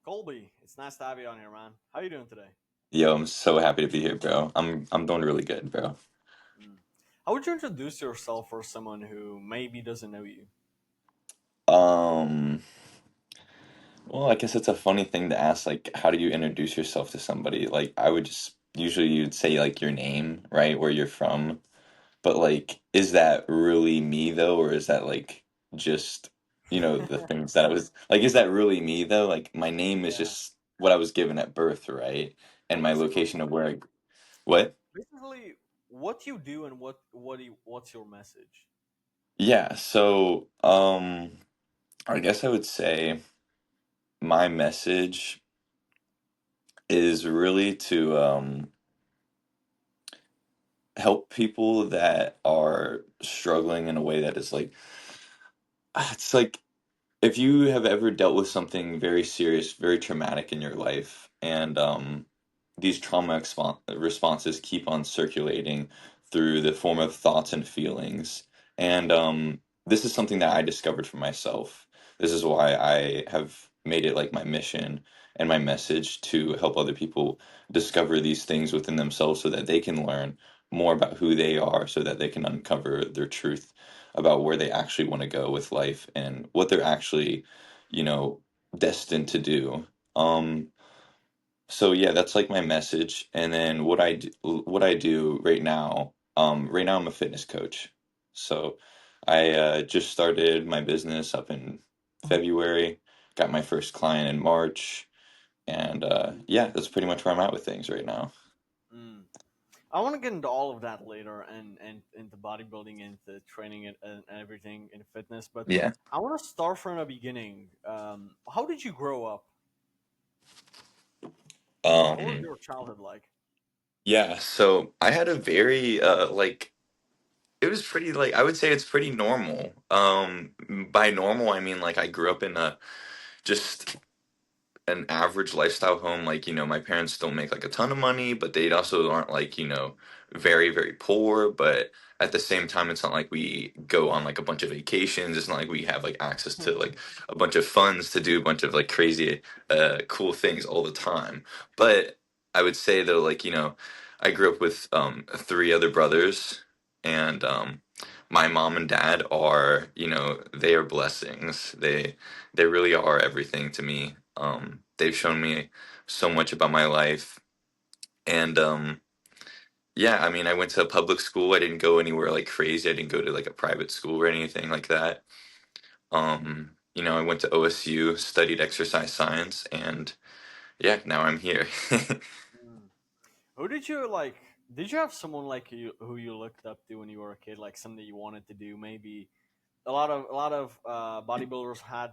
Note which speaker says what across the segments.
Speaker 1: Colby, it's nice to have you on here, man. How you doing today?
Speaker 2: Yo, I'm so happy to be here, bro. I'm doing really good, bro.
Speaker 1: Mm. How would you introduce yourself for someone who maybe doesn't know you?
Speaker 2: Um, well, I guess it's a funny thing to ask, like, how do you introduce yourself to somebody? Like, I would just usually you'd say like your name, right, where you're from. But like, is that really me though, or is that like just, the things that I was like, is that really me though? Like, my name is
Speaker 1: Yeah,
Speaker 2: just what I was given at birth, right? And my
Speaker 1: basically,
Speaker 2: location of where what?
Speaker 1: basically, what you do and what's your message?
Speaker 2: Yeah, so I guess I would say my message is really to help people that are struggling in a way that is like it's like if you have ever dealt with something very serious, very traumatic in your life, and these responses keep on circulating through the form of thoughts and feelings, and this is something that I discovered for myself. This is why I have made it like my mission and my message to help other people discover these things within themselves so that they can learn more about who they are, so that they can uncover their truth about where they actually want to go with life and what they're actually, you know, destined to do. So yeah, that's like my message. And then what I do right now I'm a fitness coach. So I just started my business up in February, got my first client in March, and yeah, that's pretty much where I'm at with things right now.
Speaker 1: Mm. I want to get into all of that later, and into bodybuilding, into training, and everything in fitness. But
Speaker 2: Yeah.
Speaker 1: I want to start from the beginning. How did you grow up? What was
Speaker 2: Um,
Speaker 1: your childhood like?
Speaker 2: yeah, so I had a very like it was pretty like I would say it's pretty normal. By normal I mean like I grew up in a just an average lifestyle home. Like, my parents don't make like a ton of money, but they also aren't like, very, very poor. But at the same time, it's not like we go on like a bunch of vacations. It's not like we have like access to like a bunch of funds to do a bunch of like crazy, cool things all the time. But I would say though, like, I grew up with three other brothers, and my mom and dad are, they are blessings. They really are everything to me. They've shown me so much about my life. And yeah, I mean, I went to a public school. I didn't go anywhere like crazy. I didn't go to like a private school or anything like that. I went to OSU, studied exercise science, and yeah, now I'm here.
Speaker 1: Mm. Who did you like? Did you have someone like you who you looked up to when you were a kid, like something you wanted to do? Maybe a lot of bodybuilders had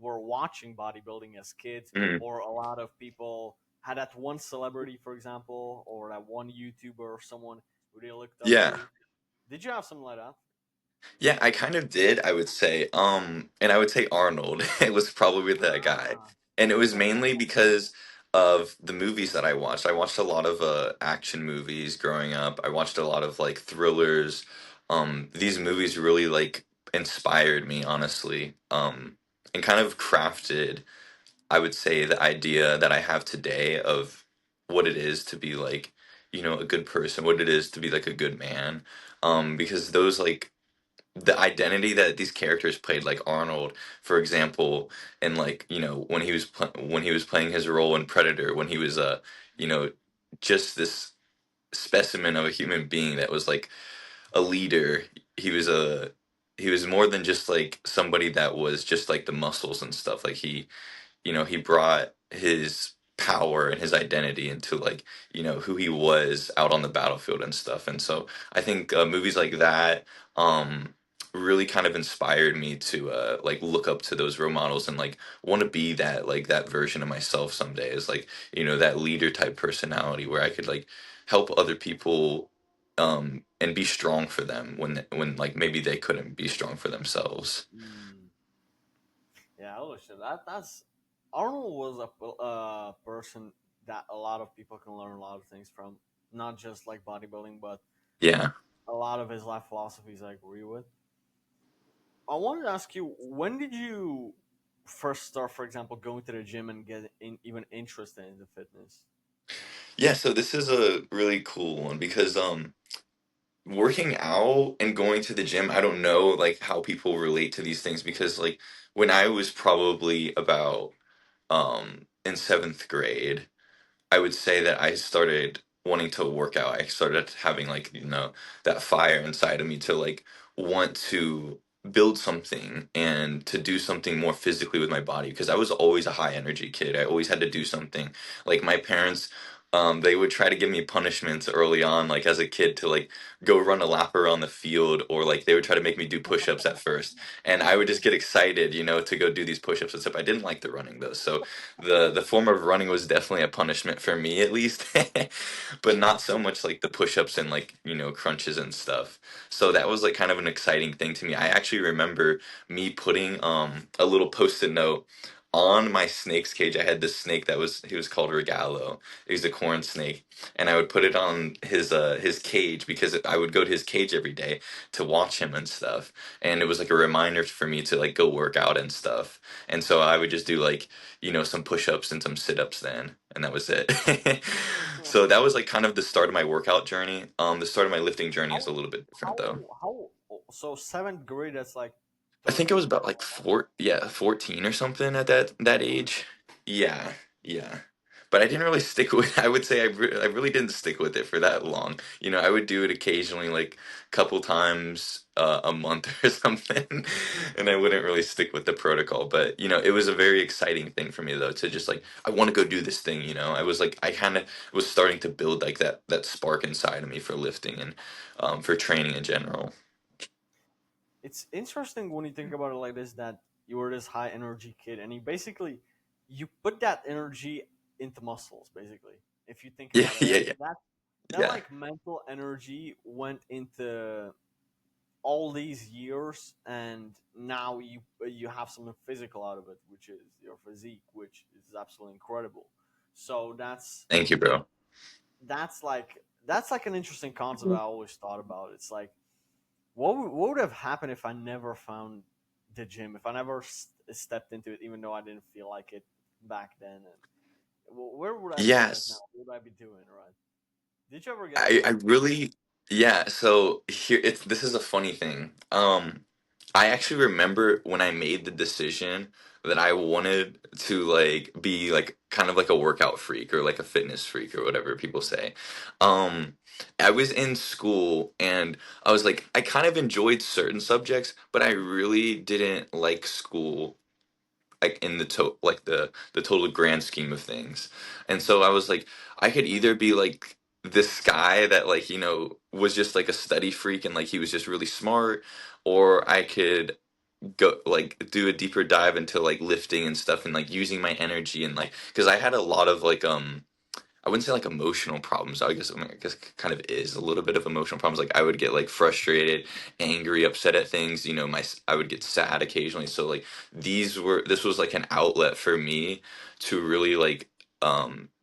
Speaker 1: were watching bodybuilding as kids,
Speaker 2: Mhm.
Speaker 1: or a lot of people had that one celebrity, for example, or that one YouTuber or someone who they looked up
Speaker 2: Yeah.
Speaker 1: to. Did you have something like that?
Speaker 2: Yeah, I kind of did, I would say. And I would say Arnold. It was probably that guy.
Speaker 1: Ah,
Speaker 2: And it was
Speaker 1: yeah,
Speaker 2: mainly because of the movies that I watched. I watched a lot of action movies growing up. I watched a lot of like thrillers. These movies really like inspired me, honestly. And kind of crafted, I would say, the idea that I have today of what it is to be like, a good person, what it is to be like a good man. Because those like the identity that these characters played, like Arnold, for example, and like when when he was playing his role in Predator, when he was you know just this specimen of a human being that was like a leader. He was a he was more than just like somebody that was just like the muscles and stuff. Like he brought his power and his identity into like who he was out on the battlefield and stuff. And so I think movies like that really kind of inspired me to like look up to those role models and like want to be that version of myself someday, is like that leader type personality where I could like help other people and be strong for them when like maybe they couldn't be strong for themselves.
Speaker 1: mm, yeah. Holy shit, that's Arnold was a person that a lot of people can learn a lot of things from, not just like bodybuilding, but
Speaker 2: Yeah.
Speaker 1: a lot of his life philosophies I agree with. I wanted to ask you, when did you first start, for example, going to the gym and get even interested in the fitness?
Speaker 2: Yeah, so this is a really cool one because working out and going to the gym, I don't know like how people relate to these things because like when I was probably about in seventh grade, I would say that I started wanting to work out. I started having like, that fire inside of me to like want to build something and to do something more physically with my body because I was always a high energy kid. I always had to do something. Like my parents, they would try to give me punishments early on, like as a kid, to like go run a lap around the field, or like they would try to make me do push-ups at first, and I would just get excited, to go do these push-ups and stuff. I didn't like the running though, so the form of running was definitely a punishment for me at least, but not so much like the push-ups and like crunches and stuff. So that was like kind of an exciting thing to me. I actually remember me putting a little post-it note on my snake's cage. I had this snake that was he was called Regalo. He was a corn snake, and I would put it on his cage because I would go to his cage every day to watch him and stuff, and it was like a reminder for me to like go work out and stuff. And so I would just do like some push-ups and some sit-ups then, and that was it. So that was like kind of the start of my workout journey. The start of my lifting journey is a
Speaker 1: How
Speaker 2: little bit different
Speaker 1: how
Speaker 2: though.
Speaker 1: how so seventh grade? That's like
Speaker 2: I think it was
Speaker 1: 13,
Speaker 2: about like
Speaker 1: something like that.
Speaker 2: 14 or something at that age. Yeah, yeah. But I didn't really stick with. I would say I really didn't stick with it for that long. I would do it occasionally, like a couple times a month or something, and I wouldn't really stick with the protocol. But it was a very exciting thing for me though to just like I want to go do this thing. I was like I kind of was starting to build like that spark inside of me for lifting and for training in general.
Speaker 1: It's interesting when you think about it like this, that you were this high energy kid and you put that energy into muscles basically. If you think
Speaker 2: Yeah,
Speaker 1: about it,
Speaker 2: yeah,
Speaker 1: that
Speaker 2: yeah,
Speaker 1: that
Speaker 2: yeah.
Speaker 1: like mental energy went into all these years, and now you have something physical out of it, which is your physique, which is absolutely incredible. So
Speaker 2: Thank you, bro.
Speaker 1: that's like an interesting concept I always thought about. It's like what would have happened if I never found the gym, if I never stepped into it, even though I didn't feel like it back then, and where would I be right now?
Speaker 2: Yes.
Speaker 1: What would I be doing? Right? Did you ever get
Speaker 2: I
Speaker 1: like?
Speaker 2: really yeah, so here it's this is a funny thing. I actually remember when I made the decision that I wanted to like be like kind of like a workout freak or like a fitness freak or whatever people say. Um I was in school and I was like I kind of enjoyed certain subjects, but I really didn't like school like in the total grand scheme of things. And so I was like, I could either be like this guy that like, was just like a study freak and like he was just really smart, or I could go like do a deeper dive into like lifting and stuff and like using my energy and like because I had a lot of like I wouldn't say like emotional problems. I guess kind of is a little bit of emotional problems. Like I would get like frustrated, angry, upset at things. I would get sad occasionally. So like this was like an outlet for me to really like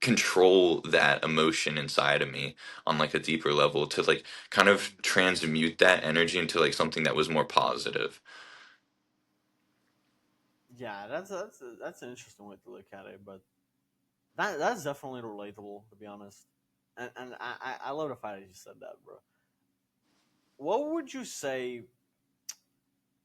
Speaker 2: control that emotion inside of me on like a deeper level to like kind of transmute that energy into like something that was more positive.
Speaker 1: Yeah, that's an interesting way to look at it, but that's definitely relatable to be honest. And I love the fact that you said that, bro. What would you say?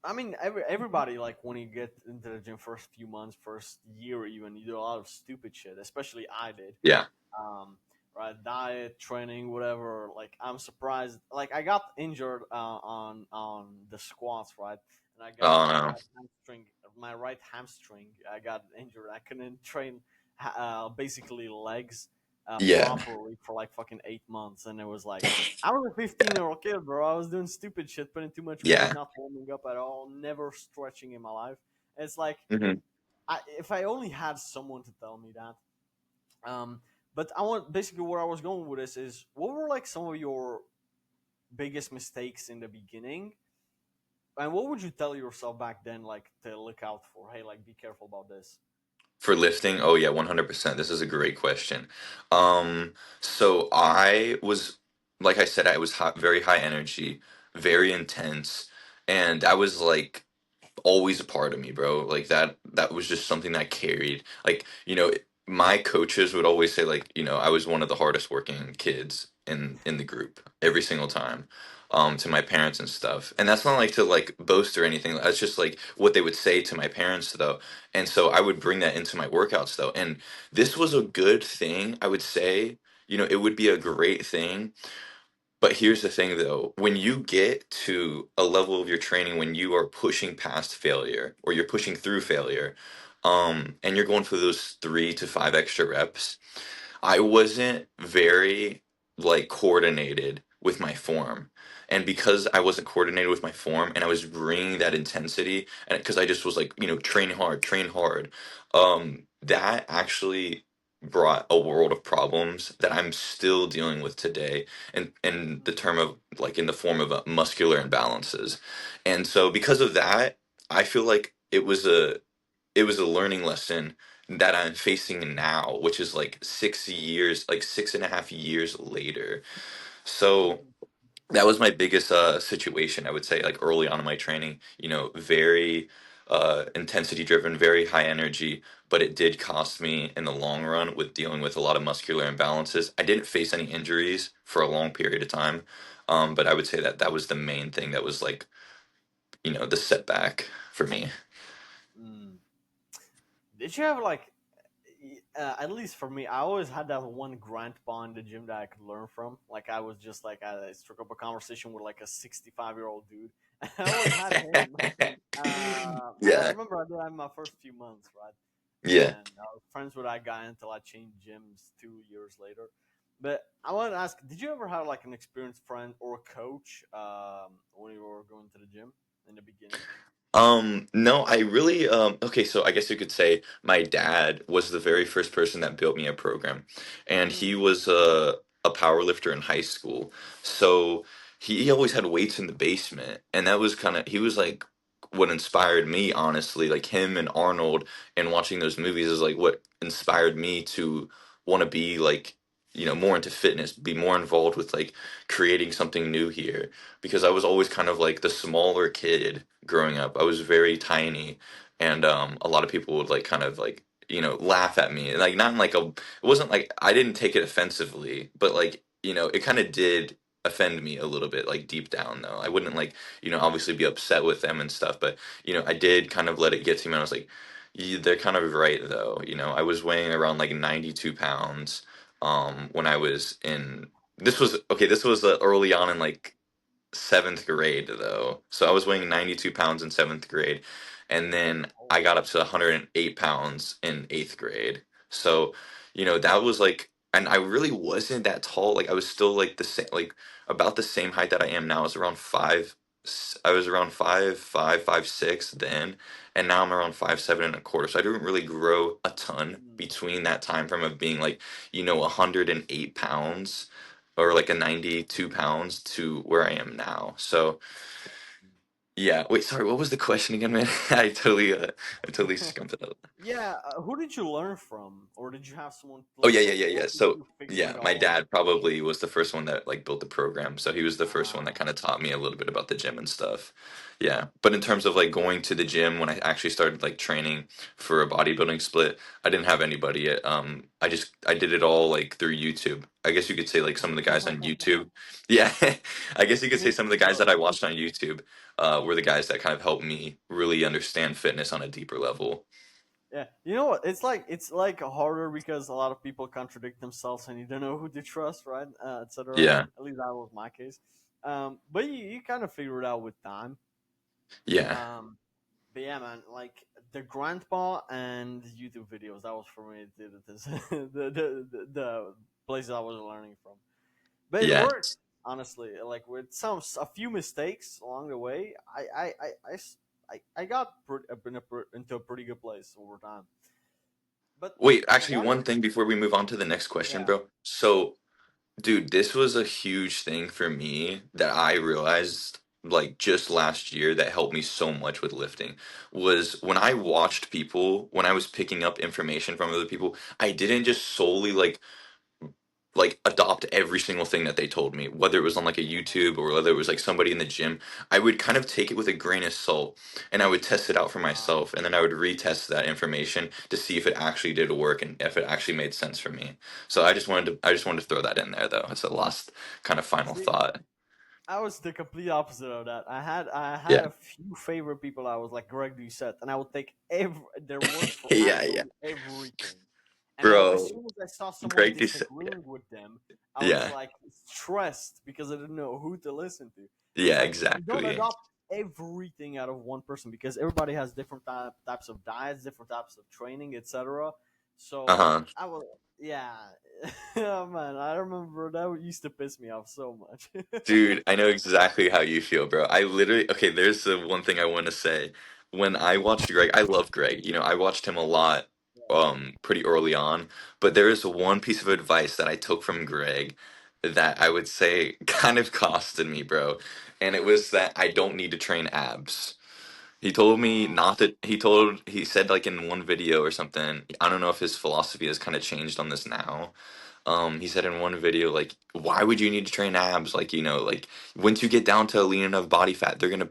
Speaker 1: I mean, everybody like when you get into the gym first few months, first year, even you do a lot of stupid shit. Especially I did.
Speaker 2: Yeah.
Speaker 1: Um, right, diet, training, whatever. Like I'm surprised. Like I got injured on the squats, right, and I got
Speaker 2: Oh no.
Speaker 1: my right hamstring. I got injured. I couldn't train basically legs
Speaker 2: Yeah.
Speaker 1: properly for like fucking 8 months, and it was like I was a 15-year-old kid, bro. I was doing stupid shit, putting too much weight,
Speaker 2: Yeah.
Speaker 1: not warming up at all, never stretching in my life. It's like
Speaker 2: Hmm.
Speaker 1: if I only had someone to tell me that. Um, but I want basically where I was going with this is what were like some of your biggest mistakes in the beginning, and what would you tell yourself back then, like to look out for? Hey, like be careful about this.
Speaker 2: For lifting, oh yeah, 100%. This is a great question. So I was, like I said, I was very high energy, very intense, and I was like always a part of me, bro. Like that was just something that carried. Like, my coaches would always say like, I was one of the hardest working kids in the group every single time. To my parents and stuff. And that's not like to like boast or anything. That's just like what they would say to my parents though. And so I would bring that into my workouts though. And this was a good thing, I would say. It would be a great thing, but here's the thing though, when you get to a level of your training when you are pushing past failure or you're pushing through failure, and you're going for those 3 to 5 extra reps, I wasn't very like coordinated with my form. And because I wasn't coordinated with my form and I was bringing that intensity and because I just was like, train hard, that actually brought a world of problems that I'm still dealing with today in the term of like in the form of muscular imbalances. And so because of that, I feel like it was a learning lesson that I'm facing now, which is like 6 years, like 6.5 years later. So
Speaker 1: Mm,
Speaker 2: that was my biggest situation, I would say, like early on in my training, very intensity driven, very high energy, but it did cost me in the long run with dealing with a lot of muscular imbalances. I didn't face any injuries for a long period of time, but I would say that that was the main thing that was like, the setback for me.
Speaker 1: mm. Did you have like, at least for me, I always had that one grandpa in the gym that I could learn from. Like I was just like I struck up a conversation with like a 65-year-old dude. I always had him, and I
Speaker 2: Yeah,
Speaker 1: remember I did that in my first few months, right?
Speaker 2: yeah.
Speaker 1: And I was friends with that guy until I changed gyms 2 years later. But I wanted to ask, did you ever have like an experienced friend or coach when you were going to the gym in the beginning?
Speaker 2: No, I really okay, so I guess you could say my dad was the very first person that built me a program. And he
Speaker 1: Mm,
Speaker 2: was a power lifter in high school. So he always had weights in the basement, and that was kind of he was like what inspired me, honestly. Like him and Arnold and watching those movies is like what inspired me to want to be like, more into fitness, be more involved with like creating something new here because I was always kind of like the smaller kid growing up. I was very tiny, and a lot of people would like kind of like laugh at me, like not in like a. It wasn't like I didn't take it offensively, but like it kind of did offend me a little bit, like deep down though. I wouldn't like obviously be upset with them and stuff, but I did kind of let it get to me. And I was like, they're kind of right though. I was weighing around like 92 pounds when I was in. This was okay. This was early on in like seventh grade though. So I was weighing 92 pounds in seventh grade. And then
Speaker 1: oh,
Speaker 2: I got up to 108 pounds in eighth grade. So, that was like, and I really wasn't that tall. Like I was still like the same, like about the same height that I am now. I was around I was around 5'5", 5'6" then. And now I'm around 5'7 1/4. So I didn't really grow a ton
Speaker 1: mm,
Speaker 2: between that time frame of being like, 108 pounds or like a 92 pounds to where I am now. So yeah, wait, sorry, what was the question again, man? I totally
Speaker 1: mm.
Speaker 2: skumped it up.
Speaker 1: Yeah, who did you learn from, or did you have someone
Speaker 2: Oh
Speaker 1: like
Speaker 2: yeah, yeah,
Speaker 1: what
Speaker 2: yeah, yeah.
Speaker 1: what did
Speaker 2: So
Speaker 1: you figure
Speaker 2: yeah,
Speaker 1: it
Speaker 2: my
Speaker 1: all out?
Speaker 2: dad probably was the first one that like built the program. So he was the first one that
Speaker 1: Uh,
Speaker 2: kind of taught me a little bit about the gym and stuff. Yeah. But in terms of like going to the gym when I actually started like training for a bodybuilding split, I didn't have anybody yet. I did it all like through YouTube. I guess you could say like some of the guys on YouTube. Yeah. I guess you could say
Speaker 1: me
Speaker 2: some of the guys
Speaker 1: too.
Speaker 2: that I watched on YouTube were the guys that kind of helped me really understand fitness on a deeper level.
Speaker 1: Yeah, you know what? It's like harder because a lot of people contradict themselves, and you don't know who to trust, right? Etc.
Speaker 2: Yeah.
Speaker 1: At least that was my case. But you kind of figure it out with time.
Speaker 2: Yeah.
Speaker 1: Um, but yeah, man, like the grandpa and YouTube videos, that was for me the places I was learning from. But it
Speaker 2: Yeah.
Speaker 1: worked, honestly. Like with a few mistakes along the way, I got into a pretty good place over time. But
Speaker 2: Wait, actually,
Speaker 1: one of
Speaker 2: one thing before we move on to the next question,
Speaker 1: yeah,
Speaker 2: bro. So, dude, this was a huge thing for me that I realized like just last year that helped me so much with lifting was when I watched people, when I was picking up information from other people, I didn't just solely like like adopt every single thing that they told me, whether it was on like a YouTube or whether it was like somebody in the gym. I would kind of take it with a grain of salt and I would test it out for
Speaker 1: Uh,
Speaker 2: myself, and then I would retest that information to see if it actually did work and if it actually made sense for me. So I just wanted to throw that in there though. It's a last kind of final
Speaker 1: see,
Speaker 2: thought.
Speaker 1: I was the complete opposite of that. I had
Speaker 2: Yeah.
Speaker 1: a few favorite people. I was like Greg Doucette, and I would take their words for
Speaker 2: Yeah, yeah.
Speaker 1: absolutely everything. And as
Speaker 2: Bro,
Speaker 1: soon as I saw someone
Speaker 2: great to say.
Speaker 1: disagreeing with them, I was
Speaker 2: Yeah.
Speaker 1: like stressed because I didn't know who to listen to. It's
Speaker 2: Yeah,
Speaker 1: like you don't
Speaker 2: exactly.
Speaker 1: adopt everything out of one person because everybody has different types of diets, different types of training, etc. So
Speaker 2: Uh-huh.
Speaker 1: I was, yeah, oh man, I remember that used to piss me off so much.
Speaker 2: Dude, I know exactly how you feel, bro. I literally, okay, there's the one thing I want to say. When I watched Greg, I love Greg. You know, I watched him a lot pretty early on, but there is one piece of advice that I took from Greg that I would say kind of costed me, bro. And it was that I don't need to train abs. He told me
Speaker 1: uh,
Speaker 2: not that he said like in one video or something. I don't know if his philosophy has kind of changed on this now. He said in one video, like, why would you need to train abs? Like, you know, like once you get down to a lean enough body fat, they're gonna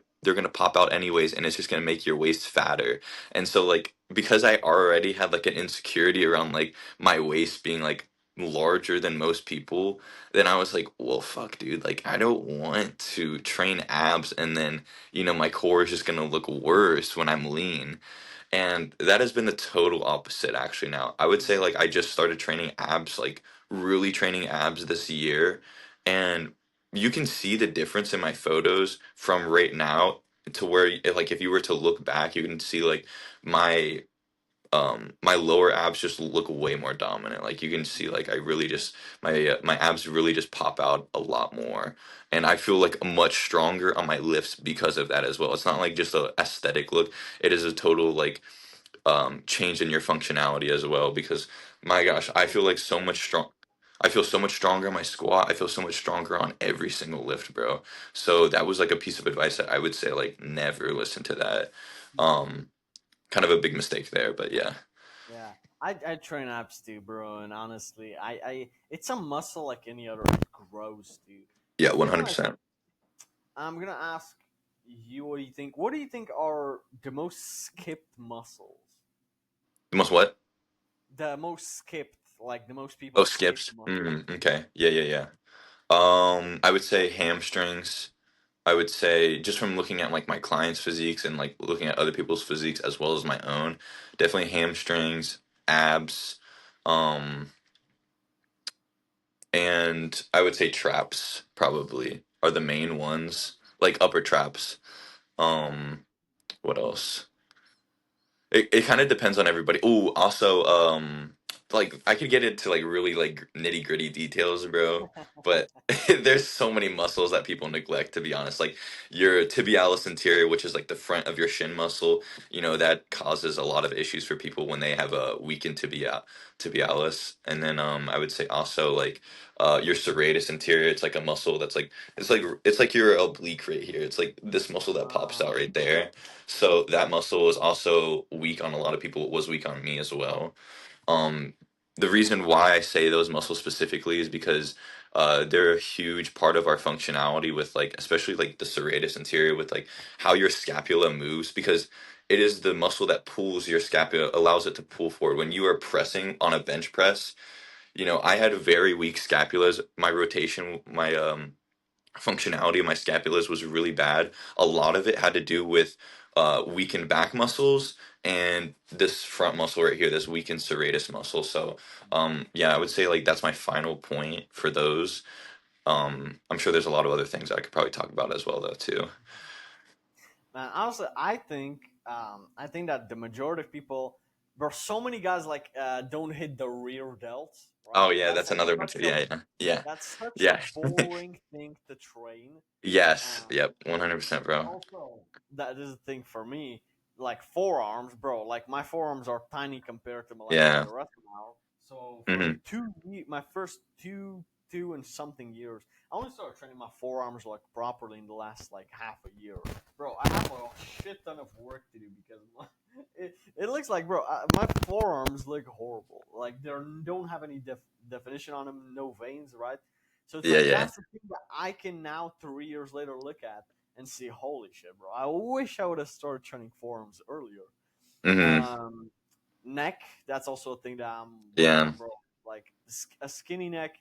Speaker 2: pop out anyways, and it's just gonna make your waist fatter. And so, like, because I already had like an insecurity around like my waist being like larger than most people, then I was like, well, fuck, dude, like I don't want to train abs, and then my core is just gonna look worse when I'm lean. And that has been the total opposite actually now. I would say like I just started training abs, like really training abs this year, and you can see the difference in my photos from right now to where like if you were to look back, you can see like my my lower abs just look way more dominant. Like you can see like I really just my abs really just pop out a lot more, and I feel like much stronger on my lifts because of that as well. It's not like just a aesthetic look, it is a total like change in your functionality as well, because my gosh, I feel like so much strong. I feel so much stronger on my squat. I feel so much stronger on every single lift, bro. So that was like a piece of advice that I would say like never listen to that. Um, Kind of a big mistake there, but yeah.
Speaker 1: yeah, I train abs too, bro. And honestly, it's a muscle like any other. It grows, dude.
Speaker 2: Yeah,
Speaker 1: I feel like
Speaker 2: 100%.
Speaker 1: I'm gonna ask you what do you think. What do you think are the most skipped muscles?
Speaker 2: The most what?
Speaker 1: The most skipped, like the most people
Speaker 2: Oh,
Speaker 1: skip
Speaker 2: skips.
Speaker 1: muscles.
Speaker 2: Okay. Yeah, yeah, yeah. I would say hamstrings. I would say just from looking at like my clients' physiques and like looking at other people's physiques as well as my own, definitely hamstrings, abs, um, and I would say traps probably are the main ones, like upper traps. Um, what else? It kind of depends on everybody. Oh, also, like I could get into like really like nitty gritty details, bro. But there's so many muscles that people neglect, to be honest. Like your tibialis anterior, which is like the front of your shin muscle, that causes a lot of issues for people when they have a weakened tibialis. And then I would say also like your serratus anterior. It's like a muscle that's like it's like your oblique right here. It's like this muscle that pops out
Speaker 1: uh,
Speaker 2: right there. So that muscle is also weak on a lot of people. It was weak on me as well. Um, the reason why I say those muscles specifically is because they're a huge part of our functionality with like, especially like the serratus anterior with like how your scapula moves, because it is the muscle that pulls your scapula, allows it to pull forward. When you are pressing on a bench press, I had very weak scapulas. My rotation, my functionality of my scapulas was really bad. A lot of it had to do with weakened back muscles and this front muscle right here, this weakened serratus muscle. So, yeah, I would say like that's my final point for those. I'm sure there's a lot of other things I could probably talk about as well, though, too.
Speaker 1: man, honestly, I think that the majority of people, there are so many guys like don't hit the rear delts,
Speaker 2: Oh
Speaker 1: right?
Speaker 2: yeah,
Speaker 1: That's
Speaker 2: that's
Speaker 1: like
Speaker 2: another one
Speaker 1: such
Speaker 2: too.
Speaker 1: a
Speaker 2: Yeah, yeah,
Speaker 1: that's such a
Speaker 2: yeah, yeah.
Speaker 1: boring thing to train.
Speaker 2: Yes,
Speaker 1: Um,
Speaker 2: yep, 100%, bro.
Speaker 1: Also, that is the thing for me. Like forearms, bro. Like my forearms are tiny compared to
Speaker 2: Yeah.
Speaker 1: the rest of my arm. So for
Speaker 2: Hmm.
Speaker 1: my first two and something years, I only started training my forearms like properly in the last like half a year. Bro, I have a shit ton of work to do because It looks like, bro, my forearms look horrible. Like they don't have any definition on them, no veins, right? So it's
Speaker 2: Yeah,
Speaker 1: like
Speaker 2: yeah.
Speaker 1: that's the thing that I can now 3 years later look at and see, holy shit, bro. I wish I would have started training forearms earlier.
Speaker 2: Mm-hmm.
Speaker 1: Um, Neck, that's also a thing that I'm working
Speaker 2: Yeah.
Speaker 1: on, bro. Like a skinny neck.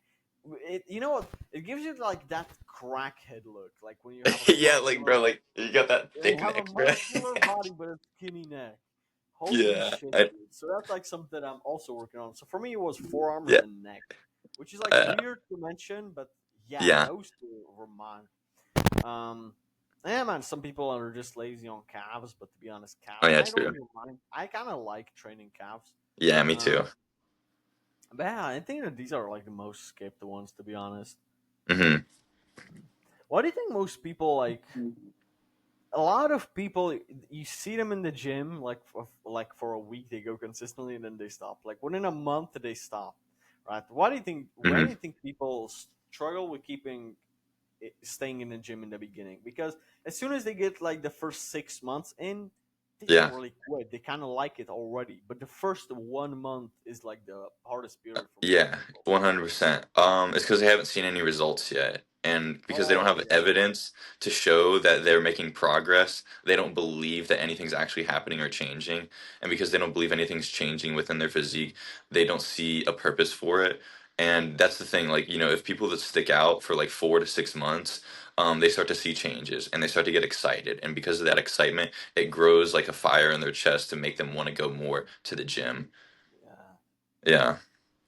Speaker 1: You know what? It gives you like that crackhead look, like when you have a
Speaker 2: Yeah, like
Speaker 1: muscular
Speaker 2: bro, like you got that
Speaker 1: you
Speaker 2: thick
Speaker 1: have a
Speaker 2: neck, bro.
Speaker 1: muscular body but a skinny neck. Holy
Speaker 2: Yeah.
Speaker 1: shit, dude. So that's like something I'm also working on. So for me, it was forearms
Speaker 2: Yeah.
Speaker 1: and neck, which is like
Speaker 2: Uh,
Speaker 1: weird to mention, but yeah,
Speaker 2: yeah.
Speaker 1: those two were mine. Um, yeah, man. Some people are just lazy on calves, but to be honest,
Speaker 2: Oh
Speaker 1: calves,
Speaker 2: yeah,
Speaker 1: I don't
Speaker 2: true.
Speaker 1: even mind. I kind of like training calves.
Speaker 2: Yeah, me too.
Speaker 1: Um, but yeah, I think that these are like the most skipped ones, to be honest.
Speaker 2: Mm-hmm.
Speaker 1: What do you think most people like? A lot of people, you see them in the gym like for a week they go consistently and then they stop. Like within a month they stop, right? Why do you think? Why do
Speaker 2: Mm-hmm.
Speaker 1: you think people struggle with keeping staying in the gym in the beginning? Because as soon as they get like the first 6 months in, they don't
Speaker 2: Yeah.
Speaker 1: really quit. They kind of like it already, but the first 1 month is like the hardest period for most
Speaker 2: Yeah,
Speaker 1: people.
Speaker 2: 100%. It's because they haven't seen any results yet. And because they don't
Speaker 1: Oh
Speaker 2: have
Speaker 1: yeah,
Speaker 2: evidence to show that they're making progress, they don't believe that anything's actually happening or changing. And because they don't believe anything's changing within their physique, they don't see a purpose for it. And that's the thing, like, if people that stick out for like 4 to 6 months, they start to see changes and they start to get excited. And because of that excitement, it grows like a fire in their chest to make them want to go more to the gym.
Speaker 1: yeah.
Speaker 2: Yeah.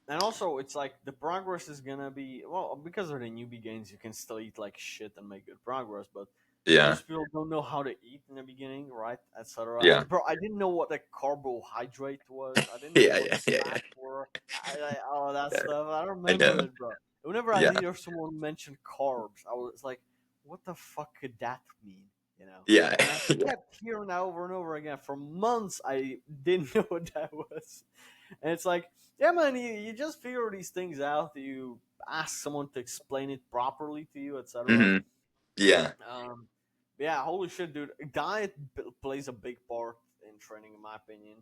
Speaker 1: And also, it's like the progress is gonna be well because of the newbie games. You can still eat like shit and make good progress, but
Speaker 2: Yeah.
Speaker 1: most people don't know how to eat in the beginning, right? Etc.
Speaker 2: Yeah.
Speaker 1: Bro, I didn't know what a carbohydrate was. I didn't know
Speaker 2: Yeah,
Speaker 1: what
Speaker 2: yeah, yeah, yeah,
Speaker 1: fat were. All that
Speaker 2: yeah.
Speaker 1: stuff. I
Speaker 2: I
Speaker 1: remember
Speaker 2: know.
Speaker 1: it, bro. Whenever I
Speaker 2: Yeah,
Speaker 1: hear someone mention carbs, I was like, "What the fuck could that mean?" You know.
Speaker 2: yeah,
Speaker 1: And I
Speaker 2: yeah.
Speaker 1: kept hearing that over and over again for months. I didn't know what that was, and it's like, yeah, man, you just figure these things out. You ask someone to explain it properly to you, etc.
Speaker 2: Hmm. Yeah.
Speaker 1: Um, yeah, holy shit, dude. Diet plays a big part in training, in my opinion.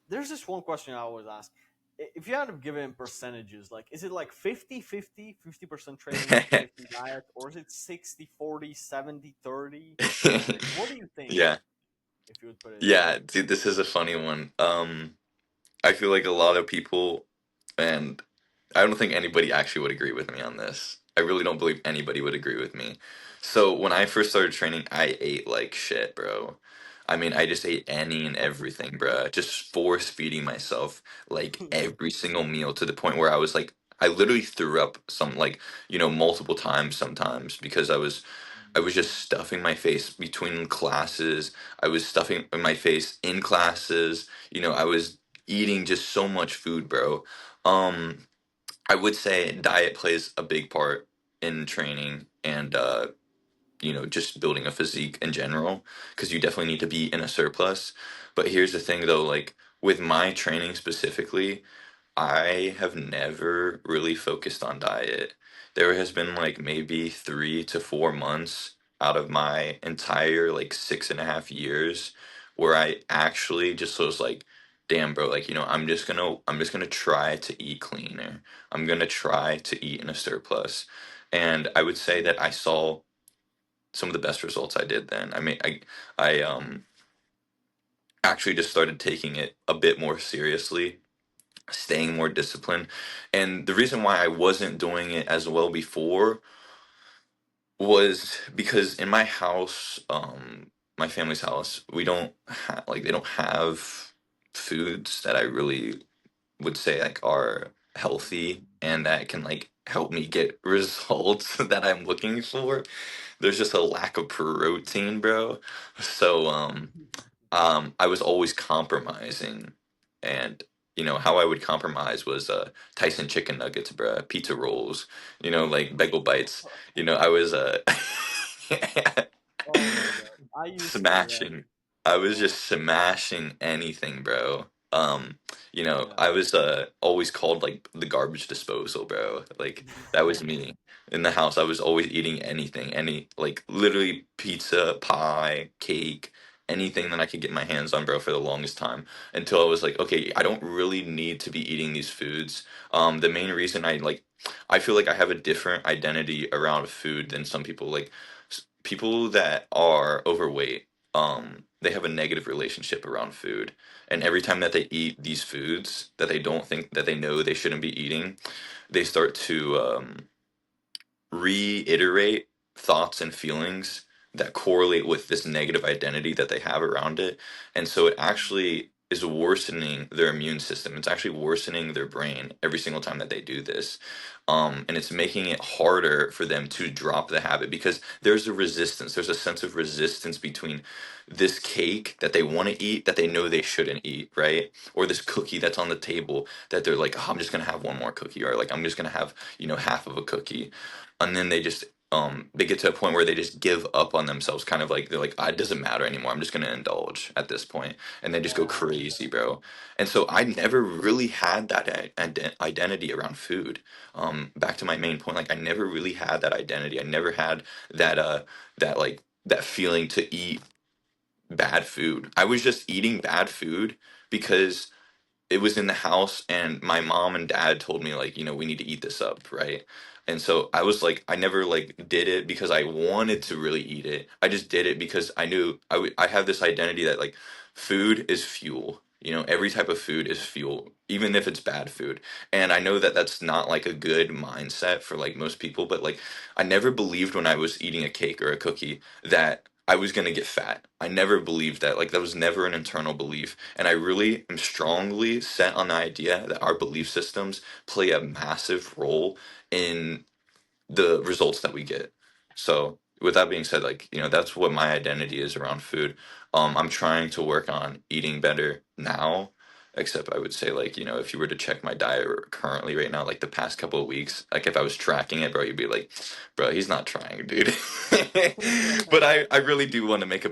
Speaker 1: There's this one question I always ask. If you had to give it in percentages, like, is it like 50-50 percent training, 50 diet, or is it 60-40, 70-30? What do you think
Speaker 2: Yeah.
Speaker 1: if you would put it in
Speaker 2: Yeah,
Speaker 1: there?
Speaker 2: dude, this is a funny one. I feel like a lot of people, and I don't think anybody actually would agree with me on this. I really don't believe anybody would agree with me. So when I first started training, I ate like shit, bro. I mean, I just ate any and everything, bro. Just force feeding myself like every single meal to the point where I was like, I literally threw up some like, multiple times sometimes because I was just stuffing my face between classes. I was stuffing my face in classes. I was eating just so much food, bro. Um, I would say diet plays a big part in training and just building a physique in general because you definitely need to be in a surplus. But here's the thing though, like with my training specifically, I have never really focused on diet. There has been like maybe 3 to 4 months out of my entire like 6.5 years where I actually just was like, damn bro, like I'm just gonna try to eat cleaner. I'm gonna try to eat in a surplus. And I would say that I saw some of the best results I did then. I mean I actually just started taking it a bit more seriously, staying more disciplined. And the reason why I wasn't doing it as well before was because in my house, my family's house, we don't like they don't have foods that I really would say like are healthy and that can like help me get results that I'm looking for. There's just a lack of protein, bro. So I was always compromising, and how I would compromise was Tyson chicken nuggets, bruh, pizza rolls, like bagel bites. I was
Speaker 1: Oh my god, I used to do that.
Speaker 2: smashing. I was
Speaker 1: Oh
Speaker 2: just smashing anything, bro.
Speaker 1: yeah.
Speaker 2: I was always called like the garbage disposal, bro. Like that was me in the house. I was always eating anything, any like literally pizza, pie, cake, anything that I could get my hands on, bro, for the longest time until I was like, okay, I don't really need to be eating these foods. The main reason I feel like I have a different identity around food than some people. Like people that are overweight, they have a negative relationship around food, and every time that they eat these foods that they don't think that they know they shouldn't be eating, they start to reiterate thoughts and feelings that correlate with this negative identity that they have around it. And so it actually is worsening their immune system. It's actually worsening their brain every single time that they do this. And it's making it harder for them to drop the habit because there's a resistance. There's a sense of resistance between this cake that they want to eat that they know they shouldn't eat, right? Or this cookie that's on the table that they're like, oh, I'm just going to have one more cookie, or like, I'm just going to have, half of a cookie, and then they get to a point where they just give up on themselves, kind of like they're like, it doesn't matter anymore, I'm just going to indulge at this point, and they just go
Speaker 1: Yeah,
Speaker 2: crazy, bro. And so I never really had that identity around food. Back to my main point, like I never really had that identity. I never had that feeling to eat bad food. I was just eating bad food because it was in the house and my mom and dad told me, like, we need to eat this up, right? And so I was like, I never like did it because I wanted to really eat it. I just did it because I knew I have this identity that like food is fuel. Every type of food is fuel, even if it's bad food. And I know that that's not like a good mindset for like most people, but like I never believed when I was eating a cake or a cookie that I was going to get fat. I never believed that. Like that was never an internal belief. And I really am strongly set on the idea that our belief systems play a massive role in the results that we get. So with that being said, like, that's what my identity is around food. I'm trying to work on eating better now. Except I would say, like, if you were to check my diet currently right now, like the past couple of weeks, like if I was tracking it, bro, you'd be like, bro, he's not trying, dude. But I really do want to make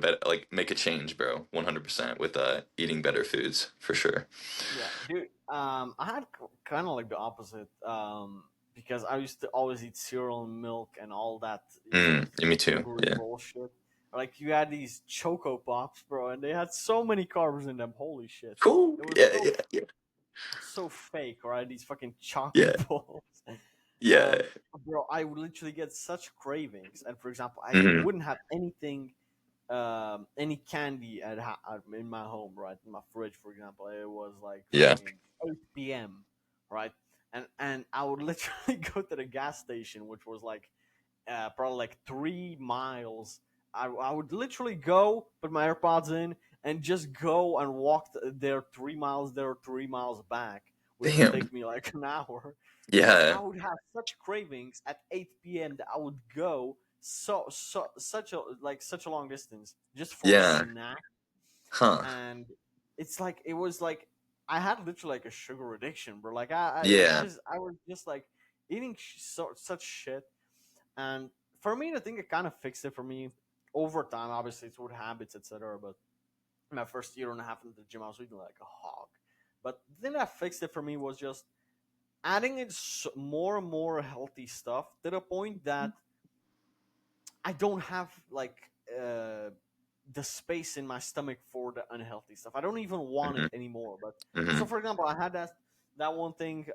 Speaker 2: a change, bro, 100% with eating better foods for sure.
Speaker 1: yeah, dude. I had kind of like the opposite. Because I used to always eat cereal and milk and all that,
Speaker 2: Yeah, me too.
Speaker 1: sugary
Speaker 2: Yeah.
Speaker 1: bullshit. Like you had these Choco Pops, bro, and they had so many carbs in them. Holy shit!
Speaker 2: Cool.
Speaker 1: It was
Speaker 2: Yeah,
Speaker 1: so
Speaker 2: yeah, yeah.
Speaker 1: so fake, right? These fucking chocolate
Speaker 2: Yeah.
Speaker 1: balls.
Speaker 2: Yeah.
Speaker 1: And bro, I would literally get such cravings. And for example, I
Speaker 2: Hmm.
Speaker 1: wouldn't have anything, any candy in my home, right? In my fridge, for example, it was like
Speaker 2: Yeah.
Speaker 1: fucking 8 p.m., right? And I would literally go to the gas station, which was like probably like 3 miles. I would literally go, put my AirPods in, and just go and walk there 3 miles there, 3 miles back, which would
Speaker 2: Damn.
Speaker 1: take me like an hour, because I
Speaker 2: Yeah.
Speaker 1: would have such cravings at 8 p.m. that I would go such a long distance just for a
Speaker 2: Yeah.
Speaker 1: snack.
Speaker 2: Huh.
Speaker 1: And it was like I had literally like a sugar addiction, bro. Like
Speaker 2: Yeah.
Speaker 1: I was just like eating such shit. And for me, I think it kind of fixed it for me over time. Obviously, it's with habits, etc. But my first year and a half into the gym, I was eating like a hog. But the thing that fixed it for me was just adding in more and more healthy stuff to the point that I don't have like the space in my stomach for the unhealthy stuff. I don't even want it
Speaker 2: Hmm.
Speaker 1: anymore. But so,
Speaker 2: Hmm.
Speaker 1: for example, I had that one thing,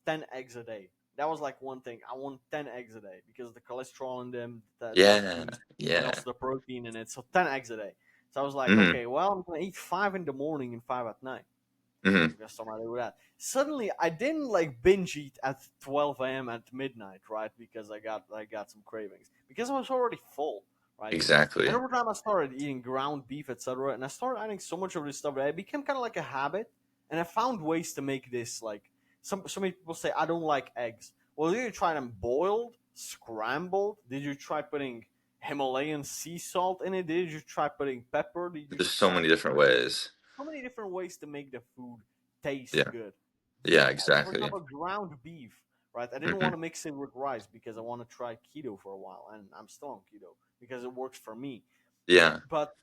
Speaker 1: 10 eggs a day. That was like one thing. I want 10 eggs a day because the cholesterol in them, that
Speaker 2: Yeah.
Speaker 1: boost, and
Speaker 2: Yeah.
Speaker 1: also the protein in it. So 10 eggs a day. So I was like,
Speaker 2: Hmm.
Speaker 1: okay, well, I'm gonna eat five in the morning and five at night.
Speaker 2: Hmm.
Speaker 1: I'm gonna start my day with that. Suddenly, I didn't like binge eat at 12 a.m. at midnight, right? Because I got some cravings because I was already full, right? And
Speaker 2: Exactly.
Speaker 1: over time, I started eating ground beef, etc. And I started adding so much of this stuff that it became kind of like a habit. And I found ways to make this like so many people say I don't like eggs. Well, did you try them boiled, scrambled? Did you try putting Himalayan sea salt in it? Did you try putting pepper? Did you
Speaker 2: There's so
Speaker 1: try
Speaker 2: many
Speaker 1: putting
Speaker 2: different ways.
Speaker 1: so many different ways to make the food taste
Speaker 2: Yeah.
Speaker 1: good?
Speaker 2: Yeah.
Speaker 1: For
Speaker 2: Exactly.
Speaker 1: example, ground beef, right? I didn't
Speaker 2: Hmm.
Speaker 1: want to mix it with rice because I want to try keto for a while, and I'm still on keto because it works for me.
Speaker 2: Yeah.
Speaker 1: But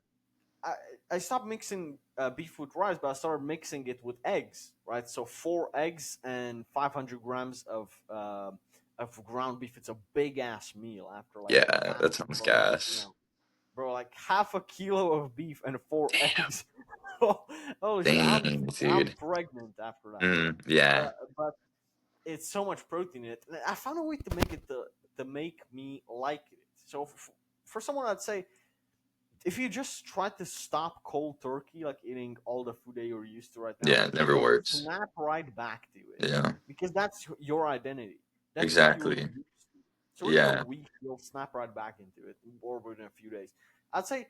Speaker 1: I, I stopped mixing beef with rice, but I started mixing it with eggs, right? So 4 eggs and 500 grams of ground beef. It's a big ass meal after like a
Speaker 2: Yeah. That
Speaker 1: fast
Speaker 2: sounds
Speaker 1: for like
Speaker 2: gas.
Speaker 1: bro, like half a kilo of beef and four
Speaker 2: Damn.
Speaker 1: eggs. Holy shit,
Speaker 2: Dang,
Speaker 1: I'm
Speaker 2: dude.
Speaker 1: pregnant after that.
Speaker 2: Yeah.
Speaker 1: But it's so much protein in it. And I found a way to make it to make me like it. So for someone, I'd say if you just try to stop cold turkey, like eating all the food that you're used to right now,
Speaker 2: Yeah, it
Speaker 1: you
Speaker 2: never
Speaker 1: will
Speaker 2: works.
Speaker 1: snap right back to it
Speaker 2: Yeah.
Speaker 1: because that's your identity. That's what you're
Speaker 2: Exactly.
Speaker 1: used to. So within a
Speaker 2: Yeah.
Speaker 1: week, you'll snap right back into it, or within a few days. I'd say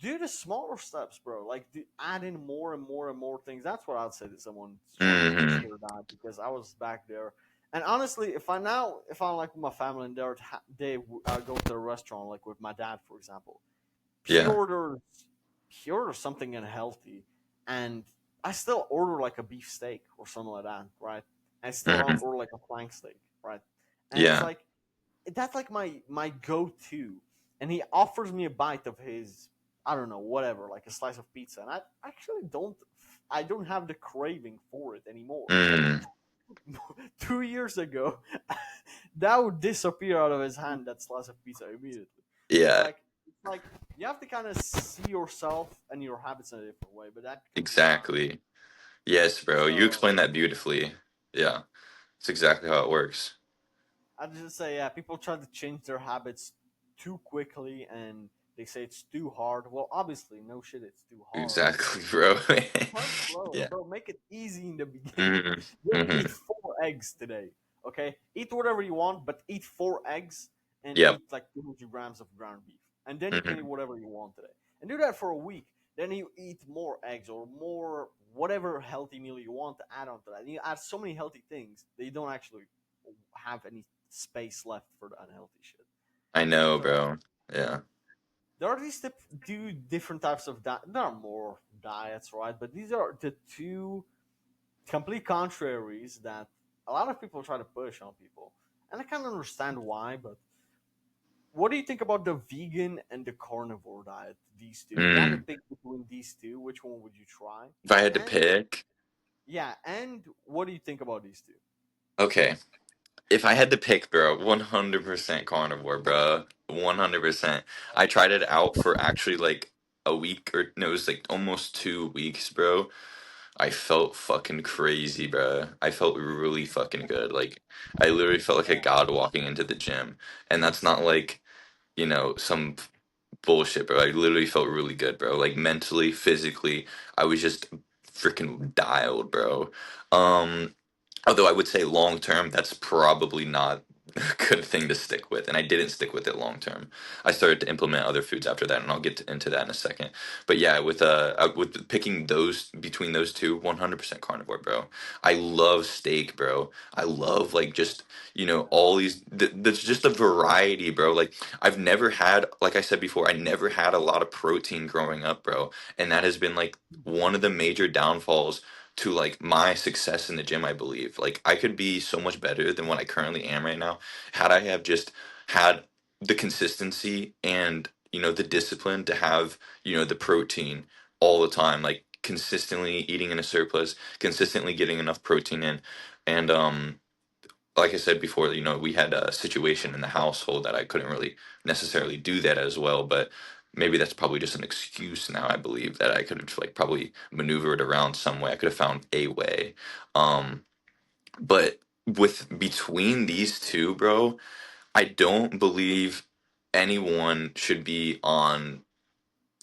Speaker 1: do the smaller steps, bro. Like add in more and more and more things. That's what I'd say to someone trying to change
Speaker 2: Hmm.
Speaker 1: their diet because I was back there. And honestly, if I'm like with my family and they go to a restaurant, like with my dad, for example, he
Speaker 2: Yeah.
Speaker 1: orders he orders something unhealthy, and I still order like a beef steak or something like that, right? I still
Speaker 2: Hmm.
Speaker 1: order like a flank steak, right? And it's
Speaker 2: Yeah.
Speaker 1: like that's like my go to, and he offers me a bite of his I don't know whatever like a slice of pizza, and I actually don't have the craving for it anymore.
Speaker 2: Mm.
Speaker 1: 2 years ago, that would disappear out of his hand that slice of pizza immediately. It's
Speaker 2: Yeah.
Speaker 1: like it's like you have to kind of see yourself and your habits in a different way, but that comes with time.
Speaker 2: Exactly. Yes, bro. You
Speaker 1: So
Speaker 2: explained that beautifully. Yeah. That's exactly how it works.
Speaker 1: I just say, yeah, people try to change their habits too quickly, and they say it's too hard. Well, obviously, no shit, it's too hard.
Speaker 2: Exactly, bro.
Speaker 1: Start slow,
Speaker 2: Yeah.
Speaker 1: bro. Make it easy in the beginning.
Speaker 2: Hmm.
Speaker 1: Just
Speaker 2: Hmm.
Speaker 1: eat 4 eggs today, okay? Eat whatever you want, but eat 4 eggs and
Speaker 2: Yep.
Speaker 1: eat like 200 grams of ground beef, and then you can eat
Speaker 2: Hmm.
Speaker 1: whatever you want today, and do that for a week. Then you eat more eggs or more whatever healthy meal you want to add on to that. You add so many healthy things that you don't actually have any space left for the unhealthy shit.
Speaker 2: I know,
Speaker 1: So
Speaker 2: bro. Yeah.
Speaker 1: there are these two different types of diet. There are more diets, right? But these are the two complete contraries that a lot of people try to push on people, and I can't understand why. But what do you think about the vegan and the carnivore diet? These two. If you had to
Speaker 2: Mm.
Speaker 1: pick between these two, which one would you try?
Speaker 2: If I had to
Speaker 1: And
Speaker 2: pick,
Speaker 1: yeah, and what do you think about these two?
Speaker 2: okay. If I had to pick, bro, 100% carnivore, bro. 100%. I tried it out for actually like a week or no, it was like almost 2 weeks, bro. I felt fucking crazy, bro. I felt really fucking good. Like I literally felt like a god walking into the gym. And that's not like, some bullshit, bro. I literally felt really good, bro. Like mentally, physically, I was just freaking dialed, bro. Um Although I would say long term, that's probably not a good thing to stick with, and I didn't stick with it long term. I started to implement other foods after that, and I'll get into that in a second. But yeah, with picking those between those two, 100% carnivore, bro. I love steak, bro. I love like just all these. There's just a variety, bro. Like I've never had, like I said before, I never had a lot of protein growing up, bro, and that has been like one of the major downfalls to like my success in the gym. I believe like I could be so much better than what I currently am right now had I have just had the consistency and the discipline to have the protein all the time, like consistently eating in a surplus, consistently getting enough protein in. And like I said before, we had a situation in the household that I couldn't really necessarily do that as well, but maybe that's probably just an excuse now. I believe that I could have like probably maneuvered around some way. I could have found a way. Um, but with between these two, bro, I don't believe anyone should be on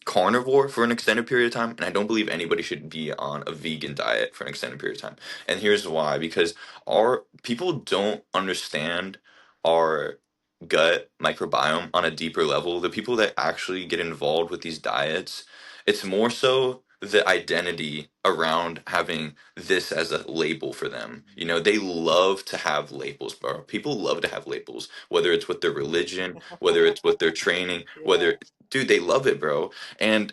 Speaker 2: carnivore for an extended period of time, and I don't believe anybody should be on a vegan diet for an extended period of time. And here's why: because our people don't understand our gut microbiome on a deeper level. The people that actually get involved with these diets, it's more so the identity around having this as a label for them. They love to have labels, bro. People love to have labels, whether it's with their religion, whether it's with their training,
Speaker 1: Yeah.
Speaker 2: whether dude, they love it, bro. And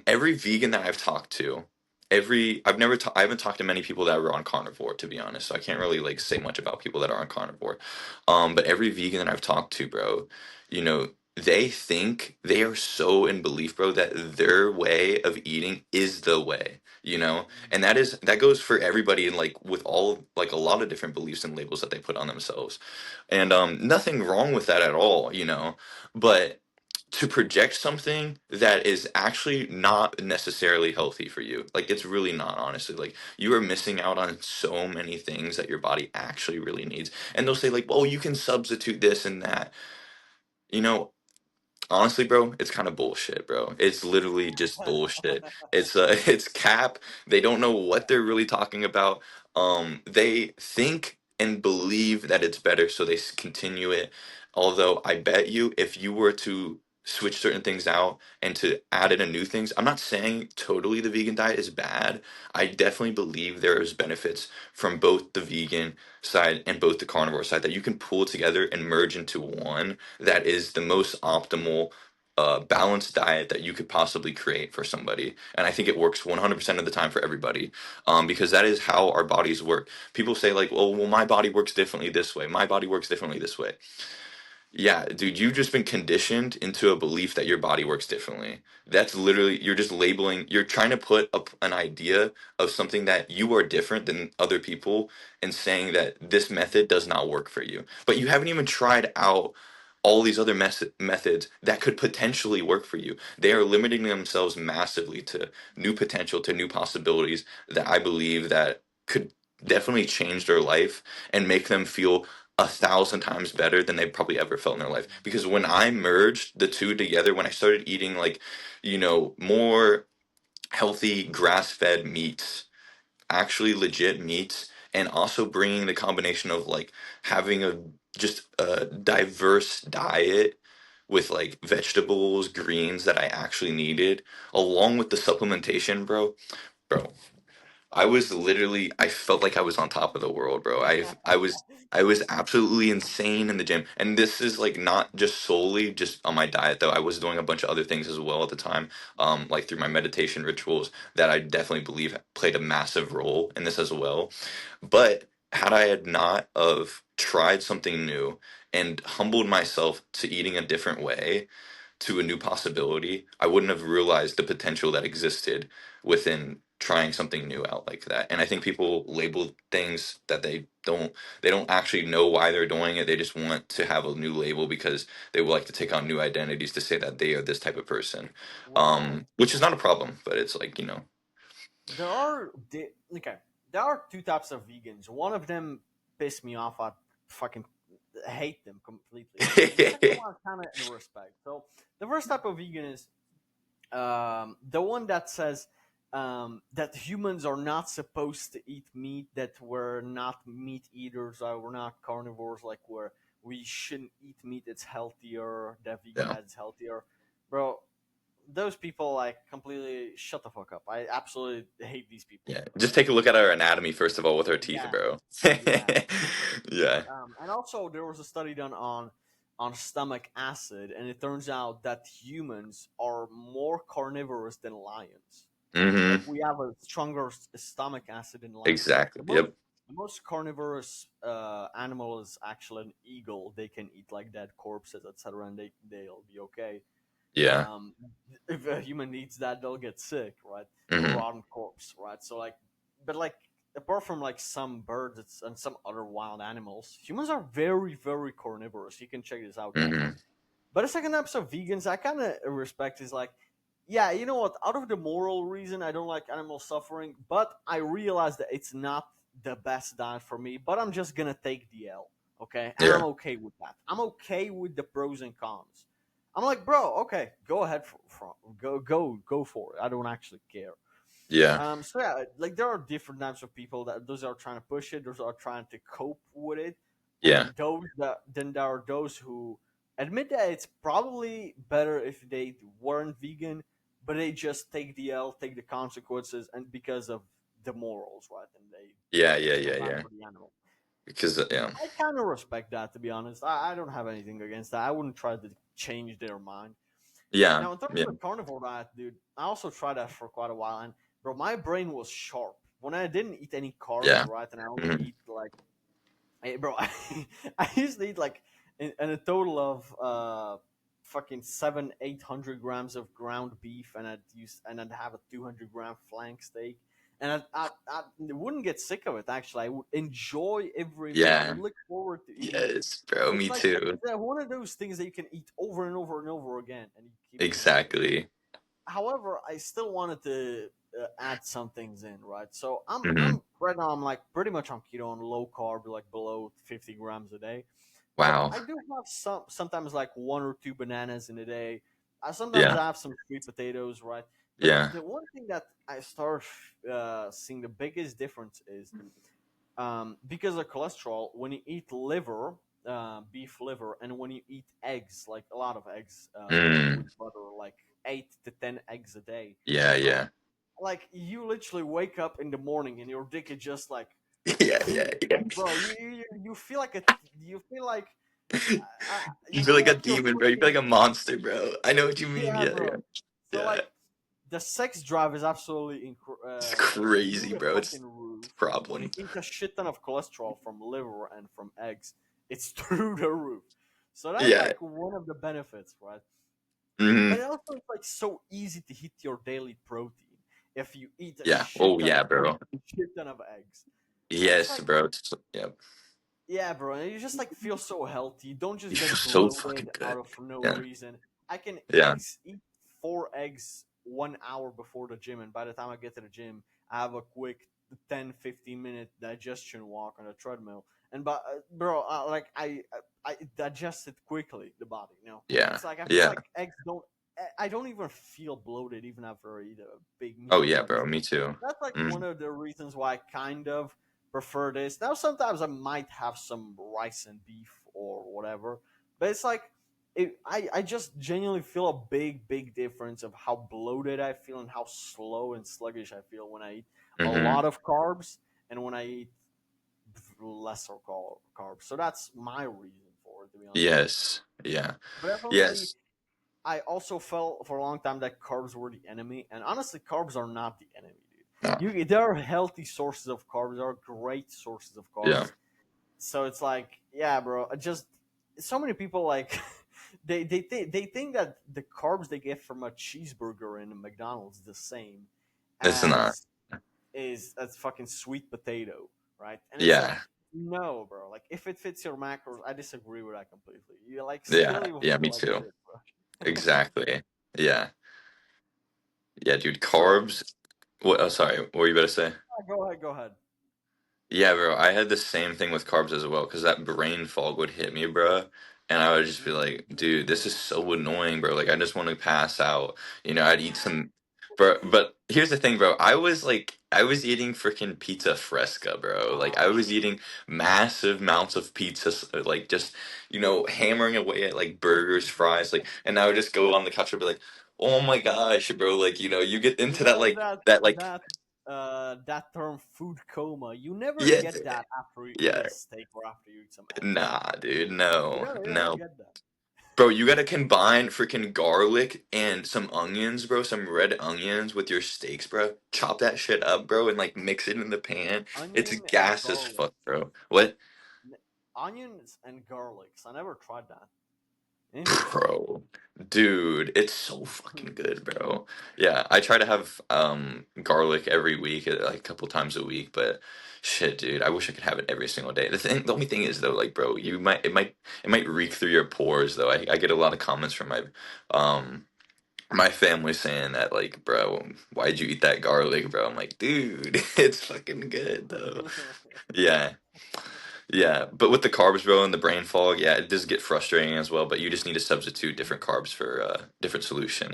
Speaker 2: every vegan that I've talked to, I haven't talked to many people that were on carnivore, to be honest. So I can't really like say much about people that are on carnivore. But every vegan that I've talked to, bro, you know, they think they are so in belief, bro, that their way of eating is the way, and that goes for everybody and like with all like a lot of different beliefs and labels that they put on themselves. And nothing wrong with that at all, but to project something that is actually not necessarily healthy for you. Like it's really not, honestly. Like you are missing out on so many things that your body actually really needs. And they'll say like, "Oh, you can substitute this and that." You know, honestly, bro, it's kind of bullshit, bro. It's literally just bullshit. It's it's cap. They don't know what they're really talking about. They think and believe that it's better, so they continue it. Although I bet you, if you were to switch certain things out and to add in a new things, I'm not saying totally the vegan diet is bad. I definitely believe there's benefits from both the vegan side and both the carnivore side that you can pull together and merge into one that is the most optimal balanced diet that you could possibly create for somebody. And I think it works 100% of the time for everybody, because that is how our bodies work. People say like, well, my body works differently this way. My body works differently this way. Yeah, dude, you've just been conditioned into a belief that your body works differently. That's literally, you're just labeling, you're trying to put up an idea of something that you are different than other people and saying that this method does not work for you. But you haven't even tried out all these other methods that could potentially work for you. They are limiting themselves massively to new potential, to new possibilities that I believe that could definitely change their life and make them feel 1,000 times better than they've probably ever felt in their life. Because when I merged the two together, when I started eating like, more healthy grass-fed meats, actually legit meats, and also bringing the combination of like having a just a diverse diet with like vegetables, greens that I actually needed, along with the supplementation, bro. I was literally, I felt like I was on top of the world, bro. I was absolutely insane in the gym. And this is like not just solely just on my diet though. I was doing a bunch of other things as well at the time, like through my meditation rituals that I definitely believe played a massive role in this as well. But had I had not of tried something new and humbled myself to eating a different way, to a new possibility, I wouldn't have realized the potential that existed within trying something new out like that. And I think people label things that they don't actually know why they're doing it. They just want to have a new label because they would like to take on new identities to say that they are this type of person.
Speaker 1: Well,
Speaker 2: Which is not a problem, but it's like,
Speaker 1: okay. There are two types of vegans. One of them pissed me off. I fucking hate them completely. The second one, kind of in respect. So the first type of vegan is the one that says that humans are not supposed to eat meat, that we're not meat eaters, we're not carnivores, like we shouldn't eat meat. It's healthier. That vegan
Speaker 2: Yeah.
Speaker 1: diet is healthier, bro. Those people like completely shut the fuck up. I absolutely hate these people.
Speaker 2: Yeah. Just
Speaker 1: Okay.
Speaker 2: take a look at our anatomy first of all with our teeth,
Speaker 1: Yeah.
Speaker 2: bro.
Speaker 1: Yeah.
Speaker 2: Yeah.
Speaker 1: And also, there was a study done on stomach acid, and it turns out that humans are more carnivorous than lions. Like
Speaker 2: Mm-hmm.
Speaker 1: we have a stronger stomach acid than lions.
Speaker 2: Exactly. Yep.
Speaker 1: The most carnivorous animal is actually an eagle. They can eat like dead corpses, etc., and they'll be okay.
Speaker 2: Yeah.
Speaker 1: Um, if a human eats that, they'll get sick, right? A
Speaker 2: Mm-hmm.
Speaker 1: rotten corpse, right? So like, but like apart from like some birds and some other wild animals, humans are very very carnivorous. You can check this out, guys.
Speaker 2: Mm-hmm.
Speaker 1: But the second episode of vegans, I kind of respect is like, yeah, you know what? Out of the moral reason, I don't like animal suffering, but I realize that it's not the best diet for me. But I'm just gonna take the L, okay? And I'm
Speaker 2: Yeah.
Speaker 1: okay with that. I'm okay with the pros and cons. I'm like, bro, okay, go ahead, go for it. I don't actually care.
Speaker 2: Yeah.
Speaker 1: So yeah, like there are different types of people that those are trying to push it, those are trying to cope with it,
Speaker 2: Yeah.
Speaker 1: and those that then there are those who admit that it's probably better if they weren't vegan, but they just take the L, take the consequences, and because of the morals, right? And they
Speaker 2: Yeah. Yeah.
Speaker 1: feel
Speaker 2: Yeah.
Speaker 1: bad
Speaker 2: Yeah.
Speaker 1: for the animal.
Speaker 2: Because yeah.
Speaker 1: I kind of respect that, to be honest. I don't have anything against that. I wouldn't try to change their mind.
Speaker 2: Yeah.
Speaker 1: Now, in terms
Speaker 2: Yeah.
Speaker 1: of carnivore diet, dude, I also tried that for quite a while, and bro, my brain was sharp when I didn't eat any carbs,
Speaker 2: Yeah.
Speaker 1: right? And I only
Speaker 2: Hmm.
Speaker 1: eat like, hey, bro, I used to eat like in a total of fucking 700-800 grams of ground beef, and I'd have a 200-gram flank steak, and I wouldn't get sick of it. Actually, I would enjoy every meal. I would
Speaker 2: Yeah.
Speaker 1: look forward to eating it.
Speaker 2: Yes, bro.
Speaker 1: It's
Speaker 2: Me
Speaker 1: like
Speaker 2: too.
Speaker 1: one of those things that you can eat over and over and over again, and you keep enjoying it.
Speaker 2: Exactly.
Speaker 1: However, I still wanted to add some things in, right? So
Speaker 2: Hmm.
Speaker 1: I'm right now I'm like pretty much on keto on low carb, like below 50 grams a day. But
Speaker 2: Wow.
Speaker 1: I do have sometimes like one or two bananas in a day. I sometimes
Speaker 2: Yeah.
Speaker 1: have some sweet potatoes, right? But
Speaker 2: Yeah.
Speaker 1: the one thing that I start seeing the biggest difference is because of cholesterol. When you eat liver, beef liver, and when you eat eggs, like a lot of eggs with
Speaker 2: Mm.
Speaker 1: butter, like 8 to 10 eggs a day,
Speaker 2: Yeah.
Speaker 1: bro.
Speaker 2: Yeah.
Speaker 1: Like you literally wake up in the morning and your dick is just like,
Speaker 2: Yeah. Yeah. Yeah.
Speaker 1: bro. You feel like a you feel like uh,
Speaker 2: You
Speaker 1: you
Speaker 2: feel
Speaker 1: feel
Speaker 2: like a
Speaker 1: like you're
Speaker 2: demon, bro. You feel like
Speaker 1: cooking.
Speaker 2: a monster, bro. I know what you mean.
Speaker 1: Yeah,
Speaker 2: Yeah.
Speaker 1: bro.
Speaker 2: Yeah.
Speaker 1: So
Speaker 2: Yeah.
Speaker 1: like the sex drive is absolutely
Speaker 2: It's
Speaker 1: through
Speaker 2: crazy,
Speaker 1: the
Speaker 2: bro.
Speaker 1: fucking
Speaker 2: It's
Speaker 1: roof
Speaker 2: a
Speaker 1: when you
Speaker 2: problem.
Speaker 1: eat a shit ton of cholesterol from liver and from eggs. It's through the roof. So that's
Speaker 2: Yeah.
Speaker 1: like one of the benefits, right? But
Speaker 2: Hmm.
Speaker 1: it also it's like so easy to hit your daily protein if you eat a
Speaker 2: Yeah.
Speaker 1: shit
Speaker 2: Oh
Speaker 1: ton
Speaker 2: yeah,
Speaker 1: of
Speaker 2: bro.
Speaker 1: shit ton of eggs. So it's
Speaker 2: Yes,
Speaker 1: like,
Speaker 2: bro. Yeah.
Speaker 1: yeah, bro, and you just like feel so healthy. You don't
Speaker 2: You
Speaker 1: just
Speaker 2: feel
Speaker 1: get
Speaker 2: so
Speaker 1: bloated
Speaker 2: fucking
Speaker 1: out
Speaker 2: good.
Speaker 1: of for no
Speaker 2: Yeah.
Speaker 1: reason. I can
Speaker 2: Yeah.
Speaker 1: eat 4 eggs 1 hour before the gym, and by the time I get to the gym, I have a quick 10-15 minute digestion walk on a treadmill. And but bro, like I digest it quickly, the body. You know,
Speaker 2: Yeah.
Speaker 1: it's like I feel
Speaker 2: Yeah.
Speaker 1: like eggs don't. I don't even feel bloated even after I eat a big
Speaker 2: Oh
Speaker 1: meal,
Speaker 2: yeah,
Speaker 1: right?
Speaker 2: bro.
Speaker 1: So
Speaker 2: Me too.
Speaker 1: that's like
Speaker 2: Mm.
Speaker 1: one of the reasons why I kind of prefer this. Now, sometimes I might have some rice and beef or whatever, but it's like I just genuinely feel a big difference of how bloated I feel and how slow and sluggish I feel when I eat a
Speaker 2: Hmm.
Speaker 1: lot of carbs and when I eat lesser carbs. So that's my reason for it, to be honest with you.
Speaker 2: Yes. Yeah.
Speaker 1: But definitely,
Speaker 2: Yes.
Speaker 1: I also felt for a long time that carbs were the enemy, and honestly, carbs are not the enemy,
Speaker 2: No.
Speaker 1: dude. There are healthy sources of carbs. There are great sources of
Speaker 2: Yeah.
Speaker 1: carbs. So it's like, yeah, bro. Just so many people like they think that the carbs they get from a cheeseburger in a McDonald's is the same
Speaker 2: It's not.
Speaker 1: as fucking sweet potato, right? And it's like,
Speaker 2: Yeah.
Speaker 1: no, bro. Like if it fits your macros, I disagree with that completely. You like
Speaker 2: Yeah.
Speaker 1: still even
Speaker 2: Yeah. Me
Speaker 1: feel like
Speaker 2: too.
Speaker 1: shit, bro.
Speaker 2: Exactly. Yeah. Yeah, dude.
Speaker 1: So
Speaker 2: Carbs. What? Oh, sorry. What were you about to say?
Speaker 1: go ahead, go ahead.
Speaker 2: Yeah, bro. I had the same thing with carbs as well because that brain fog would hit me, bro. And I would just be like, dude, this is so annoying, bro. Like, I just want to pass out. I'd eat some, bro. But here's the thing, bro. I was eating freaking pizza fresca, bro. Like, I was eating massive amounts of pizza, like, just, hammering away at, like, burgers, fries. Like, and I would just go on the couch and be like, oh my gosh, bro. Like, you get
Speaker 1: You
Speaker 2: into that,
Speaker 1: know
Speaker 2: like, that,
Speaker 1: that term food coma. You never
Speaker 2: yeah,
Speaker 1: get that after you eat
Speaker 2: yeah.
Speaker 1: a steak or after you eat some eggs.
Speaker 2: Nah, dude,
Speaker 1: You don't
Speaker 2: no.
Speaker 1: get that.
Speaker 2: Bro, you gotta combine freaking garlic and some onions, bro, some red onions with your steaks, bro. Chop that shit up, bro, and like mix it in the pan. It's
Speaker 1: Onion and
Speaker 2: gas as
Speaker 1: garlic.
Speaker 2: fuck, bro. What?
Speaker 1: Onions and garlics. I never tried that. Interesting.
Speaker 2: Bro, dude, it's so fucking good, bro. Yeah, I try to have garlic every week, like a couple times a week, but shit, dude, I wish I could have it every single day. The only thing is though, like, bro, it might reek through your pores though. I get a lot of comments from um my family saying that, like, bro, why'd you eat that garlic, bro? I'm like, dude, it's fucking good though. Yeah. Yeah, but with the carbs, bro, and the brain fog, yeah, it does get frustrating as well. But you just need to substitute different carbs for different solution.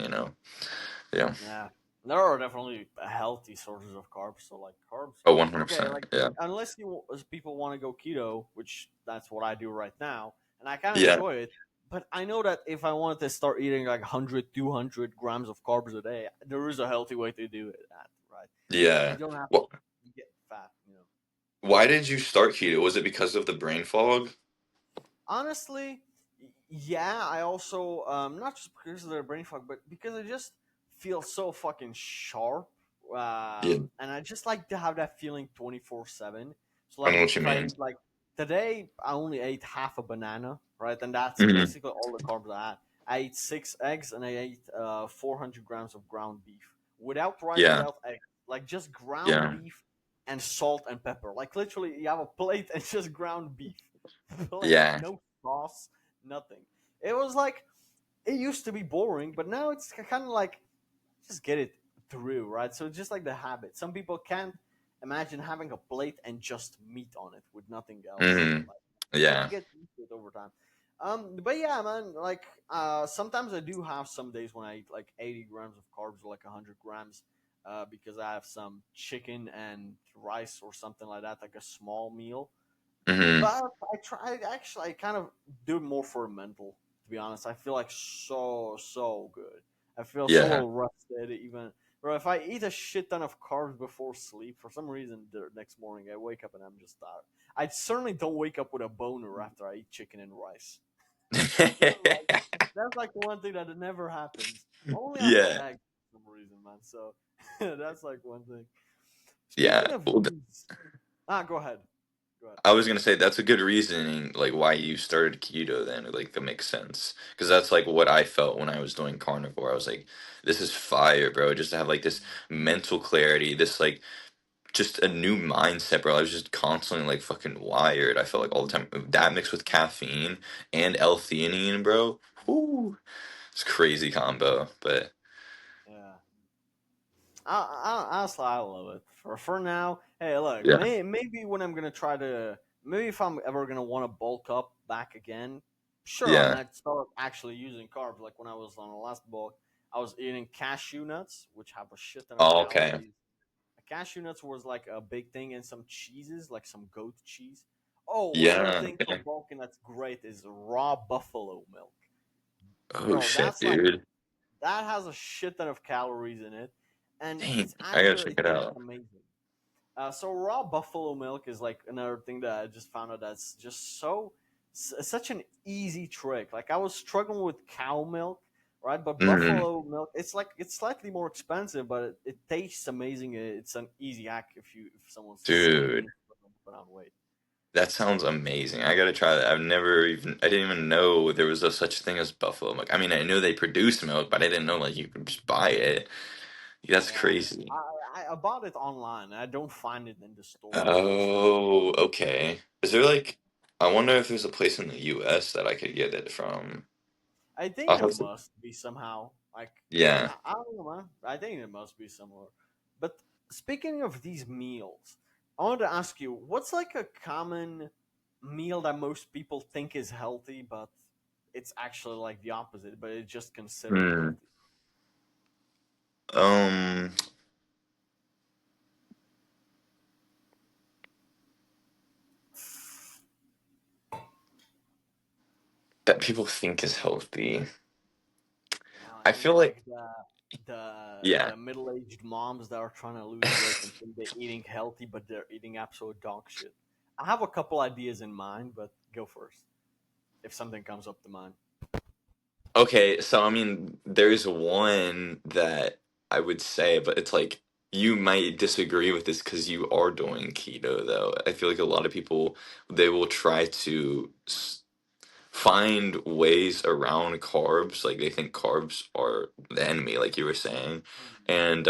Speaker 2: Yeah.
Speaker 1: Yeah, there are definitely healthy sources of carbs. So like carbs,
Speaker 2: Oh,
Speaker 1: okay,
Speaker 2: 100%.
Speaker 1: like
Speaker 2: Yeah.
Speaker 1: unless as people want to go keto, which that's what I do right now, and I kind of
Speaker 2: Yeah.
Speaker 1: enjoy it. But I know that if I wanted to start eating like 100, 200 grams of carbs a day, there is a healthy way to do it. At right, you
Speaker 2: Yeah.
Speaker 1: don't have
Speaker 2: Well,
Speaker 1: to get fat.
Speaker 2: why did you start keto? Was it because of the brain fog?
Speaker 1: Honestly, yeah. I also not just because of their brain fog, but because it just feels so fucking sharp,
Speaker 2: Yeah.
Speaker 1: and I just like to have that feeling 24/7. So
Speaker 2: I know
Speaker 1: like
Speaker 2: what you
Speaker 1: if I
Speaker 2: mean.
Speaker 1: eat like today, I only ate half a banana, right, and that's
Speaker 2: Hmm.
Speaker 1: basically all the carbs I had. I ate 6 eggs and I ate 400 grams of ground beef without rice,
Speaker 2: Yeah.
Speaker 1: without eggs. like just ground
Speaker 2: Yeah.
Speaker 1: beef and salt and pepper. Like literally, you have a plate and just ground beef, plain,
Speaker 2: Yeah.
Speaker 1: no sauce, nothing. It was like it used to be boring, but now it's kind of like just get it through, right? So it's just like the habit. Some people can't imagine having a plate and just meat on it with nothing else.
Speaker 2: Hmm.
Speaker 1: Like you
Speaker 2: Yeah.
Speaker 1: get used to it over time. But yeah, man, like sometimes I do have some days when I eat like 80 grams of carbs or like 100 grams because I have some chicken and rice or something like that, like a small meal.
Speaker 2: Hmm.
Speaker 1: But I try actually I kind of do it more for mental. To be honest, I feel like so good. I feel so
Speaker 2: Yeah.
Speaker 1: well rested. Even bro, if I eat a shit ton of carbs before sleep, for some reason the next morning I wake up and I'm just tired. I certainly don't wake up with a boner after I eat chicken and rice. Like, that's like the one thing that never happens. Only after
Speaker 2: Yeah.
Speaker 1: eggs for some reason, man. So that's like one thing.
Speaker 2: Yeah.
Speaker 1: Speaking of
Speaker 2: Well,
Speaker 1: these, go ahead, go ahead.
Speaker 2: I was gonna say that's a good reasoning, like why you started keto. Then, like that makes sense because that's like what I felt when I was doing carnivore. I was like, this is fire, bro. Just to have like this mental clarity, this like just a new mindset, bro. I was just constantly like fucking wired. I felt like all the time. That mixed with caffeine and L-theanine, bro. Whoo, it's a crazy combo. But
Speaker 1: Yeah. Honestly, I love it. For now, hey, look,
Speaker 2: yeah,
Speaker 1: maybe when I'm gonna try to, maybe if I'm ever gonna want to bulk up back again, sure, I
Speaker 2: yeah.
Speaker 1: might start actually using carbs. Like when I was on the last bulk, I was eating cashew nuts, which have a shit ton of
Speaker 2: Oh, okay.
Speaker 1: calories. Cashew nuts was like a big thing, and some cheeses, like some goat cheese. Oh, another
Speaker 2: Yeah.
Speaker 1: thing for bulking that's great is raw buffalo milk,
Speaker 2: Oh
Speaker 1: bro.
Speaker 2: shit,
Speaker 1: That's like
Speaker 2: dude.
Speaker 1: that has a shit ton of calories in it, and
Speaker 2: Dang,
Speaker 1: it's
Speaker 2: I gotta
Speaker 1: actually
Speaker 2: check
Speaker 1: it
Speaker 2: it
Speaker 1: tastes
Speaker 2: out.
Speaker 1: amazing. So raw buffalo milk is like another thing that I just found out that's just such an easy trick. Like I was struggling with cow milk, right? But
Speaker 2: Hmm.
Speaker 1: buffalo milk, it's slightly more expensive, but it tastes amazing. It's an easy hack if someone's
Speaker 2: Dude.
Speaker 1: seemingly struggling to put on weight.
Speaker 2: That sounds amazing. I gotta try that. I didn't even know there was a such thing as buffalo milk. I mean, I knew they produce milk, but I didn't know like you could just buy it. That's
Speaker 1: Yeah,
Speaker 2: crazy.
Speaker 1: I bought it online. I don't find it in the stores per se.
Speaker 2: Oh, okay. Is there like, I wonder if there's a place in the US that I could get it from.
Speaker 1: I think
Speaker 2: I'll
Speaker 1: there
Speaker 2: have to,
Speaker 1: must be somehow. Like
Speaker 2: yeah.
Speaker 1: I don't know, man. I think it must be somewhere. But speaking of these meals, I wanted to ask you, what's like a common meal that most people think is healthy, but it's actually like the opposite, but it's just considered
Speaker 2: Hmm.
Speaker 1: healthy.
Speaker 2: Um, that people think is healthy.
Speaker 1: Yeah,
Speaker 2: I
Speaker 1: you know,
Speaker 2: feel like,
Speaker 1: like
Speaker 2: yeah.
Speaker 1: the middle aged moms that are trying to lose weight and think they're eating healthy, but they're eating absolute dog shit. I have a couple ideas in mind, but go first if something comes up to mind.
Speaker 2: Okay, so I mean, there's one that I would say, but it's like you might disagree with this because you are doing keto, though. I feel like a lot of people they will try to find ways around carbs, like they think carbs are the enemy, like you were saying, and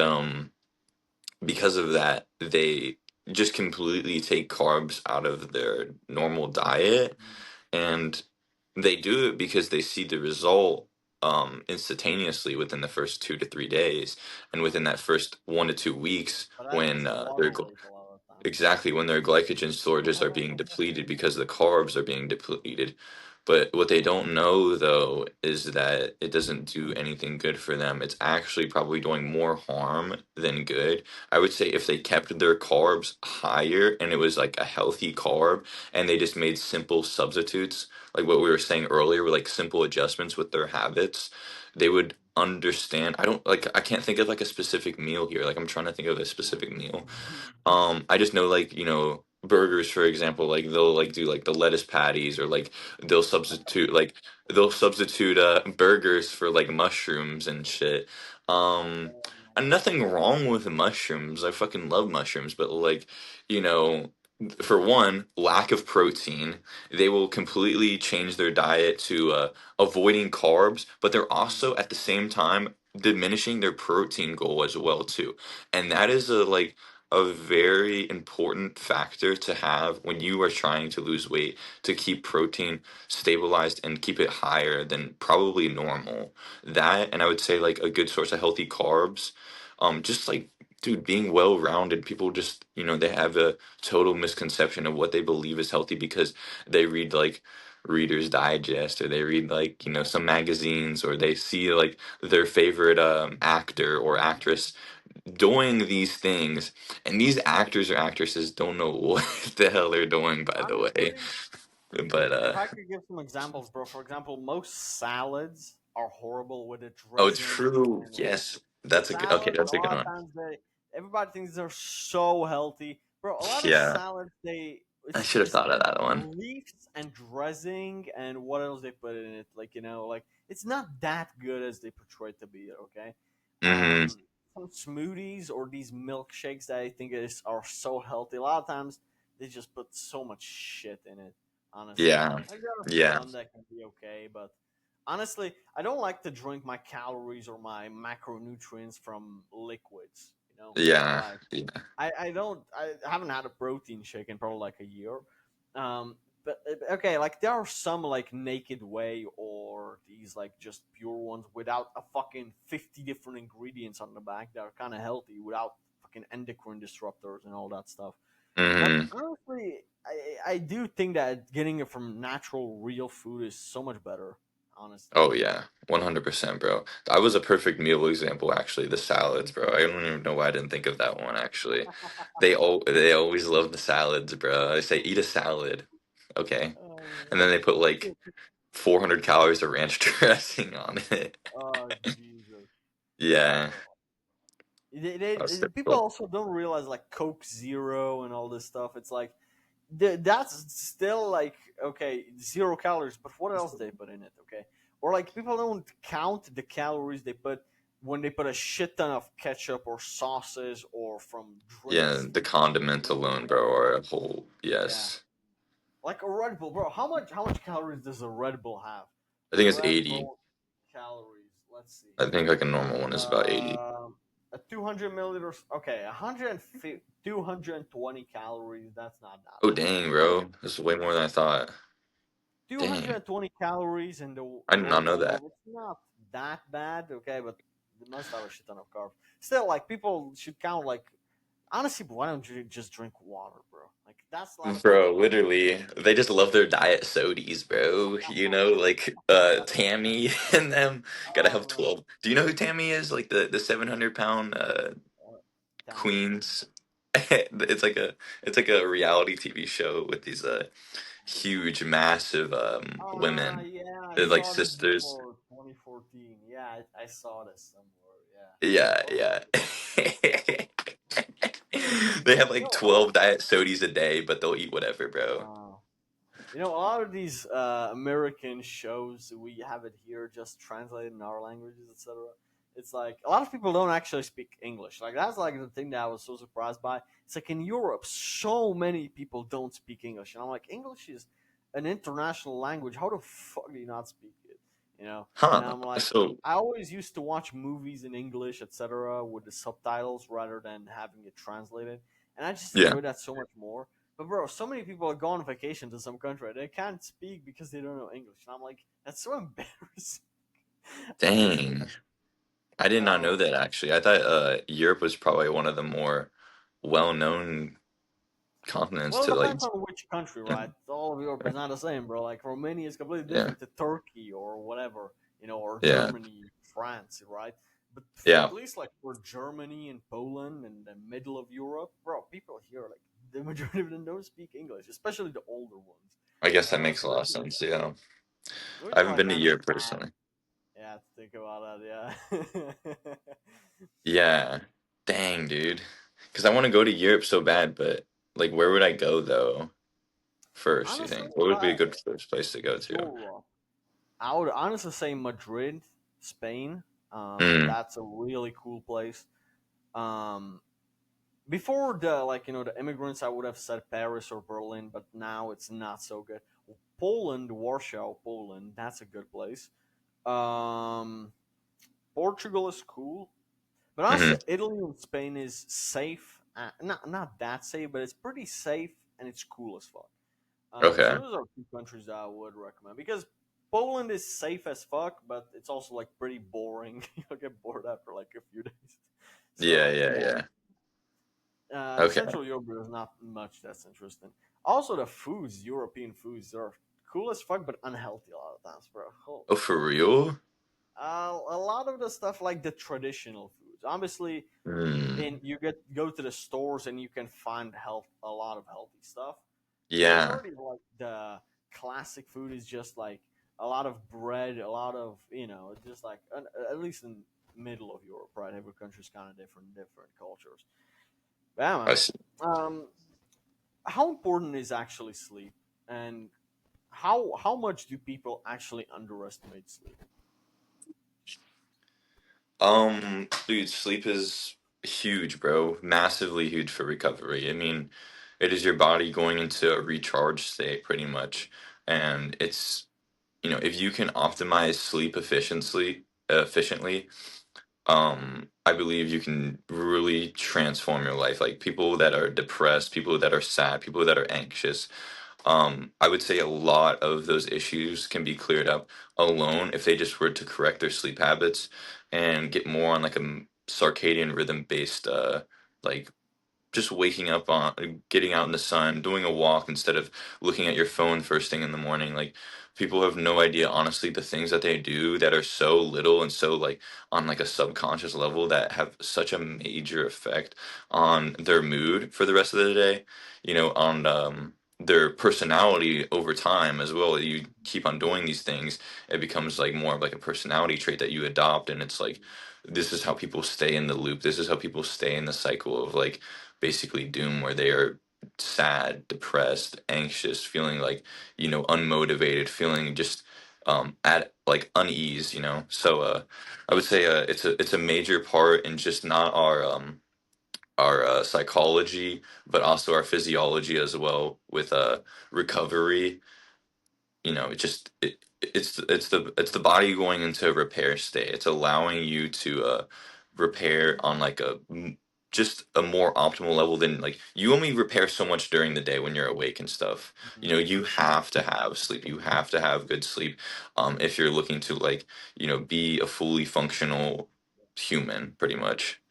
Speaker 2: because of that, they just completely take carbs out of their normal diet and they do it because they see the result instantaneously within the first 2 to 3 days, and
Speaker 1: Yeah,
Speaker 2: within that first 1 to 2 weeks,
Speaker 1: but that's
Speaker 2: when
Speaker 1: just water
Speaker 2: they're
Speaker 1: weight a lot of
Speaker 2: exactly when their glycogen storages are being
Speaker 1: times.
Speaker 2: depleted because the carbs are being depleted. But what they don't know though is that it doesn't do anything good for them. It's actually probably doing more harm than good. I would say if they kept their carbs higher and it was like a healthy carb and they just made simple substitutes, like what we were saying earlier, with like simple adjustments with their habits, they would understand. I can't think of like a specific meal here. Like I'm trying to think of a specific meal. I just know like, burgers for example, like they'll like do like the lettuce patties or like they'll substitute like they'll substitute burgers for like mushrooms and shit. Um and nothing wrong with mushrooms. I fucking love mushrooms, but like, you know, for one, lack of protein, they will completely change their diet to avoiding carbs, but they're also at the same time diminishing their protein goal as well too. And that is a very important factor to have when you are trying to lose weight, to keep protein stabilized and keep it higher than probably normal. That, and I would say like a good source of healthy carbs, just like, dude, being well rounded. People just, they have a total misconception of what they believe is healthy because they read like Reader's Digest, or they read like, some magazines, or they see like their favorite actor or actress doing these things, and these actors or actresses don't know what the hell they're doing, by the way.
Speaker 1: Honestly,
Speaker 2: But
Speaker 1: if I could give some examples, bro. For example, most salads are horrible with the
Speaker 2: oh, it's
Speaker 1: dressing
Speaker 2: true.
Speaker 1: and
Speaker 2: Yes, that's a okay.
Speaker 1: salads. A
Speaker 2: That's a good
Speaker 1: lot of
Speaker 2: one.
Speaker 1: times they everybody thinks they're so healthy, bro. A lot of
Speaker 2: Yeah,
Speaker 1: salads they
Speaker 2: I
Speaker 1: it's
Speaker 2: should have
Speaker 1: just
Speaker 2: thought of that one.
Speaker 1: leaves and dressing and what else they put in it. Like like it's not that good as they portray it to be. Okay,
Speaker 2: Mm-hmm.
Speaker 1: some smoothies or these milkshakes that I think are so healthy. A lot of times they just put so much shit in it. Honestly,
Speaker 2: Yeah,
Speaker 1: like there are
Speaker 2: yeah,
Speaker 1: some that can be okay, but honestly, I don't like to drink my calories or my macronutrients from liquids.
Speaker 2: yeah,
Speaker 1: Like
Speaker 2: yeah,
Speaker 1: I haven't had a protein shake in probably like a year. But okay, like there are some like Naked Whey or these like just pure ones without a fucking 50 different ingredients on the back that are kind of healthy without fucking endocrine disruptors and all that stuff. But
Speaker 2: mm-hmm.
Speaker 1: honestly, I do think that getting it from natural, real food is so much better. Honestly.
Speaker 2: Oh yeah, 100%, bro. That was a perfect meal example, actually. The salads, bro. I don't even know why I didn't think of that one. Actually, they always love the salads, bro. They say eat a salad, okay, and then they put like 400 calories of ranch dressing on it.
Speaker 1: Oh Jesus. Yeah,
Speaker 2: Yeah,
Speaker 1: bro.
Speaker 2: that's
Speaker 1: People
Speaker 2: typical.
Speaker 1: also don't realize like Coke Zero and all this stuff. It's like that's still like okay, 0 calories, but what else they put in it? Okay, or like people don't count the calories they put when they put a shit ton of ketchup or sauces or from
Speaker 2: Yeah,
Speaker 1: drinks.
Speaker 2: the condiments alone, bro, are a whole
Speaker 1: Yeah,
Speaker 2: yes.
Speaker 1: like a Red Bull, bro. How much calories does a Red Bull have?
Speaker 2: I think it's
Speaker 1: Red
Speaker 2: 80.
Speaker 1: Bull calories. Let's see.
Speaker 2: I think like a normal one is about 80.
Speaker 1: A 200 milliliters. Okay, 150, 220 calories. That's not that
Speaker 2: Oh
Speaker 1: bad.
Speaker 2: dang, bro, this is way more than I thought. Dang,
Speaker 1: 220 calories in the
Speaker 2: I did not
Speaker 1: Red
Speaker 2: know
Speaker 1: Bull.
Speaker 2: that.
Speaker 1: It's not that bad. Okay, but it must have a shit ton of carbs. Still, like people should count. Like honestly, why don't you just drink water, bro? Like that's a lot of
Speaker 2: Bro,
Speaker 1: people.
Speaker 2: literally, they just love their diet sodies, bro. Like Tammy and them gotta have
Speaker 1: Oh,
Speaker 2: 12. Do you know who Tammy is? Like the 700 pound
Speaker 1: tell me.
Speaker 2: queens. It's like a reality TV show with these huge, massive women.
Speaker 1: Yeah, I
Speaker 2: They're like
Speaker 1: saw this
Speaker 2: sisters.
Speaker 1: before 2014. Yeah, I saw this somewhere. Yeah.
Speaker 2: Yeah,
Speaker 1: What was
Speaker 2: yeah.
Speaker 1: it?
Speaker 2: They have like
Speaker 1: No,
Speaker 2: 12 diet sodies a day, but they'll eat whatever, bro.
Speaker 1: a lot of these American shows we have it here just translated in our languages, etc. It's like a lot of people don't actually speak English. Like that's like the thing that I was so surprised by. It's like in Europe, so many people don't speak English, and I'm like, English is an international language. How the fuck do you not speak it? And
Speaker 2: Huh.
Speaker 1: I'm like,
Speaker 2: So,
Speaker 1: I always used to watch movies in English, etc., with the subtitles rather than having it translated, and I just
Speaker 2: yeah.
Speaker 1: enjoy that so much more. But bro, so many people go on vacation to some country. They can't speak because they don't know English. And I'm like, that's so embarrassing. Honestly.
Speaker 2: Dang. I did not know
Speaker 1: Um,
Speaker 2: that actually. I thought Europe was probably one of the more well-known continents
Speaker 1: well, it
Speaker 2: to like,
Speaker 1: depends on which country, right? All of Europe is not the same, bro. Like Romania is completely
Speaker 2: yeah,
Speaker 1: different to Turkey or whatever, or
Speaker 2: yeah,
Speaker 1: Germany, France, right? But
Speaker 2: yeah.
Speaker 1: at least like for Germany and Poland and the middle of Europe, bro, people here like the majority of them don't speak English, especially the older ones.
Speaker 2: I guess that makes a
Speaker 1: So
Speaker 2: lot of sense. Yeah. I
Speaker 1: which is
Speaker 2: haven't
Speaker 1: like
Speaker 2: been to
Speaker 1: kind of
Speaker 2: Europe
Speaker 1: sad.
Speaker 2: personally.
Speaker 1: Yeah, to think about that. Yeah.
Speaker 2: Yeah. Dang, dude. Because I want to go to Europe so bad, but like, where would I go though first, you
Speaker 1: Honestly,
Speaker 2: think? What would be a good first place to go to?
Speaker 1: Europe. I would honestly say Madrid, Spain.
Speaker 2: Mm,
Speaker 1: That's a really cool place. Um, Before the the immigrants, I would have said Paris or Berlin, but now it's not so good. Poland, Warsaw, Poland. That's a good place. Um, Portugal is cool, but honestly,
Speaker 2: Hmm.
Speaker 1: Italy and Spain is safe. Not that safe, but it's pretty safe and it's cool as fuck. So
Speaker 2: Okay.
Speaker 1: those are two countries that I would recommend because Poland is safe as fuck, but it's also like pretty boring. You'll get bored after like a few days.
Speaker 2: Yeah,
Speaker 1: So
Speaker 2: yeah,
Speaker 1: yeah,
Speaker 2: yeah. Okay.
Speaker 1: Central Europe is not much that's interesting. Also, the foods, European foods, are cool as fuck, but unhealthy a lot of times, bro. Holy
Speaker 2: Oh, for
Speaker 1: fuck.
Speaker 2: real?
Speaker 1: A lot of the stuff like the traditional foods. Obviously,
Speaker 2: Hmm.
Speaker 1: and you get go to the stores and you can find health a lot of healthy stuff. But
Speaker 2: Yeah.
Speaker 1: majority of like the classic food is just like a lot of bread, a lot of just like at least in middle of Europe, right? Every country's kind of different cultures. But yeah,
Speaker 2: I
Speaker 1: man.
Speaker 2: see.
Speaker 1: Um, how important is actually sleep, and how much do people actually underestimate sleep?
Speaker 2: Dude, sleep is huge, bro. Massively huge for recovery. I mean, it is your body going into a recharge state pretty much. And it's, if you can optimize sleep efficiently, I believe you can really transform your life. Like people that are depressed, people that are sad, people that are anxious, I would say a lot of those issues can be cleared up alone if they just were to correct their sleep habits and get more on like a circadian rhythm based like just waking up on getting out in the sun, doing a walk instead of looking at your phone first thing in the morning. Like people have no idea honestly the things that they do that are so little and so like on like a subconscious level that have such a major effect on their mood for the rest of the day, on their personality over time as well. You keep on doing these things, it becomes like more of like a personality trait that you adopt, and it's like this is how people stay in the loop. This is how people stay in the cycle of like basically doom where they are sad, depressed, anxious, feeling like, unmotivated, feeling just at like unease, So I would say it's a major part in just not our psychology, but also our physiology as well with recovery. It's the body going into a repair state. It's allowing you to repair on like just a more optimal level than like you only repair so much during the day when you're awake and stuff. You have to have sleep. You have to have good sleep if you're looking to like be a fully functional human pretty much.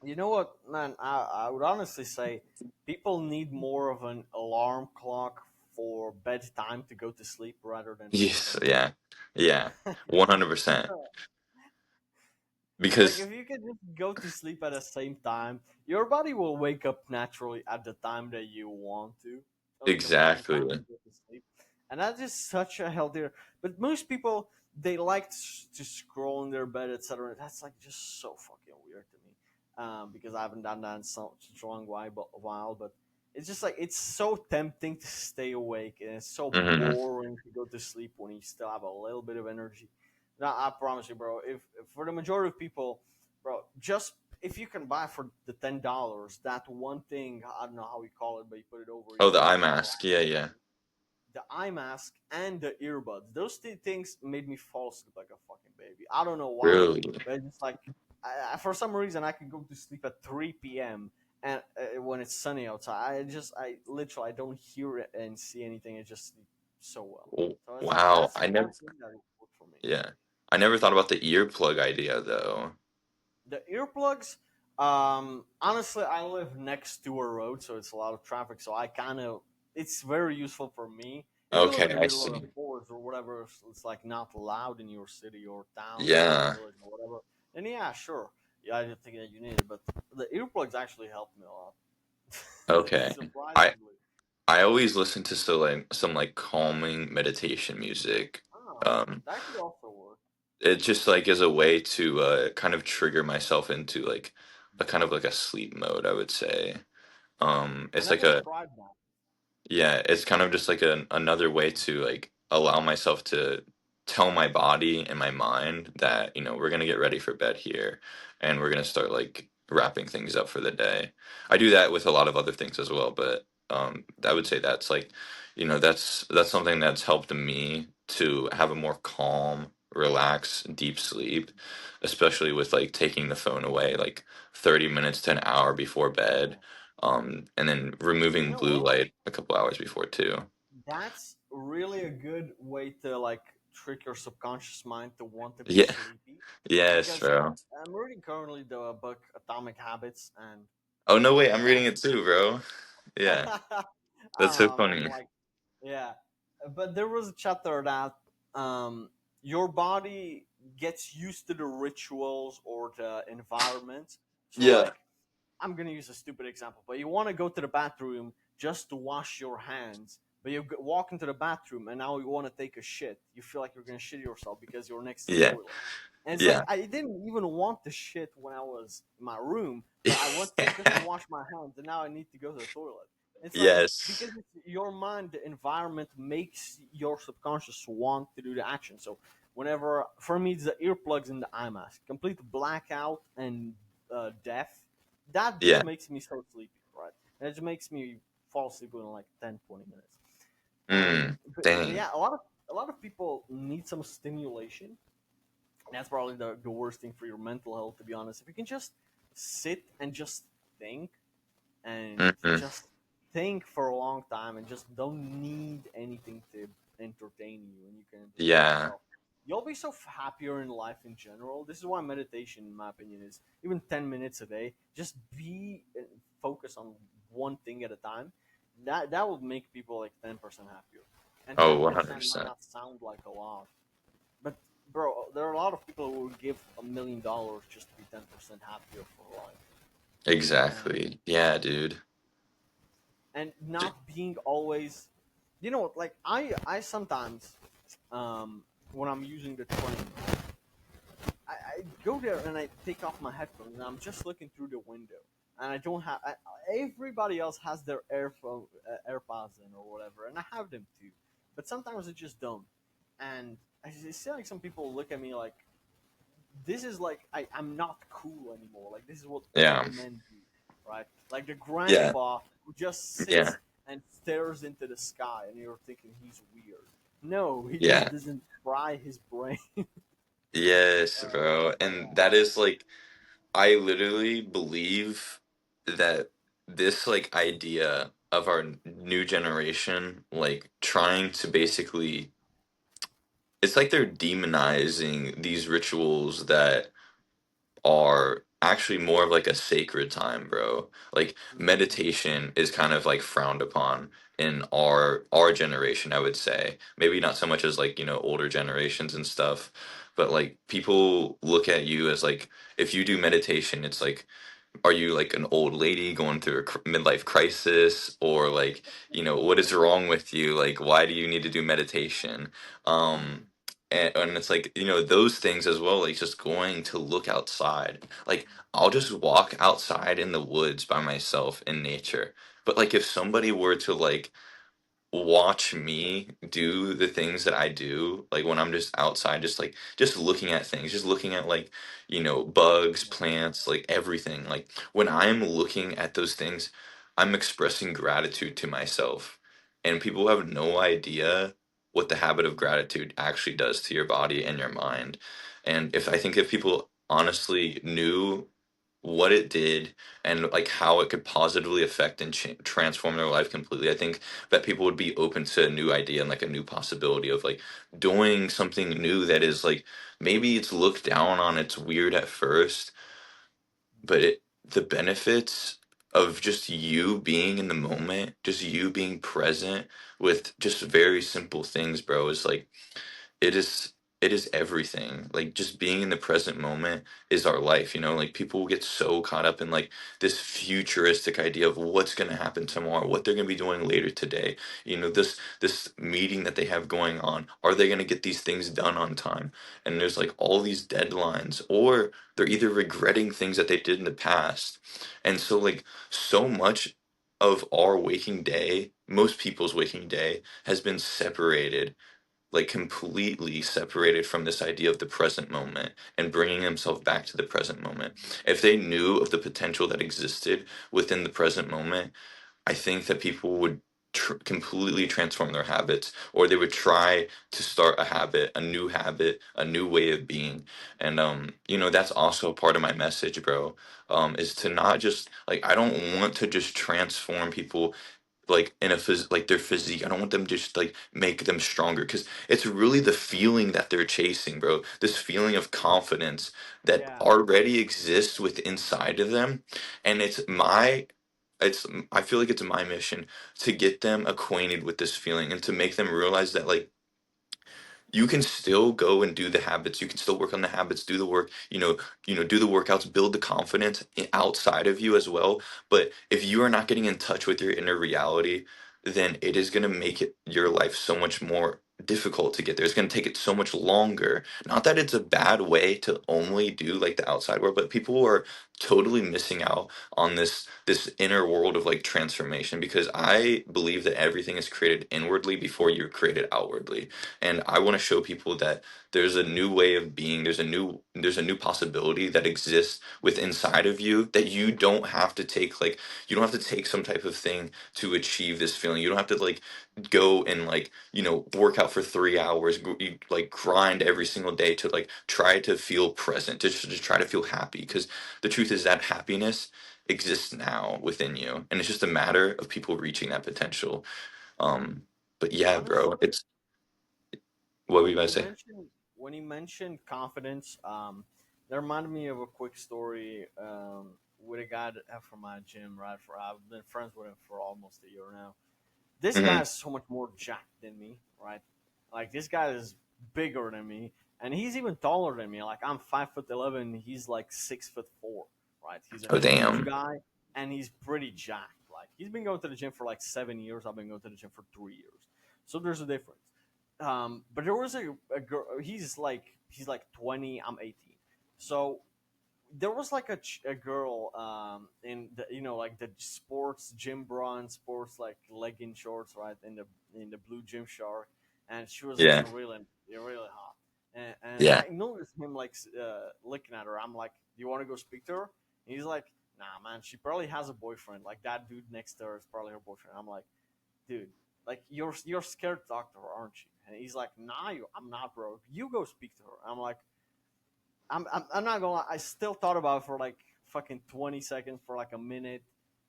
Speaker 1: You know what, man? I would honestly say people need more of an alarm clock for bedtime to go to sleep rather than for
Speaker 2: Yes,
Speaker 1: something
Speaker 2: yeah, yeah,
Speaker 1: else.
Speaker 2: 100%.
Speaker 1: Like
Speaker 2: Because
Speaker 1: if you can just go to sleep at the same time, your body will wake up naturally at the time that you want to, or like the same time
Speaker 2: exactly.
Speaker 1: you go to sleep, and that's just such a healthier. But most people they like to scroll in their bed, etc. That's like just so fucking weird to me, because I haven't done that in such a long while. But it's just like it's so tempting to stay awake, and it's so
Speaker 2: Hmm.
Speaker 1: boring to go to sleep when you still have a little bit of energy. No, I promise you, bro. If for the majority of people, bro, just if you can buy for the $10 that one thing, I don't know how you call it, but you put it over
Speaker 2: Oh, the
Speaker 1: your
Speaker 2: eye mask. Yeah, yeah.
Speaker 1: the eye mask and the earbuds. Those two things made me fall asleep like a fucking baby. I don't know why,
Speaker 2: Really?
Speaker 1: but it's just like for some reason I can go to sleep at 3 p.m. and when it's sunny outside, I literally I don't hear it and see anything. It just sleep so well. So it's like
Speaker 2: Wow.
Speaker 1: that's
Speaker 2: I
Speaker 1: one
Speaker 2: never,
Speaker 1: thing that worked for me.
Speaker 2: yeah. I never thought about the earplug idea though.
Speaker 1: The earplugs, honestly, I live next to a road, so it's a lot of traffic. So I kind of, it's very useful for me. If you live in
Speaker 2: Okay,
Speaker 1: the
Speaker 2: I
Speaker 1: middle of the
Speaker 2: see.
Speaker 1: forest or whatever, it's like not loud in your city or town or
Speaker 2: Yeah.
Speaker 1: village or whatever. Then yeah, sure, yeah, I didn't think that you need it, but the earplugs actually helped me a lot.
Speaker 2: Okay. I
Speaker 1: Surprisingly,
Speaker 2: I always listen to some like calming meditation music.
Speaker 1: oh,
Speaker 2: Um,
Speaker 1: that could also work.
Speaker 2: it just like is a way to kind of trigger myself into like a kind of like a sleep mode, I would say.
Speaker 1: I
Speaker 2: It's like
Speaker 1: never
Speaker 2: a
Speaker 1: tried that.
Speaker 2: Yeah, it's kind of just like another way to like allow myself to tell my body and my mind that, we're gonna get ready for bed here and we're gonna start like wrapping things up for the day. I do that with a lot of other things as well, but I would say that's like, that's something that's helped me to have a more calm, relax, deep sleep, especially with like taking the phone away like 30 minutes to an hour before bed, and then
Speaker 1: You
Speaker 2: removing
Speaker 1: know
Speaker 2: blue
Speaker 1: what?
Speaker 2: light a couple hours before too.
Speaker 1: That's really a good way to like trick your subconscious mind to want to be
Speaker 2: Yeah.
Speaker 1: sleepy.
Speaker 2: Yes,
Speaker 1: Because
Speaker 2: bro.
Speaker 1: I'm reading currently the book Atomic Habits, and
Speaker 2: Oh no, wait, I'm
Speaker 1: that
Speaker 2: reading it too, bro. Yeah. That's so
Speaker 1: I'm
Speaker 2: funny.
Speaker 1: like, yeah. But there was a chapter that um, your body gets used to the rituals or the environment. So,
Speaker 2: Yeah.
Speaker 1: like, I'm gonna use a stupid example, but you want to go to the bathroom just to wash your hands, but you walk into the bathroom and now you want to take a shit. You feel like you're gonna shit yourself because you're next to the
Speaker 2: Yeah.
Speaker 1: toilet. And it's like
Speaker 2: Yeah.
Speaker 1: I didn't even want the shit when I was in my room, but I went to just wash my hands, and now I need to go to the toilet. It's like
Speaker 2: Yes.
Speaker 1: because it's your mind, the environment makes your subconscious want to do the action. So whenever, for me, it's the earplugs and the eye mask, complete blackout and deaf, that
Speaker 2: Yeah.
Speaker 1: just makes me so sleepy, right? And it just makes me fall asleep in like 10, 20 minutes. And
Speaker 2: Mm.
Speaker 1: but
Speaker 2: Dang.
Speaker 1: yeah, a lot of people need some stimulation. That's probably the worst thing for your mental health, to be honest. If you can just sit and just think and
Speaker 2: Hmm.
Speaker 1: just think for a long time and just don't need anything to entertain you, and you can entertain
Speaker 2: Yeah.
Speaker 1: yourself, you'll be so happier in life in general. This is why meditation, in my opinion, is even 10 minutes a day. Just be focus on one thing at a time. That will make people like 10% happier, and
Speaker 2: Oh,
Speaker 1: 10% might
Speaker 2: 100%.
Speaker 1: not sound like a lot, but bro, there are a lot of people who would give $1 million just to be 10% happier for life, and
Speaker 2: Exactly. Yeah, dude.
Speaker 1: not being always, like I sometimes, um, when I'm using the train, I go there and I take off my headphones and I'm just looking through the window, and I don't have. Everybody else has their AirPods in or whatever, and I have them too, but sometimes I just don't, and I see like some people look at me like this is like I'm not cool anymore. Like this is what
Speaker 2: Yeah.
Speaker 1: old men do, right? Like the
Speaker 2: Yeah.
Speaker 1: grandpa who just
Speaker 2: Yeah.
Speaker 1: sits and stares into the sky, and you're thinking he's weird. No, he just
Speaker 2: Yeah.
Speaker 1: doesn't fry his brain.
Speaker 2: Yes, bro.
Speaker 1: Yeah.
Speaker 2: And that is like, I literally believe that this like idea of our new generation, like trying to basically, it's like they're demonizing these rituals that are actually more of like a sacred time, bro. Like
Speaker 1: Mhm.
Speaker 2: meditation is kind of like frowned upon in our generation, I would say. Maybe not so much as like, older generations and stuff, but like people look at you as like if you do meditation, it's like are you like an old lady going through a midlife crisis, or like what is wrong with you, like why do you need to do meditation? And it's like those things as well, like just going to look outside, like I'll just walk outside in the woods by myself in nature, but like if somebody were to like watch me do the things that I do, like when I'm just outside, just looking at things, just looking at like, bugs, plants, like everything. Like when I'm looking at those things, I'm expressing gratitude to myself. And people have no idea what the habit of gratitude actually does to your body and your mind. And if I think if people honestly knew what it did and like how it could positively affect and transform their life completely, I think that people would be open to a new idea and like a new possibility of like doing something new that is like maybe it's looked down on, it's weird at first, but the benefits of just you being in the moment, just you being present with just very simple things, bro, is like it is it is everything. Like just being in the present moment is our life, like people get so caught up in like this futuristic idea of what's going to happen tomorrow, what they're going to be doing later today, this meeting that they have going on, are they going to get these things done on time? And there's like all these deadlines, or they're either regretting things that they did in the past. And so like so much of our waking day, most people's waking day, has been separated, like completely separated from this idea of the present moment and bringing himself back to the present moment. If they knew of the potential that existed within the present moment, I think that people would completely transform their habits, or they would try to start a habit, a new habit, a new way of being. And you know, that's also part of my message, bro. Is to not just like, I don't want to just transform people like in a like their physique. I don't want them to just like make them stronger, because it's really the feeling that they're chasing, bro. This feeling of confidence that
Speaker 1: Yeah,
Speaker 2: already exists with inside of them. And it's I feel like it's my mission to get them acquainted with this feeling and to make them realize that like you can still go and do the habits, you can still work on the habits, do the work, do the workouts, build the confidence outside of you as well. But if you are not getting in touch with your inner reality, then it is going to make it your life so much more difficult to get there. It's going to take it so much longer. Not that it's a bad way to only do like the outside work, but people are totally missing out on this inner world of like transformation, because I believe that everything is created inwardly before you're created outwardly. And I want to show people that there's a new way of being, there's a new possibility that exists with inside of you, that you don't have to take like, you don't have to take some type of thing to achieve this feeling. You don't have to like go and like, work out for 3 hours, you, like grind every single day to like try to feel present, to try to feel happy, because the truth is that happiness exists now within you, and it's just a matter of people reaching that potential. um but yeah, bro,
Speaker 1: honestly,
Speaker 2: it's, what were you
Speaker 1: when
Speaker 2: about
Speaker 1: you
Speaker 2: to say?
Speaker 1: mentioned when you mentioned confidence, that reminded me of a quick story with a guy that, from my gym. Right, for I've been friends with him for almost a year now. This guy
Speaker 2: Hmm.
Speaker 1: is so much more jacked than me, right? Like this guy is bigger than me, and he's even taller than me. Like I'm 5'11", he's like 6'4", right? He's a
Speaker 2: Oh,
Speaker 1: huge
Speaker 2: damn.
Speaker 1: guy, and he's pretty jacked. Like he's been going to the gym for like 7 years. I've been going to the gym for 3 years, so there's a difference. But there was a girl. He's like 20. I'm 18. So there was like a girl in the like the sports gym bra and sports like legging shorts, right, in the blue gym shark, and she was
Speaker 2: Yeah.
Speaker 1: looking really hot, and
Speaker 2: Yeah.
Speaker 1: I noticed him like looking at her. I'm like, do you want to go speak to her? And he's like, nah, man, she probably has a boyfriend. Like that dude next to her is probably her boyfriend. I'm like, dude, like you're scared to talk to her, aren't you? And he's like, nah, I'm not, bro. You go speak to her. I'm like, I'm not gonna lie. I still thought about it for like fucking 20 seconds, for like a minute,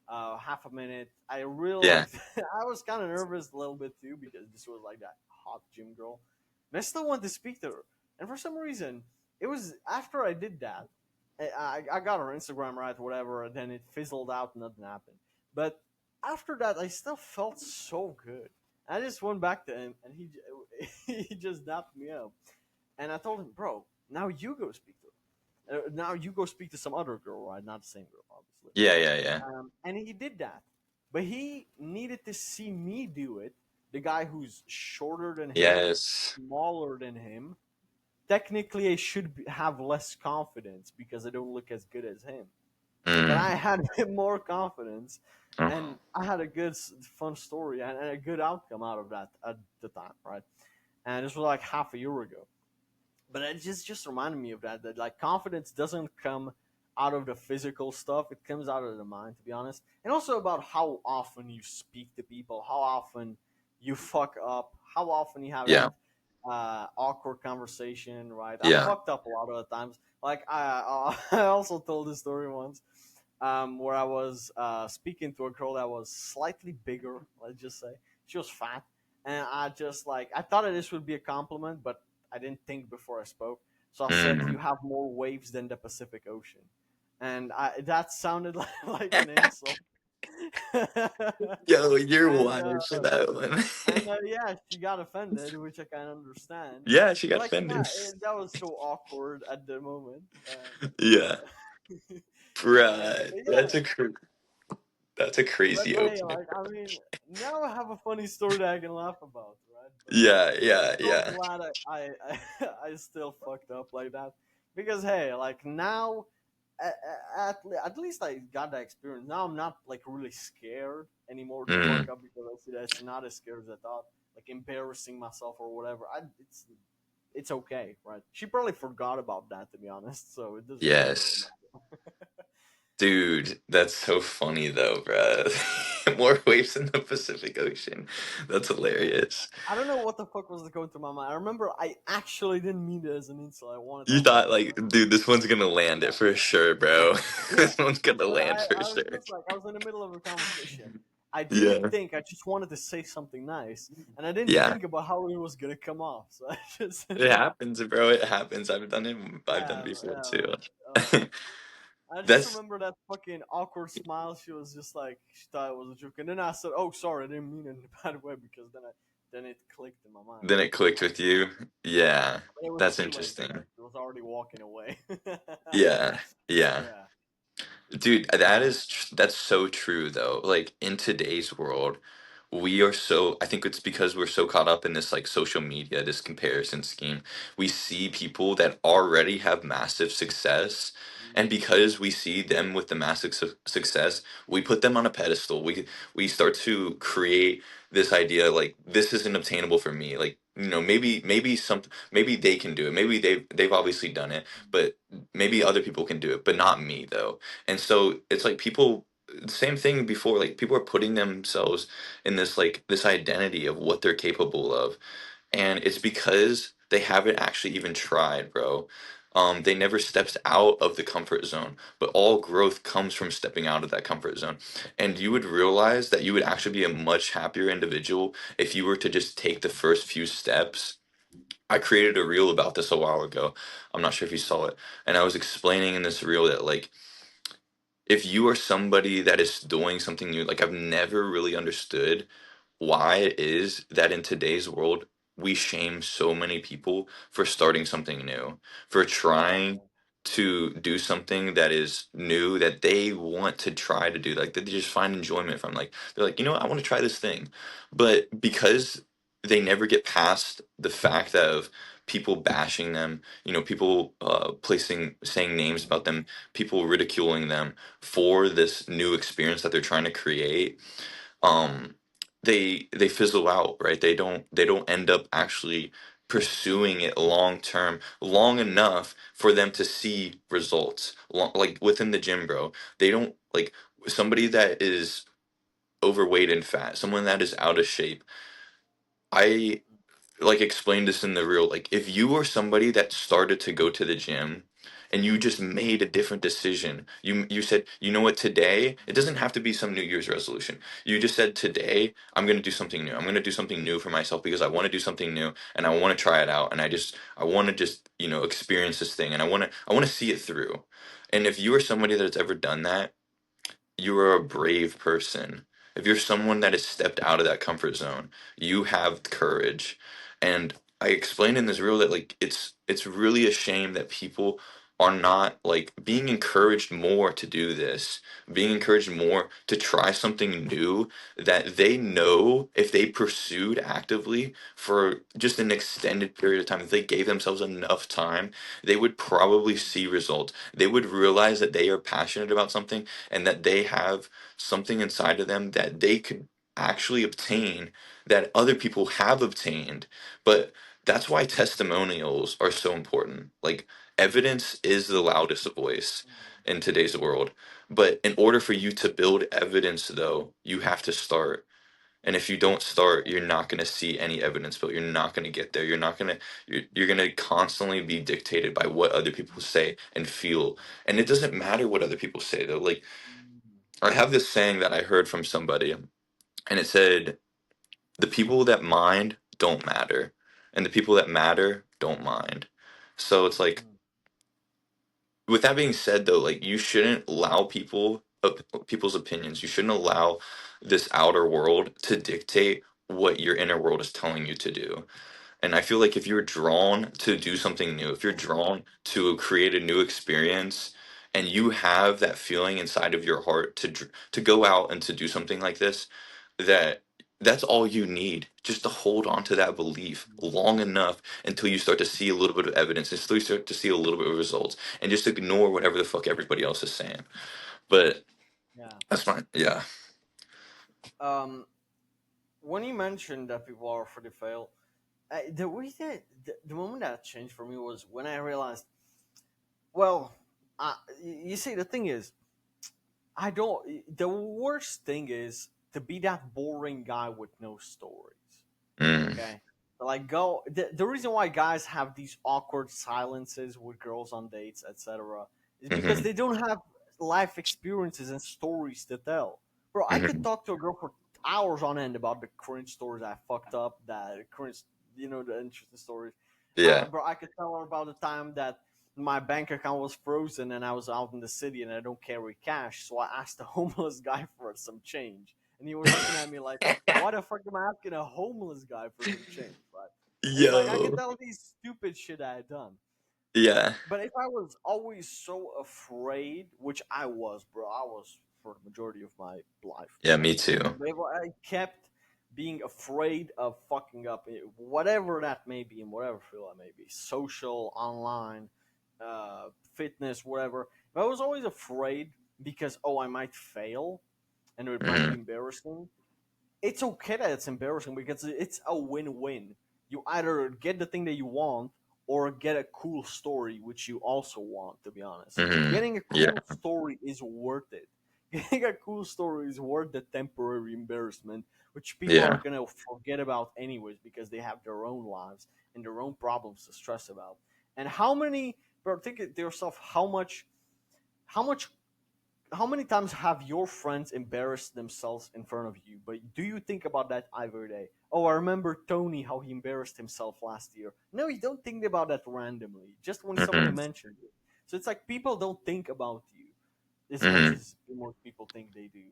Speaker 1: half a minute. I really
Speaker 2: Yeah.
Speaker 1: like. I was kind of nervous a little bit too, because this was like that hot gym girl, but I still wanted to speak to her. And for some reason, it was after I did that. I got her Instagram, right, whatever. And then it fizzled out, and nothing happened. But after that, I still felt so good. I just went back to him, and he just dapped me up. And I told him, bro, now you go speak to her. Now you go speak to some other girl, right? Not the same girl, obviously.
Speaker 2: Yeah. Yeah. Yeah.
Speaker 1: And he did that. But he needed to see me do it. The guy who's shorter than him,
Speaker 2: Yes.
Speaker 1: smaller than him. Technically, I should have less confidence because I don't look as good as him. But I
Speaker 2: Mm.
Speaker 1: had a bit more confidence,
Speaker 2: Oh.
Speaker 1: and I had a good, fun story and a good outcome out of that at the time, right? And this was like half a year ago. But it just reminded me of that like confidence doesn't come out of the physical stuff, it comes out of the mind, to be honest. And also about how often you speak to people, how often you fuck up, how often you have
Speaker 2: Yeah.
Speaker 1: that awkward conversation, right? I
Speaker 2: Yeah.
Speaker 1: fucked up a lot of the times. Like I also told this story once, where I was speaking to a girl that was slightly bigger. Let's just say she was fat, and I just like I thought that this would be a compliment, but I didn't think before I spoke. So I said,
Speaker 2: Mm.
Speaker 1: "You have more waves than the Pacific Ocean," and that sounded like an insult.
Speaker 2: Yo, you're
Speaker 1: and
Speaker 2: wild for that one.
Speaker 1: yeah, she got offended, which I can understand.
Speaker 2: Yeah, she
Speaker 1: But
Speaker 2: got
Speaker 1: like,
Speaker 2: offended.
Speaker 1: that was so awkward at the moment.
Speaker 2: Yeah. Right.
Speaker 1: But yeah,
Speaker 2: That's a
Speaker 1: but
Speaker 2: crazy
Speaker 1: hey,
Speaker 2: opening.
Speaker 1: like I mean, now I have a funny story that I can laugh about, right? But
Speaker 2: Yeah.
Speaker 1: I'm
Speaker 2: Yeah.
Speaker 1: so
Speaker 2: Yeah.
Speaker 1: glad I still fucked up like that, because hey, like now at least I got that experience. Now I'm not like really scared anymore to fuck
Speaker 2: Mm.
Speaker 1: up, because I see that it's not as scary as I thought. Like embarrassing myself or whatever. It's okay, right? She probably forgot about that, to be honest, so it doesn't really
Speaker 2: Yes. Dude, that's so funny though, bro. More waves in the Pacific Ocean. That's hilarious.
Speaker 1: I don't know what the fuck was going through my mind. I remember I actually didn't mean it as an insult. I wanted to
Speaker 2: You
Speaker 1: have
Speaker 2: thought
Speaker 1: fun with
Speaker 2: like, dude, this one's gonna land it for sure, bro.
Speaker 1: it. Yeah,
Speaker 2: This one's gonna
Speaker 1: but
Speaker 2: land for
Speaker 1: I was
Speaker 2: sure.
Speaker 1: just like, I was in the middle of a conversation. I didn't
Speaker 2: Yeah.
Speaker 1: think. I just wanted to say something nice, and I didn't
Speaker 2: Yeah.
Speaker 1: think about how it was gonna come off. So I just,
Speaker 2: It happens, bro. It happens. I've done it
Speaker 1: yeah,
Speaker 2: before
Speaker 1: yeah.
Speaker 2: too.
Speaker 1: I just
Speaker 2: That's
Speaker 1: remember that fucking awkward smile. She was just like, she thought it was a joke, and then I said, "Oh, sorry, I didn't mean it in a bad way," because then it clicked in my mind.
Speaker 2: then it clicked with you. Yeah.
Speaker 1: But it was
Speaker 2: That's
Speaker 1: too late.
Speaker 2: interesting.
Speaker 1: Like it was already walking away.
Speaker 2: Yeah. Yeah.
Speaker 1: Yeah.
Speaker 2: Dude, that's so true though. Like in today's world, we are so I think it's because we're so caught up in this like social media, this comparison scheme. We see people that already have massive success, and
Speaker 1: Mm,
Speaker 2: because we see them with the massive success, we put them on a pedestal. We start to create this idea like this isn't obtainable for me. Like, maybe they can do it. Maybe they've obviously done it, but maybe other people can do it, but not me though. And so it's like people, same thing before, like people are putting themselves in this identity of what they're capable of, and it's because they haven't actually even tried, bro. They never steps out of the comfort zone, but all growth comes from stepping out of that comfort zone. And you would realize that you would actually be a much happier individual if you were to just take the first few steps. I created a reel about this a while ago. I'm not sure if you saw it. And I was explaining in this reel that like if you are somebody that is doing something new, like I've never really understood why it is that in today's world we shame so many people for starting something new, for trying
Speaker 1: exactly.
Speaker 2: to do something that is new that they want to try to do, like that they just find enjoyment from. Like they're like, you know what, I want to try this thing. But because they never get past the fact of people bashing them, people placing saying names about them, people ridiculing them for this new experience that they're trying to create, um they fizzle out, right? They don't end up actually pursuing it long term, long enough for them to see results, like within the gym, bro. They don't like somebody that is overweight and fat, someone that is out of shape. I like explain this in the real, like if you were somebody that started to go to the gym and you just made a different decision, you said, you know what, today it doesn't have to be some new year's resolution. You just said, today I'm going to do something new. I'm going to do something new for myself because I want to do something new and I want to try it out, and I want to just experience this thing, and I want to see it through. And if you are somebody that's ever done that, you are a brave person. If you're someone that has stepped out of that comfort zone, you have courage. And I explained in this reel that like it's really a shame that people are not like being encouraged more to do this, being encouraged more to try something new that they know if they pursued actively for just an extended period of time, if they gave themselves enough time, they would probably see results. They would realize that they are passionate about something and that they have something inside of them that they could actually obtain that other people have obtained. But that's why testimonials are so important. Like, evidence is the loudest voice in today's world. But in order for you to build evidence, though, you have to start. And if you don't start, you're not going to see any evidence built. You're not going to get there. You're going to constantly be dictated by what other people say and feel. And it doesn't matter what other people say, though. Like, I have this saying that I heard from somebody, and it said, the people that mind don't matter, and the people that matter don't mind. So it's like, with that being said, though, like you shouldn't allow people's opinions. You shouldn't allow this outer world to dictate what your inner world is telling you to do. And I feel like if you're drawn to do something new, if you're drawn to create a new experience, and you have that feeling inside of your heart to go out and to do something like this, that that's all you need, just to hold on to that belief long enough until you start to see a little bit of evidence, until you start to see a little bit of results, and just ignore whatever the fuck everybody else is saying. But
Speaker 1: Yeah.
Speaker 2: that's fine. Yeah.
Speaker 1: Um, when you mentioned that people are afraid to fail, the way that the moment that changed for me was when I realized, well, you see, the thing is, I don't. The worst thing is to be that boring guy with no stories.
Speaker 2: Mm,
Speaker 1: Okay. Like go the reason why guys have these awkward silences with girls on dates, etc., is because
Speaker 2: mm-hmm,
Speaker 1: they don't have life experiences and stories to tell. Bro, I could
Speaker 2: mm-hmm.
Speaker 1: talk to a girl for hours on end about the cringe stories I fucked up, that cringe, the interesting stories.
Speaker 2: Yeah.
Speaker 1: Bro, I could tell her about the time that my bank account was frozen and I was out in the city and I don't carry cash, so I asked a homeless guy for some change, and he was looking at me like, why the fuck am I asking a homeless guy for some change, right? It's like I can
Speaker 2: Yo.
Speaker 1: tell these stupid shit I had done.
Speaker 2: Yeah.
Speaker 1: But if I was always so afraid, which I was, bro, I was for the majority of my life.
Speaker 2: Yeah, me too.
Speaker 1: But if I kept being afraid of fucking up, whatever that may be, in whatever field I may be, social, online, fitness, whatever, if I was always afraid because, oh, I might fail and it might be
Speaker 2: Mm-hmm,
Speaker 1: embarrassing, it's okay that it's embarrassing because it's a win-win. You either get the thing that you want or get a cool story which you also want, to be honest.
Speaker 2: mm-hmm.
Speaker 1: Getting a
Speaker 2: Yeah.
Speaker 1: cool story is worth it. Getting a cool story is worth the temporary embarrassment which people are
Speaker 2: Yeah.
Speaker 1: going to forget about anyways because they have their own lives and their own problems to stress about. And how many, bro, think to yourself, how much how many times have your friends embarrassed themselves in front of you? But do you think about that every day? Oh, I remember Tony, how he embarrassed himself last year. No, you don't think about that randomly, just when somebody
Speaker 2: Mm-hmm,
Speaker 1: mentioned it. So it's like people don't think about you as much
Speaker 2: mm-hmm.
Speaker 1: as most people think they do.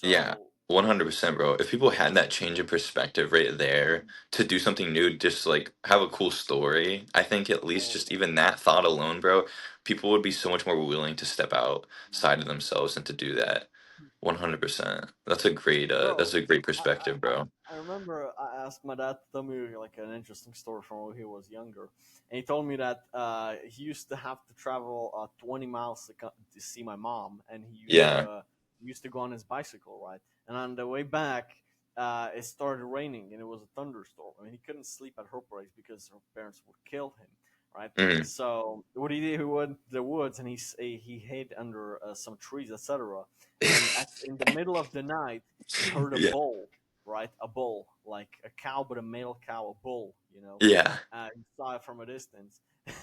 Speaker 2: Yeah,
Speaker 1: So
Speaker 2: 100%, bro. If people had that change in perspective right there to do something new, just like have a cool story, I think at least
Speaker 1: oh,
Speaker 2: just even that thought alone, bro, people would be so much more willing to step outside of themselves and to do that. 100%.
Speaker 1: bro,
Speaker 2: That's a great
Speaker 1: I,
Speaker 2: perspective, bro.
Speaker 1: I remember I asked my dad to tell me like an interesting story from when he was younger, and he told me that he used to have to travel 20 miles to see my mom, and
Speaker 2: Yeah.
Speaker 1: he used to go on his bicycle, right? And on the way back, it started raining, and it was a thunderstorm, and he couldn't sleep at her place because her parents would kill him, right?
Speaker 2: Mm.
Speaker 1: So what he did, he went to the woods and he hid under some trees, etc. And in the middle of the night, he heard a
Speaker 2: Yeah.
Speaker 1: bull, right? A bull, like a cow, but a male cow, a bull,
Speaker 2: Yeah.
Speaker 1: He saw it from a distance.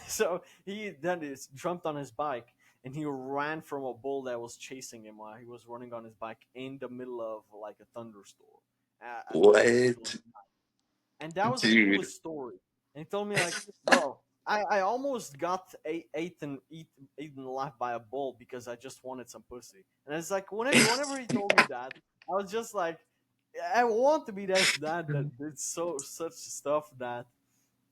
Speaker 1: So he then just jumped on his bike and he ran from a bull that was chasing him while he was running on his bike in the middle of like a thunderstorm, like in the middle of
Speaker 2: What?
Speaker 1: the night. And that was the
Speaker 2: Dude.
Speaker 1: coolest story. And he told me like, bro, I almost got eaten alive by a bull because I just wanted some pussy. And it's like whenever he told me that, I was just like, I want to be that dad that did such stuff that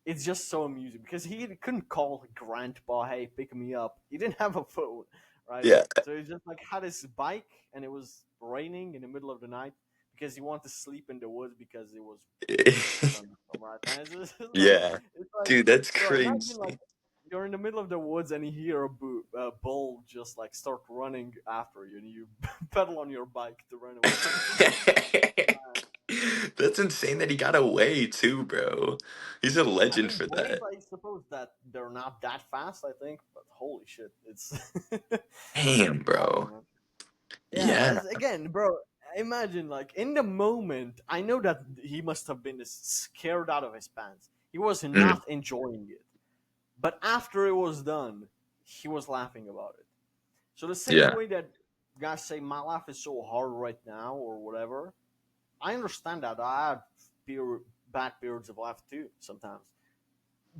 Speaker 1: it's just so amusing because he couldn't call grandpa, hey, pick me up. He didn't have a phone, right?
Speaker 2: Yeah.
Speaker 1: So he just like had his bike and it was raining in the middle of the night because he wanted to sleep in the woods because it was a thunderstorm, right? And
Speaker 2: Yeah.
Speaker 1: it's like,
Speaker 2: Dude, that's
Speaker 1: bro, imagine like
Speaker 2: crazy.
Speaker 1: you're in the middle of the woods and you hear a bull just like start running after you and you pedal on your bike to run away from him.
Speaker 2: That's insane that he got away too, bro. He's a
Speaker 1: I
Speaker 2: legend
Speaker 1: mean,
Speaker 2: for
Speaker 1: bulls,
Speaker 2: that.
Speaker 1: I suppose that they're not that fast, I think, but holy shit, it's
Speaker 2: Damn,
Speaker 1: pretty wild,
Speaker 2: bro.
Speaker 1: man. Yeah,
Speaker 2: Yeah.
Speaker 1: as again, bro, imagine like in the moment, I know that he must have been scared out of his pants. He was
Speaker 2: Mm,
Speaker 1: not enjoying it, but after it was done, he was laughing about it. So the same
Speaker 2: yeah.
Speaker 1: way that guys say my life is so hard right now or whatever, I understand that. I had bad periods of life too sometimes.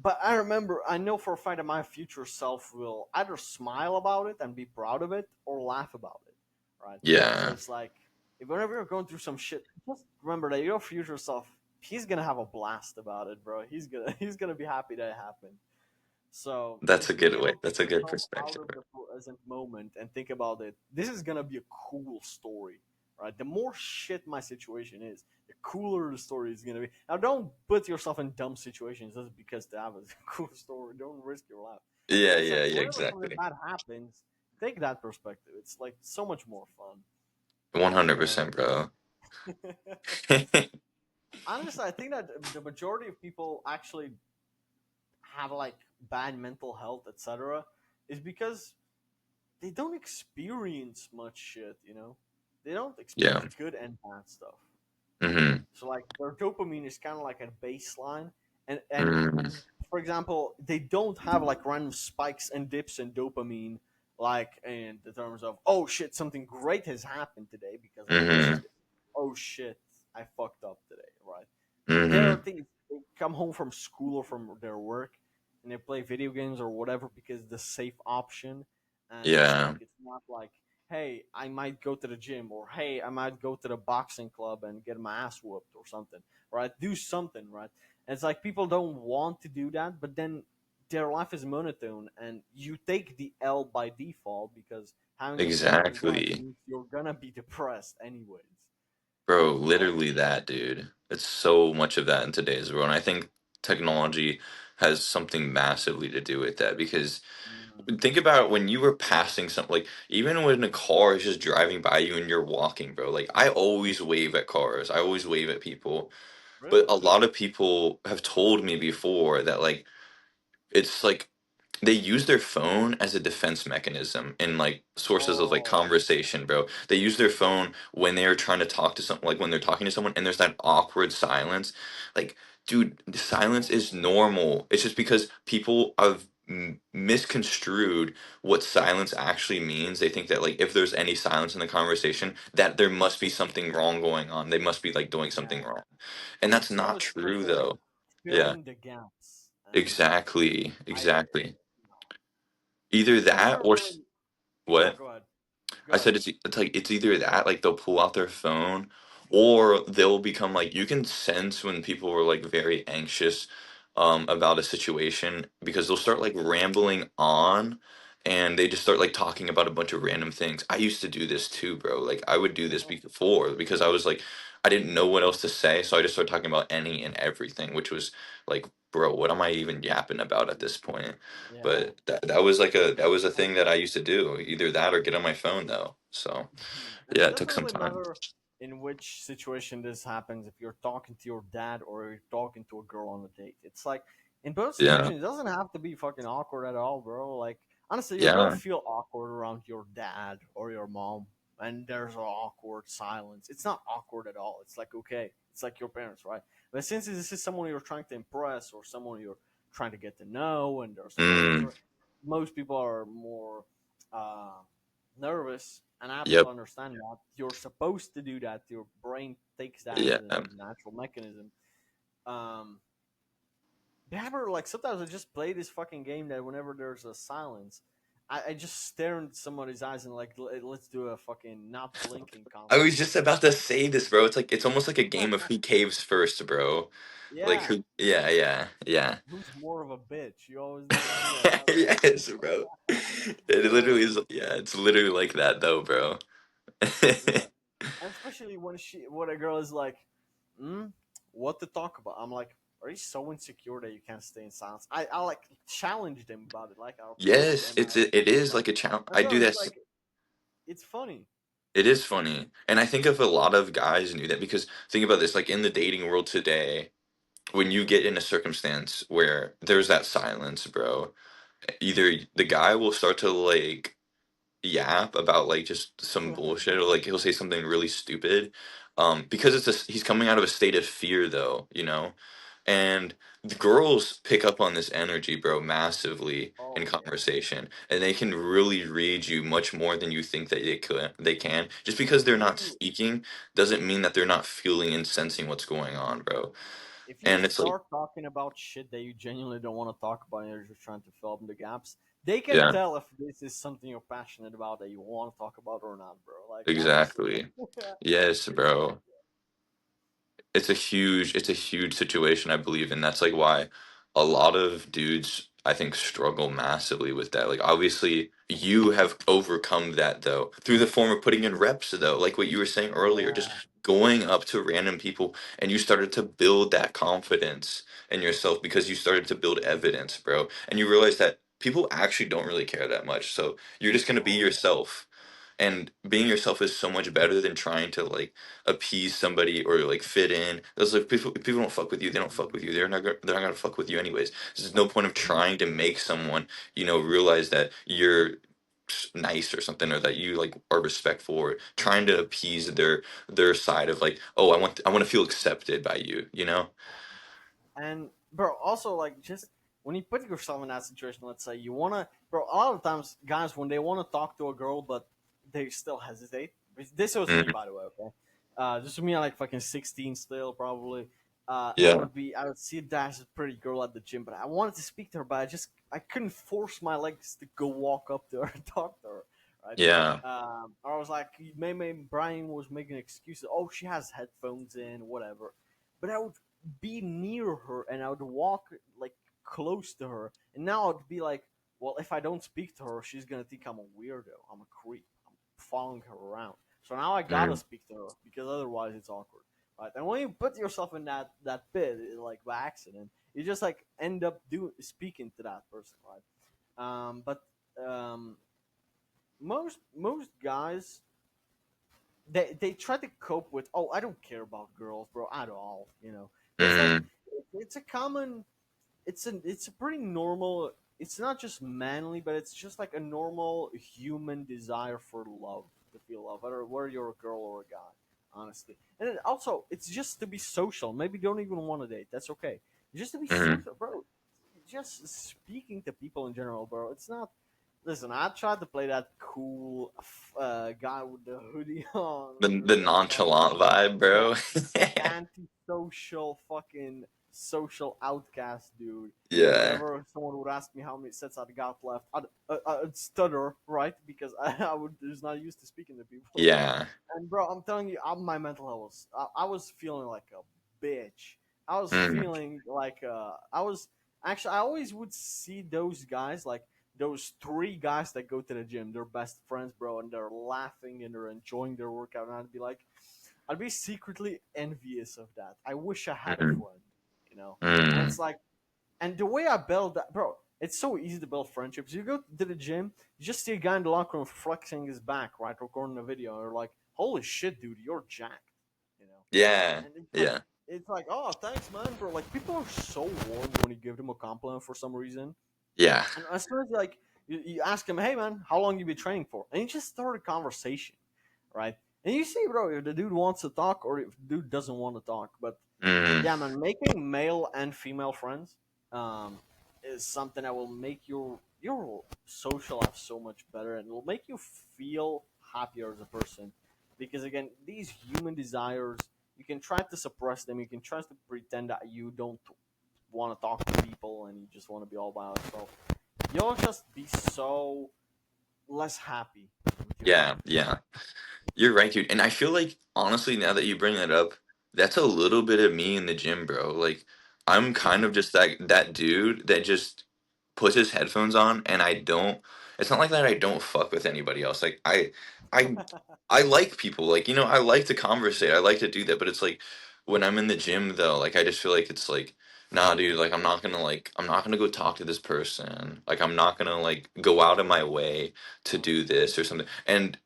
Speaker 1: But I remember, I know for a fact that my future self will either smile about it and be proud of it or laugh about it, right? So
Speaker 2: Yeah.
Speaker 1: it's like, if whenever you're going through some shit, just remember that your future self, he's gonna have a blast about it, bro. He's gonna be happy that it happened. So
Speaker 2: That's a
Speaker 1: just being
Speaker 2: good way.
Speaker 1: able to
Speaker 2: That's
Speaker 1: take
Speaker 2: a good
Speaker 1: yourself out
Speaker 2: perspective,
Speaker 1: of
Speaker 2: bro.
Speaker 1: the present moment and think about it, this is gonna be a cool story, right? The more shit my situation is, the cooler the story is gonna be. Now, don't put yourself in dumb situations just because to have a cool story. Don't risk your life.
Speaker 2: Yeah,
Speaker 1: But it's
Speaker 2: yeah,
Speaker 1: like
Speaker 2: yeah,
Speaker 1: whenever something
Speaker 2: exactly.
Speaker 1: bad happens, take that perspective. It's like so much more fun. And
Speaker 2: 100%, bro.
Speaker 1: honestly, I think that the majority of people actually have like bad mental health, etc., is because they don't experience much shit. They don't
Speaker 2: Yeah.
Speaker 1: experience good and bad stuff.
Speaker 2: Mm-hmm.
Speaker 1: So like their dopamine is kind of like a baseline, and
Speaker 2: Mm-hmm.
Speaker 1: for example, they don't have like random spikes and dips in dopamine, like in the terms of oh shit, something great has happened today because I
Speaker 2: Mm-hmm.
Speaker 1: achieved it. Oh shit, I fucked up today, right? There are
Speaker 2: Mm-hmm.
Speaker 1: things they come home from school or from their work and they play video games or whatever because the safe option, and it's
Speaker 2: Yeah.
Speaker 1: like it's not like hey I might go to the gym or hey I might go to the boxing club and get my ass whooped or something, right? Do something, right? And it's like people don't want to do that, but then their life is monotone and you take the L by default because having a boring life
Speaker 2: Exactly.
Speaker 1: means you're gonna be depressed anyways,
Speaker 2: Bro,
Speaker 1: right?
Speaker 2: literally that, dude. It's so much of that in today's world. And I think technology has something massively to do with that because
Speaker 1: Mm,
Speaker 2: think about when you were passing something, like even when a car is just driving by you and you're walking, bro. Like I always wave at cars. I always wave at people. But
Speaker 1: really?
Speaker 2: a lot of people have told me before that like it's like they use their phone as a defense mechanism in like sources of like
Speaker 1: Oh,
Speaker 2: conversation, bro. They use their phone when they're trying to talk to someone, like when they're talking to someone and there's that awkward silence. Like, dude, the silence is
Speaker 1: oh,
Speaker 2: normal. It's just because people have misconstrued what silence actually means. They think that like if there's any silence in the conversation, that there must be something wrong going on. They must be like doing something
Speaker 1: yeah.
Speaker 2: wrong. And that's
Speaker 1: So
Speaker 2: not
Speaker 1: it's like
Speaker 2: true though. Yeah,
Speaker 1: filling the gaps, and
Speaker 2: exactly.
Speaker 1: I,
Speaker 2: Exactly. Either
Speaker 1: I've
Speaker 2: that
Speaker 1: never
Speaker 2: or
Speaker 1: really. Yeah,
Speaker 2: what?
Speaker 1: go ahead. Go
Speaker 2: I
Speaker 1: ahead.
Speaker 2: said it's like it's either that like they'll pull out their phone or they'll become like you can sense when people are like very anxious about a situation because they'll start like rambling on and they just start like talking about a bunch of random things. I used to do this too, bro. Like I would do this before because I was like I didn't know what else to say, so I just started talking about any and everything, which was like, bro, what am I even yapping about at this point?
Speaker 1: Yeah.
Speaker 2: But that was like a that was a thing that I used to do. Either that or get on my phone though. So
Speaker 1: And
Speaker 2: yeah,
Speaker 1: it
Speaker 2: it took
Speaker 1: doesn't
Speaker 2: some
Speaker 1: really
Speaker 2: time.
Speaker 1: matter in which situation this happens, if you're talking to your dad or you're talking to a girl on a date. It's like, in both
Speaker 2: Yeah,
Speaker 1: situations, it doesn't have to be fucking awkward at all, bro. Like, honestly, you're gonna
Speaker 2: yeah,
Speaker 1: feel awkward around your dad or your mom, and there's an awkward silence. It's not awkward at all. It's like, okay, it's like your parents, right? But since this is someone you're trying to impress or someone you're trying to get to know, and there's feelings,
Speaker 2: mm,
Speaker 1: or most people are more. Uh, Nervous, and I
Speaker 2: yep,
Speaker 1: absolutely understand that. You're supposed to do that. Your brain takes that
Speaker 2: yeah.
Speaker 1: as a natural mechanism. Um, ever like sometimes I just play this fucking game that whenever there's a silence, I just stare into somebody's eyes and like let's do a fucking not blinking
Speaker 2: I was
Speaker 1: contest.
Speaker 2: just about to say this, bro. It's like it's almost like a game of who caves first, bro. Like
Speaker 1: Yeah,
Speaker 2: who? Yeah, yeah, yeah.
Speaker 1: who's more of a bitch? You always need to do that.
Speaker 2: Yes, bro. It literally is. Yeah, it's literally like that, though, bro.
Speaker 1: Yeah, and especially when a girl is like, what to talk about? I'm like, are you so insecure that you can't stay in silence? I like challenge them about it. Like I'll push
Speaker 2: Yes,
Speaker 1: them.
Speaker 2: it's
Speaker 1: I
Speaker 2: it
Speaker 1: push
Speaker 2: is
Speaker 1: them,
Speaker 2: like a challenge.
Speaker 1: and
Speaker 2: I do
Speaker 1: sometimes it's
Speaker 2: this.
Speaker 1: like it's funny.
Speaker 2: It is funny, and I think if a lot of guys knew that, because think about this, like in the dating world today, when you get in a circumstance where there's that silence, bro, either the guy will start to like yap about like just some bullshit or like he'll say something really stupid because he's coming out of a state of fear though, you know, and the girls pick up on this energy, bro, massively in
Speaker 1: Oh yeah,
Speaker 2: conversation, and they can really read you much more than you think that they can. Just because they're
Speaker 1: if
Speaker 2: not
Speaker 1: you
Speaker 2: speaking doesn't mean that they're not feeling and sensing what's going on, bro.
Speaker 1: if you
Speaker 2: And it's like,
Speaker 1: start talking about shit that you genuinely don't want to talk about and you're just trying to fill up the gaps, they can
Speaker 2: yeah,
Speaker 1: tell if this is something you're passionate about that you want to talk about or not, bro. Like honestly,
Speaker 2: exactly. Yes,
Speaker 1: it's
Speaker 2: bro. It's a huge situation, I believe, and that's like why a lot of dudes I think struggle massively with that. Like obviously you have overcome that though through the form of putting in reps though, like what you were saying earlier, just
Speaker 1: yeah.
Speaker 2: going up to random people and you started to build that confidence in yourself because you started to build evidence, bro. And you realize that people actually don't really care that much. So you're just gonna be
Speaker 1: Oh yeah.
Speaker 2: yourself. And being yourself is so much better than trying to like appease somebody or like fit in. Those like people don't fuck with you. They don't fuck with you. They're not gonna fuck with you anyways. There's no point of trying to make someone realize that you're nice or something, or that you like are respectful, or trying to appease their side of like, oh, I want to feel accepted by you, you know?
Speaker 1: And bro, also like just when you put yourself in that situation, let's say you wanna, bro. A lot of times, guys, when they want to talk to a girl, but they still hesitate. This was me,
Speaker 2: Mm,
Speaker 1: by the way. Okay, just me, like fucking 16 still, probably.
Speaker 2: yeah,
Speaker 1: I would see Dash a pretty girl at the gym, but I wanted to speak to her, but I couldn't force my legs to go walk up to her and talk to her, right?
Speaker 2: yeah,
Speaker 1: Or I was like, maybe Brian was making excuses. Oh, she has headphones in, whatever. But I would be near her and I would walk like close to her, and now I'd be like, well, if I don't speak to her, she's gonna think I'm a weirdo, I'm a creep, I'm following her around. So now I gotta
Speaker 2: mm,
Speaker 1: speak to her because otherwise it's awkward, right? And when you put yourself in that pit, like by accident, you just like end up speaking to that person, right? But most guys they try to cope with, oh, I don't care about girls, bro, at all, you know. It's like
Speaker 2: mm,
Speaker 1: it's a common, it's a pretty normal, it's not just manly, but it's just like a normal human desire for love, to feel love, whether you're a girl or a guy, honestly. And then also it's just to be social. Maybe you don't even want to date, that's okay. Just to be
Speaker 2: mm.
Speaker 1: social, bro. Just speaking to people in general, bro. It's not, listen, I tried to play that cool guy with the hoodie on,
Speaker 2: The
Speaker 1: the
Speaker 2: nonchalant
Speaker 1: fucking,
Speaker 2: vibe,
Speaker 1: yeah,
Speaker 2: bro.
Speaker 1: antisocial fucking social outcast dude.
Speaker 2: Yeah,
Speaker 1: Whenever someone would ask me how many sets I'd got left, I'd stutter, right? Because I would just not used to speaking to people.
Speaker 2: yeah,
Speaker 1: And bro, I'm telling you, my mental health was, I was feeling like a bitch. I was
Speaker 2: mm,
Speaker 1: feeling like I was actually, I always would see those guys, like those three guys that go to the gym, they're best friends, bro, and they're laughing and they're enjoying their workout, and I'd be like, I'd be secretly envious of that. I wish I had a
Speaker 2: mm,
Speaker 1: friend, you know. And
Speaker 2: mm,
Speaker 1: it's like, and the way I build that, bro, it's so easy to build friendships. You go to the gym, you just see a guy in the locker room flexing his back, right, recording a video, and you're like, "Holy shit, dude, you're jacked," you know.
Speaker 2: yeah,
Speaker 1: And
Speaker 2: yeah,
Speaker 1: it's like, "Oh, thanks, man, bro." Like people are so warm when you give them a compliment for some reason,
Speaker 2: yeah,
Speaker 1: and as soon as like you ask him, "Hey, man, how long you been training for?" and you just start a conversation, right? And you see, bro, if the dude wants to talk or if the dude doesn't want to talk. But
Speaker 2: mm,
Speaker 1: yeah, man, making male and female friends um, is something that will make your social life so much better, and will make you feel happier as a person. Because again, these human desires, you can try to suppress them. You can try to pretend that you don't want to talk to people and you just want to be all by yourself. You'll just be so less happy with your
Speaker 2: yeah,
Speaker 1: life.
Speaker 2: yeah. You're right, dude. And I feel like honestly, now that you bring that up, that's a little bit of me in the gym, bro. Like I'm kind of just that dude that just puts his headphones on, and I don't, it's not like that I don't fuck with anybody else. Like I I like people. Like, I like to conversate. I like to do that, but it's like when I'm in the gym though, like I just feel like it's like, nah, dude, like I'm not gonna go talk to this person. Like I'm not gonna like go out of my way to do this or something. And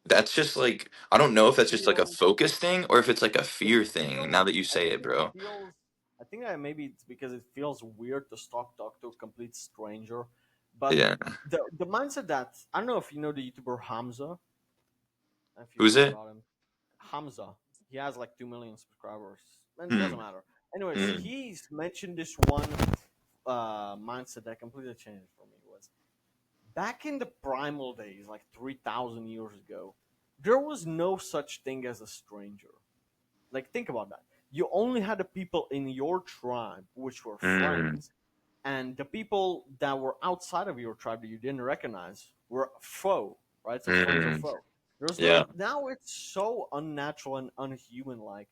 Speaker 2: that's just like, I don't know
Speaker 1: It
Speaker 2: if that's just like a
Speaker 1: feels
Speaker 2: focus thing or if it's like a
Speaker 1: it
Speaker 2: fear thing
Speaker 1: feels
Speaker 2: now that you
Speaker 1: I
Speaker 2: say it,
Speaker 1: think it
Speaker 2: bro.
Speaker 1: feels I think that maybe it's because it feels weird to talk to a complete stranger. But
Speaker 2: Yeah.
Speaker 1: the mindset that, I don't know if you know the YouTuber Hamza, if you've
Speaker 2: Who's
Speaker 1: heard
Speaker 2: it?
Speaker 1: about him. Hamza. He has like 2 million subscribers. And it doesn't
Speaker 2: Hmm.
Speaker 1: matter. Anyways,
Speaker 2: Mm.
Speaker 1: he's mentioned this one mindset that completely changed for me. Was back in the primal days, like 3,000 years ago, there was no such thing as a stranger. Like, think about that. You only had the people in your tribe, which were
Speaker 2: Mm.
Speaker 1: friends, and the people that were outside of your tribe that you didn't recognize were foe, right? So friends or
Speaker 2: Mm.
Speaker 1: foe. There's no,
Speaker 2: Yeah.
Speaker 1: now it's so unnatural and unhuman like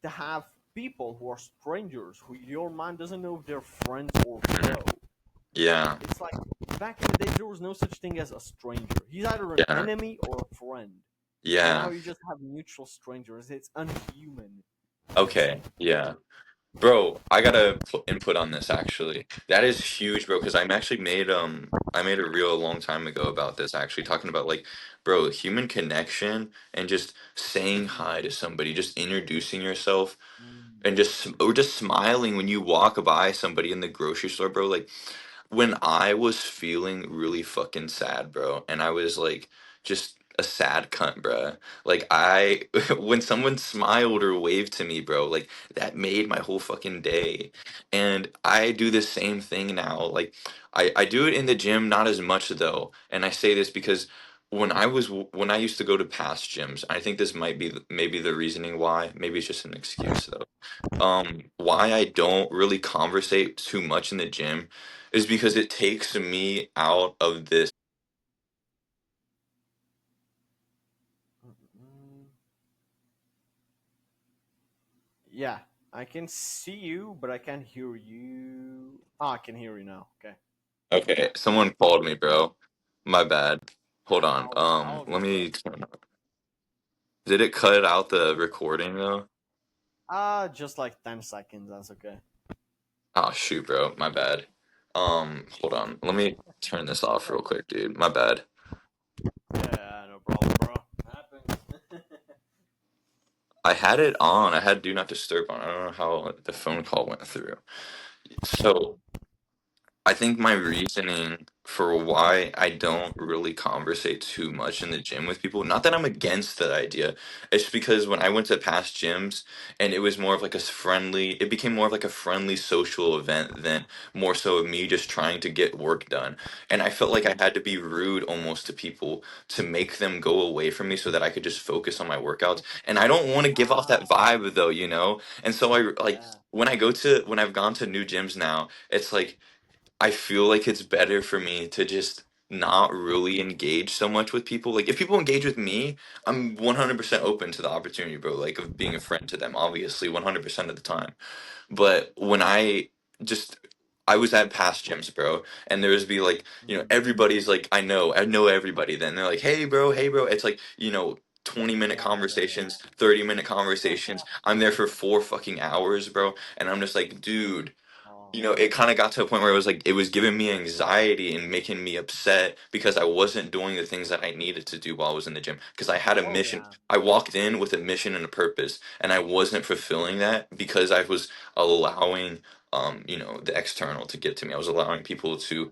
Speaker 1: to have people who are strangers who your mind doesn't know if they're friends or
Speaker 2: Mm.
Speaker 1: foe.
Speaker 2: Yeah.
Speaker 1: It's like back in the day there was no such thing as a stranger. He's either an
Speaker 2: Yeah.
Speaker 1: enemy or a friend. And now
Speaker 2: Yeah.
Speaker 1: you just have mutual strangers. It's unhuman. It's
Speaker 2: Okay. Yeah. Bro, I gotta put input on this actually. That is huge, bro, because I made a reel a long time ago about this actually, talking about like, bro, human connection and just saying hi to somebody, just introducing yourself
Speaker 1: mm,
Speaker 2: and just smiling when you walk by somebody in the grocery store, bro. Like when I was feeling really fucking sad, bro, and I was like just a sad cunt, bro. Like I when someone smiled or waved to me, bro, like that made my whole fucking day. And I do the same thing now. Like I do it in the gym, not as much though. And I say this because when I used to go to past gyms, I think this might be maybe the reasoning why. Maybe it's just an excuse though. Why I don't really conversate too much in the gym is because it takes me out of this.
Speaker 1: Mm, yeah, I can see you, but I can't hear you. Ah, I can hear you now. Okay.
Speaker 2: Okay, someone called me, bro. My bad. Hold on.
Speaker 1: All
Speaker 2: Let
Speaker 1: good, bro.
Speaker 2: me did it cut out the recording though?
Speaker 1: Just like 10 seconds. That's okay.
Speaker 2: Oh shoot, bro. My bad. Hold on. Let me turn this off real quick, dude. My bad.
Speaker 1: Yeah, no problem, bro. Happens.
Speaker 2: I had it on. I had do not disturb on. I don't know how the phone call went through. So I think my reasoning for why I don't really conversate too much in the gym with people, not that I'm against that idea, it's because when I went to past gyms and it was more of like it became more of like a friendly social event than more so of me just trying to get work done. And I felt like I had to be rude almost to people to make them go away from me so that I could just focus on my workouts. And I don't want to give off that
Speaker 1: Ah,
Speaker 2: vibe though, you know? And so I like
Speaker 1: yeah.
Speaker 2: when I've gone to new gyms now, it's like I feel like it's better for me to just not really engage so much with people. Like if people engage with me, I'm 100% open to the opportunity, bro, like of being a friend to them, obviously 100% of the time. But when just I was at past gyms, bro, and there was be like,
Speaker 1: Mhm.
Speaker 2: everybody's like I know everybody then. They're like, hey bro." It's like, 20-minute
Speaker 1: Yeah, yeah,
Speaker 2: conversations, 30-minute conversations. I'm there for 4 fucking hours, bro, and I'm just like, dude,
Speaker 1: oh,
Speaker 2: it kind of got to a point where it was like it was giving me anxiety and making me upset because I wasn't doing the things that I needed to do while I was in the gym because I had a
Speaker 1: oh,
Speaker 2: mission.
Speaker 1: yeah.
Speaker 2: I walked in with a mission and a purpose, and I wasn't fulfilling that because I was allowing the external to get to me. I was allowing people to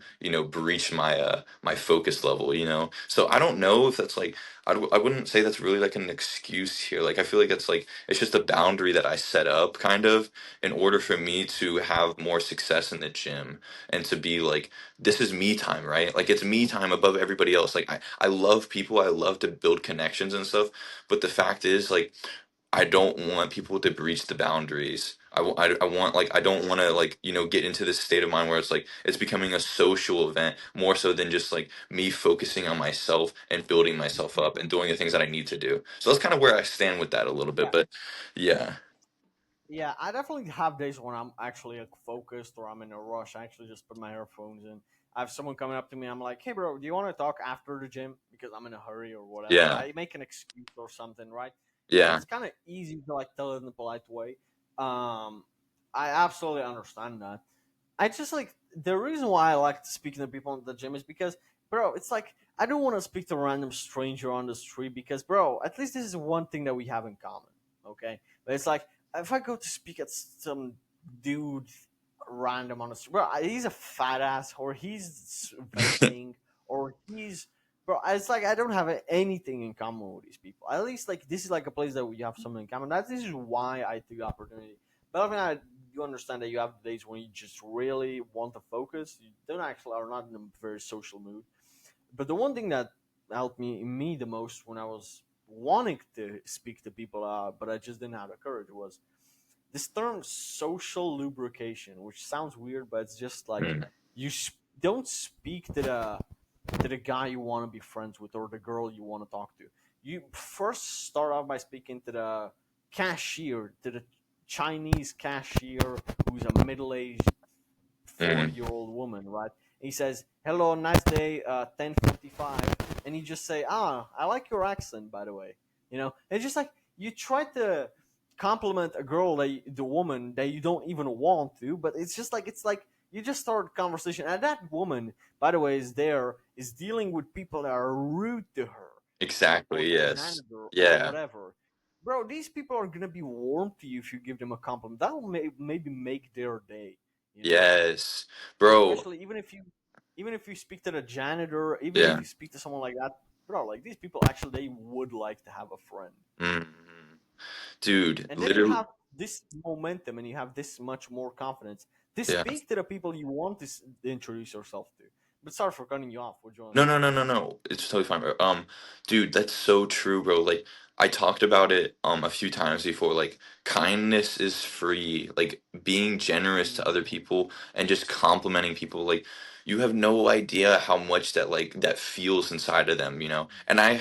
Speaker 2: breach my focus level. So I don't know if that's like I wouldn't say that's really like an excuse here. Like I feel like it's like it's just a boundary that I set up kind of in order for me to have more success in the gym and to be like, this is me time, right? Like it's me time above everybody else. Like I love people, I love to build connections and stuff, but the fact is like I don't want people to breach the boundaries. I want like I don't want to like get into this state of mind where it's like it's becoming a social event more so than just like me focusing on myself and building myself up and doing the things that I need to do. So that's kind of where I stand with that a little bit.
Speaker 1: Yeah,
Speaker 2: But yeah,
Speaker 1: yeah. I definitely have days when I'm actually like focused or I'm in a rush. I actually just put my earphones in. I have someone coming up to me. I'm like, "Hey, bro, do you want to talk after the gym? Because I'm in a hurry or whatever."
Speaker 2: yeah,
Speaker 1: I make an excuse or something, right? And
Speaker 2: yeah.
Speaker 1: it's kind of easy to like tell it in a polite way. Um, I absolutely understand that. I just like the reason why I like speaking to people in the gym is because, bro, it's like I don't want to speak to a random stranger on the street because, bro, at least this is one thing that we have in common, okay? But it's like if I go to speak at some dude random on the street, bro, he's a fat ass, or he's vaping, or he's, bro. It's like I don't have anything in common with these people. At least like this is like a place that we have something in common. This is why I took the opportunity. But I mean, you understand that you have days when you just really want to focus. You don't actually are not in a very social mood. But the one thing that helped me the most when I was wanting to speak to people, but I just didn't have the courage, was this term social lubrication, which sounds weird, but it's just like
Speaker 2: Mm,
Speaker 1: don't speak to the guy you want to be friends with or the girl you want to talk to. You first start off by speaking to the cashier, to the Chinese cashier who's a middle-aged
Speaker 2: mm.
Speaker 1: 40-year-old woman, right? He says, "Hello, nice day, 10:55," and you just say, "Ah, I like your accent, by the way." It's just like you try to compliment a girl, the woman that you don't even want to, but it's like you just start a conversation, and that woman, by the way, is dealing with people that are rude to her, or
Speaker 2: Exactly.
Speaker 1: the
Speaker 2: Yes.
Speaker 1: janitor or
Speaker 2: Yeah.
Speaker 1: whatever. Bro, these people are gonna be warm to you if you give them a compliment. That will maybe make their day. you know.
Speaker 2: Yes, bro.
Speaker 1: Especially even if you speak to the janitor, even if
Speaker 2: Yeah.
Speaker 1: you speak to someone like that, bro, like these people actually they would like to have a friend.
Speaker 2: Hmm. Dude,
Speaker 1: And then you
Speaker 2: literally.
Speaker 1: have this momentum and you have this much more confidence to
Speaker 2: Yeah.
Speaker 1: speak to the people you want to introduce yourself to. But sorry for cutting you off. What do you want
Speaker 2: No,
Speaker 1: to say?
Speaker 2: no, no, no, no. It's totally fine, bro. Dude, that's so true, bro. Like, I talked about it a few times before. Like, kindness is free. Like, being generous to other
Speaker 1: Mm,
Speaker 2: people and just complimenting people. Like, you have no idea how much that feels inside of them, you know. And I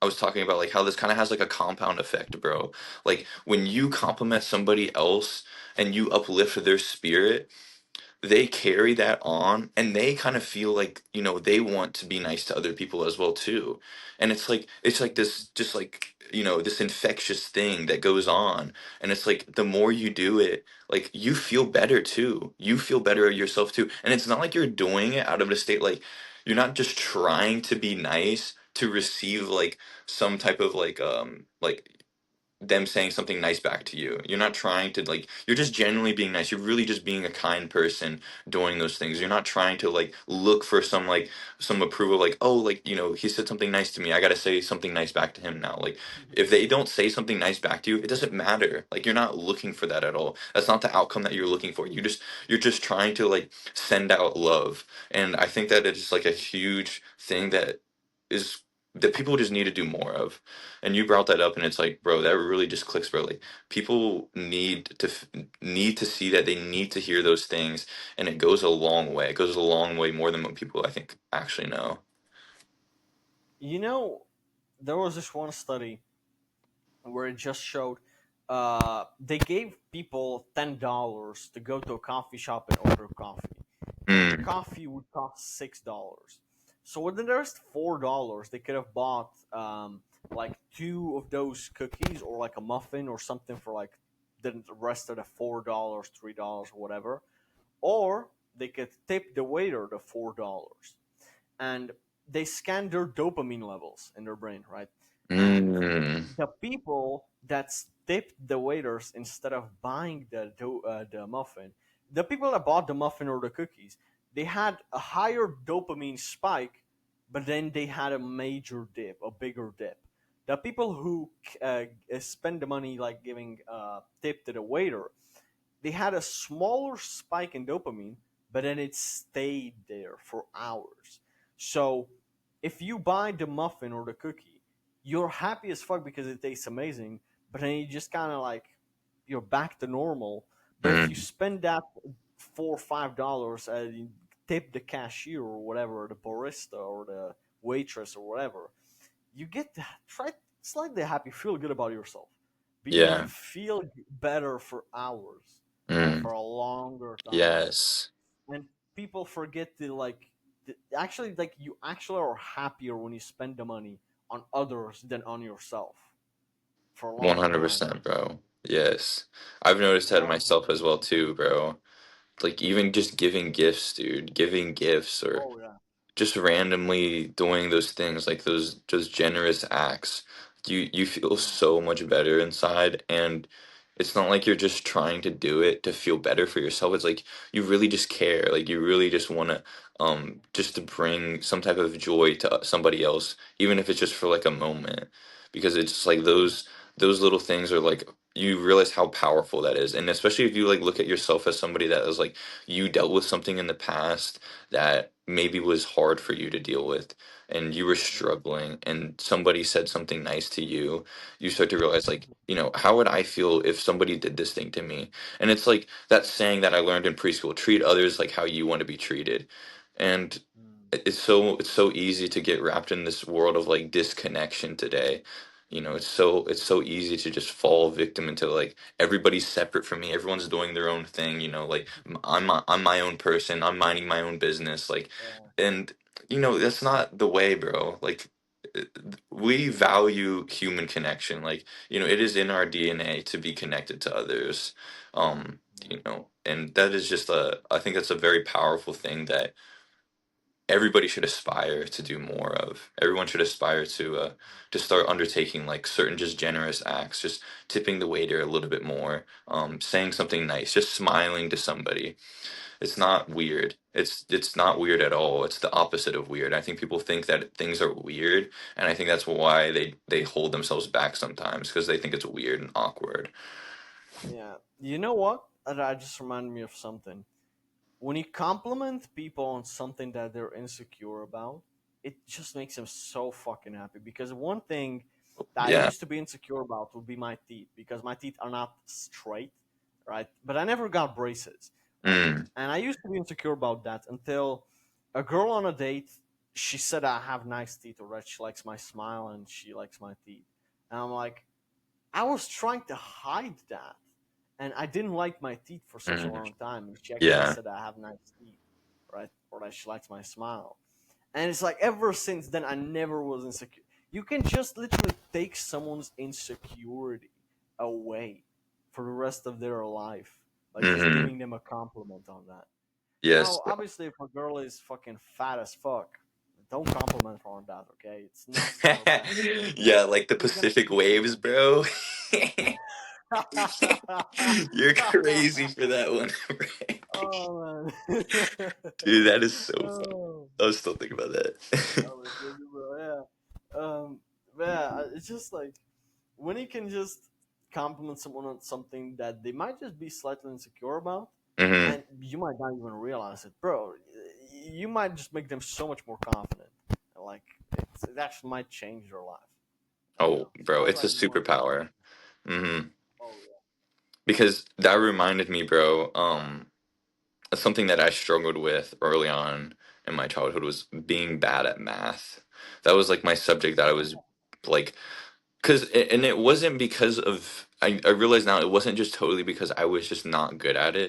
Speaker 2: was talking about like how this kind of has like a compound effect, bro. Like, when you compliment somebody else and you uplift their spirit, they carry that on and they kind of feel like, you know, they want to be nice to other people as well too. And it's like this, just like, you know, this infectious thing that goes on. And it's like the more you do it, like you feel better too, you feel better yourself too. And it's not like you're doing it out of a state, like you're not just trying to be nice to receive like some type of like them saying something nice back to you. You're not trying to like, you're just genuinely being nice. You're really just being a kind person doing those things. You're not trying to like look for some approval, like, oh, like, you know, he said something nice to me, I gotta say something nice back to him now. Like, if they don't say something nice back to you, it doesn't matter. Like, you're not looking for that at all. That's not the outcome that you're looking for. You're just trying to like send out love. And I think that it's like a huge thing is that people just need to do more of. And you brought that up, and it's like, bro, that really just clicks, bro. Like, people need to see that, they need to hear those things, and it goes a long way. It goes a long way more than what people I think actually know.
Speaker 1: you know, there was this one study where it just showed they gave people $10 to go to a coffee shop and order coffee, and the
Speaker 2: Mm,
Speaker 1: coffee would cost $6. So with the rest $4, they could have bought like two of those cookies or like a muffin or something for like the rest of the $4, $3 or whatever, or they could tip the waiter the $4, and they scan their dopamine levels in their brain, right? And
Speaker 2: mm,
Speaker 1: the people that tipped the waiters instead of buying the muffin, the people that bought the muffin or the cookies, they had a higher dopamine spike, but then they had a major dip, a bigger dip. The people who spend the money like giving tip to the waiter, they had a smaller spike in dopamine, but then it stayed there for hours. So if you buy the muffin or the cookie, you're happy as fuck because it tastes amazing, but then you just kind of like you're back to normal. But if you
Speaker 2: mm.
Speaker 1: spend that $4 or $5 and you tip the cashier or whatever, the barista or the waitress or whatever, you get that try slightly happy, feel good about yourself, but you
Speaker 2: Yeah.
Speaker 1: feel better for hours or
Speaker 2: Mm,
Speaker 1: for a longer time.
Speaker 2: yes.
Speaker 1: And people forget to like actually like you actually are happier when you spend the money on others than on yourself for a long time.
Speaker 2: 100%, bro. Yes. I've noticed that
Speaker 1: More than
Speaker 2: myself as well
Speaker 1: anything.
Speaker 2: too, bro. Like, even just giving gifts, dude. Giving gifts, or
Speaker 1: Oh yeah.
Speaker 2: just randomly doing those things, like those generous acts, you feel
Speaker 1: Mm,
Speaker 2: so much better inside. And it's not like you're just trying to do it to feel better for yourself. It's like you really just care, like you really just want to just to bring some type of joy to somebody else, even if it's just for like a moment. Because it's just like those little things are like, you realize how powerful that is. And especially if you like look at yourself as somebody that is like, you dealt with something in the past that maybe was hard for you to deal with, and you were
Speaker 1: yeah.
Speaker 2: struggling, and somebody said something nice to you, you start to realize, like, you know, how would I feel if somebody did this thing to me? And it's like that saying that I learned in preschool, treat others like how you want to be treated. And
Speaker 1: Mm,
Speaker 2: it's so easy to get wrapped in this world of like disconnection today. You know, it's so easy to just fall victim into like, everybody's separate from me, everyone's doing their own thing, you know, like I'm my own person, I'm minding my own business, like.
Speaker 1: yeah.
Speaker 2: And you know, that's not the way, bro. Like, uh, we value human connection. Like, you know, it is in our DNA to be connected to others.
Speaker 1: Mm.
Speaker 2: You know, and that is just a, I think that's a very powerful thing that everybody should aspire to do more of. Everyone should aspire to start undertaking like certain just generous acts, just tipping the waiter a little bit more, saying something nice, just smiling to somebody. It's not weird. It's not weird at all. It's the opposite of weird. I think people think that things are weird, and I think that's why they hold themselves back sometimes because they think it's weird and awkward.
Speaker 1: Yeah. You know what? That just reminded me of something. When you compliment people on something that they're insecure about, it just makes them so fucking happy. Because one thing that I
Speaker 2: Yeah.
Speaker 1: used to be insecure about would be my teeth, because my teeth are not straight, right? But I never got braces, right?
Speaker 2: Mm.
Speaker 1: And I used to be insecure about that until a girl on a date, she said I have nice teeth, or that she likes my smile and she likes my teeth. And I'm like, I was trying to hide that, and I didn't like my teeth for such a
Speaker 2: Mm.
Speaker 1: long time. And she actually
Speaker 2: Yeah.
Speaker 1: said I have nice teeth, right? Or that she likes my smile. And it's like ever since then, I never was insecure. You can just literally take someone's insecurity away for the rest of their life by just
Speaker 2: Hmm.
Speaker 1: giving them a compliment on that.
Speaker 2: Yes.
Speaker 1: Now, obviously, if a girl is fucking fat as fuck, don't compliment her on that, okay? It's not the best.
Speaker 2: Yeah, like the
Speaker 1: You're gonna
Speaker 2: Pacific
Speaker 1: keep seeing
Speaker 2: waves, bro. You're
Speaker 1: it.
Speaker 2: crazy for that one, Frank.
Speaker 1: Oh man.
Speaker 2: Dude, that is so funny.
Speaker 1: Oh,
Speaker 2: I was still thinking about that.
Speaker 1: I was thinking, bro. Yeah. Yeah. It's just like when you can just compliment someone on something that they might just be slightly insecure about,
Speaker 2: Hmm.
Speaker 1: and you might not even realize it, bro. You might just make them so much more confident. Like it actually might change their life. You
Speaker 2: Oh,
Speaker 1: know,
Speaker 2: bro,
Speaker 1: especially
Speaker 2: it's a
Speaker 1: like if you want to get
Speaker 2: superpower. Hmm.
Speaker 1: Oh
Speaker 2: Because that reminded me, bro, something that I struggled with early on in my childhood was being bad at math. That was like my subject that I was like, because, and it wasn't because of, I realize now it wasn't just totally because I was just not good at it.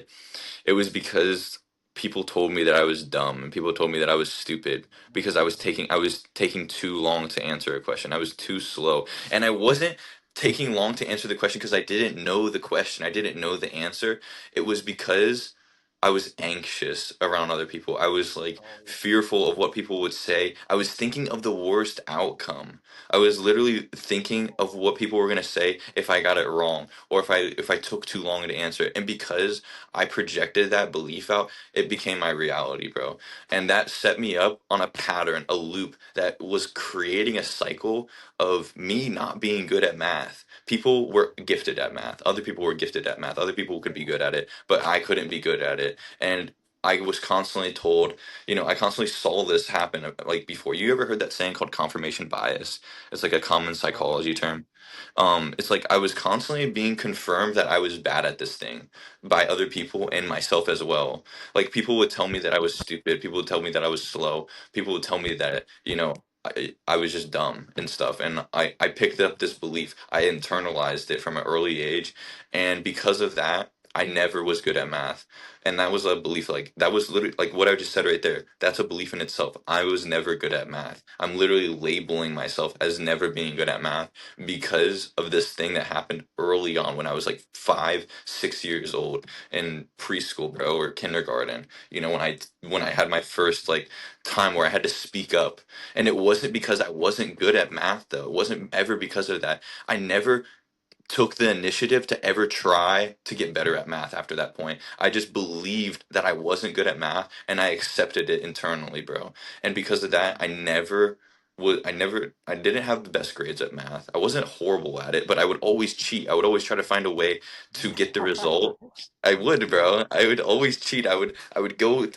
Speaker 2: It was because people told me that I was dumb and people told me that I was stupid because I was taking too long to answer a question. I was too slow. And I wasn't taking long to answer the question because I didn't know the question. I didn't know the answer. It was because I was anxious around other people. I was like
Speaker 1: oh yeah.
Speaker 2: fearful of what people would say. I was thinking of the worst outcome. I was literally thinking of what people were going to say if I got it wrong or if I took too long to answer it. And because I projected that belief out, it became my reality, bro. And that set me up on a pattern, a loop that was creating a cycle of me not being good at math. People were gifted at math. Other people were gifted at math. Other people could be good at it, but I couldn't be good at it. And I was constantly told, I constantly saw this happen like before. You ever heard that saying called confirmation bias? It's like a common
Speaker 1: No.
Speaker 2: psychology term. It's like I was constantly being confirmed that I was bad at this thing by other people and myself as well. Like people would tell me that I was stupid. People would tell me that I was slow. People would tell me that, I was just dumb and stuff. And I picked up this belief. I internalized it from an early age. And because of that, I never was good at math. And that was a belief, like that was literally like what I just said right there. That's a belief in itself. I was never good at math. I'm literally labeling myself as never being good at math because of this thing that happened early on when I was like 5, 6 years old in preschool, bro, or kindergarten. When I had my first like time where I had to speak up, and it wasn't because I wasn't good at math though. It wasn't ever because of that. I never took the initiative to ever try to get better at math after that point. I just believed that I wasn't good at math and I accepted it internally, bro. And because of that, I didn't have the best grades at math. I wasn't horrible at it, but I would always cheat. I would always try to find a way to get the result. I would, bro. I would always cheat. I would go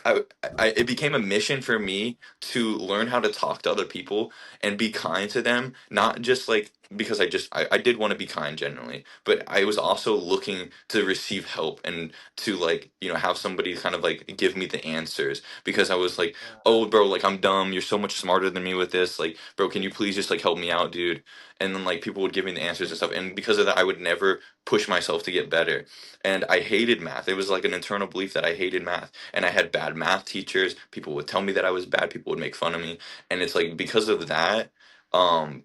Speaker 2: it became a mission for me to learn how to talk to other people and be kind to them, not just like because I did want to be kind genuinely, but I was also looking to receive help and to like, have somebody kind of like give me the answers because I was like,
Speaker 1: Yeah.
Speaker 2: oh bro, like I'm dumb, you're so much smarter than me with this, like bro, can you please just like help me out, dude? And then like people would give me the answers and stuff, and because of that I would never push myself to get better. And I hated math. It was like an internal belief that I hated math, and I had bad math teachers. People would tell me that I was bad, people would make fun of me, and it's like because of that, um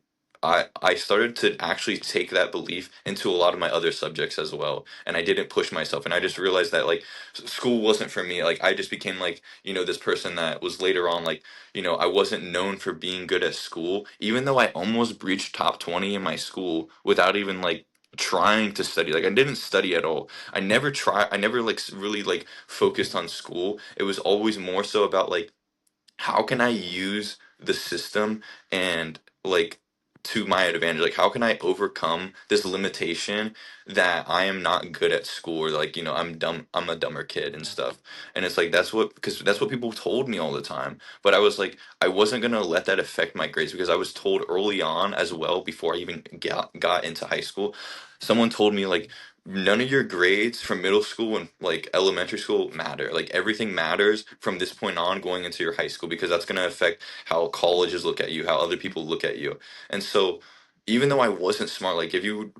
Speaker 2: I started to actually take that belief into a lot of my other subjects as well, and I didn't push myself, and I just realized that like school wasn't for me. Like I just became like, this person that was later on like, I wasn't known for being good at school, even though I almost breached top 20 in my school without even like trying to study. Like I didn't study at all. I never like really like focused on school. It was always more so about like how can I use the system and like to my advantage? Like how can I overcome this limitation that I am not good at school, or like, I'm dumb, I'm a dumber kid and stuff. And it's like because that's what people told me all the time. But I was like, I wasn't gonna let that affect my grades, because I was told early on as well, before I even got into high school. Someone told me like none of your grades from middle school and like elementary school matter. Like everything matters from this point on going into your high school, because that's going to affect how colleges look at you, how other people look at you. And so even though I wasn't smart, like if you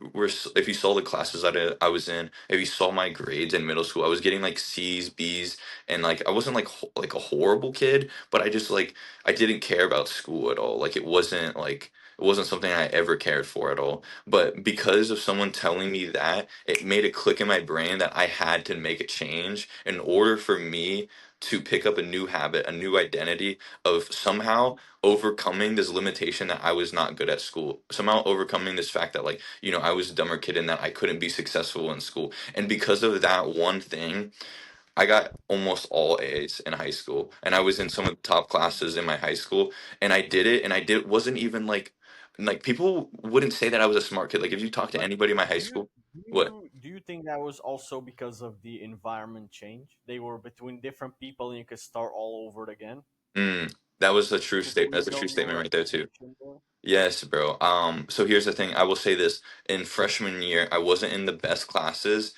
Speaker 2: saw the classes that I was in, if you saw my grades in middle school, I was getting like C's, B's, and like I wasn't like like a horrible kid, but I just like I didn't care about school at all. Like it wasn't something I ever cared for at all. But because of someone telling me that, it made a click in my brain that I had to make a change in order for me to pick up a new habit, a new identity of somehow overcoming this limitation that I was not good at school. Somehow overcoming this fact that like, I was a dumber kid and that I couldn't be successful in school. And because of that one thing, I got almost all A's in high school, and I was in some of the top classes in my high school, and I did it, and I did wasn't even like people wouldn't say that I was a smart kid. Like if you talk to
Speaker 1: But
Speaker 2: anybody in my high
Speaker 1: do you
Speaker 2: school, what?
Speaker 1: do you think that was also because of the environment change? They were between different people, and you could start all over again.
Speaker 2: Mm, that was a true
Speaker 1: Because
Speaker 2: statement.
Speaker 1: even
Speaker 2: That's a
Speaker 1: though
Speaker 2: true
Speaker 1: you
Speaker 2: statement
Speaker 1: were
Speaker 2: right there too.
Speaker 1: Asian boy.
Speaker 2: Yes, bro. So here's the thing. I will say this. In freshman year, I wasn't in the best classes,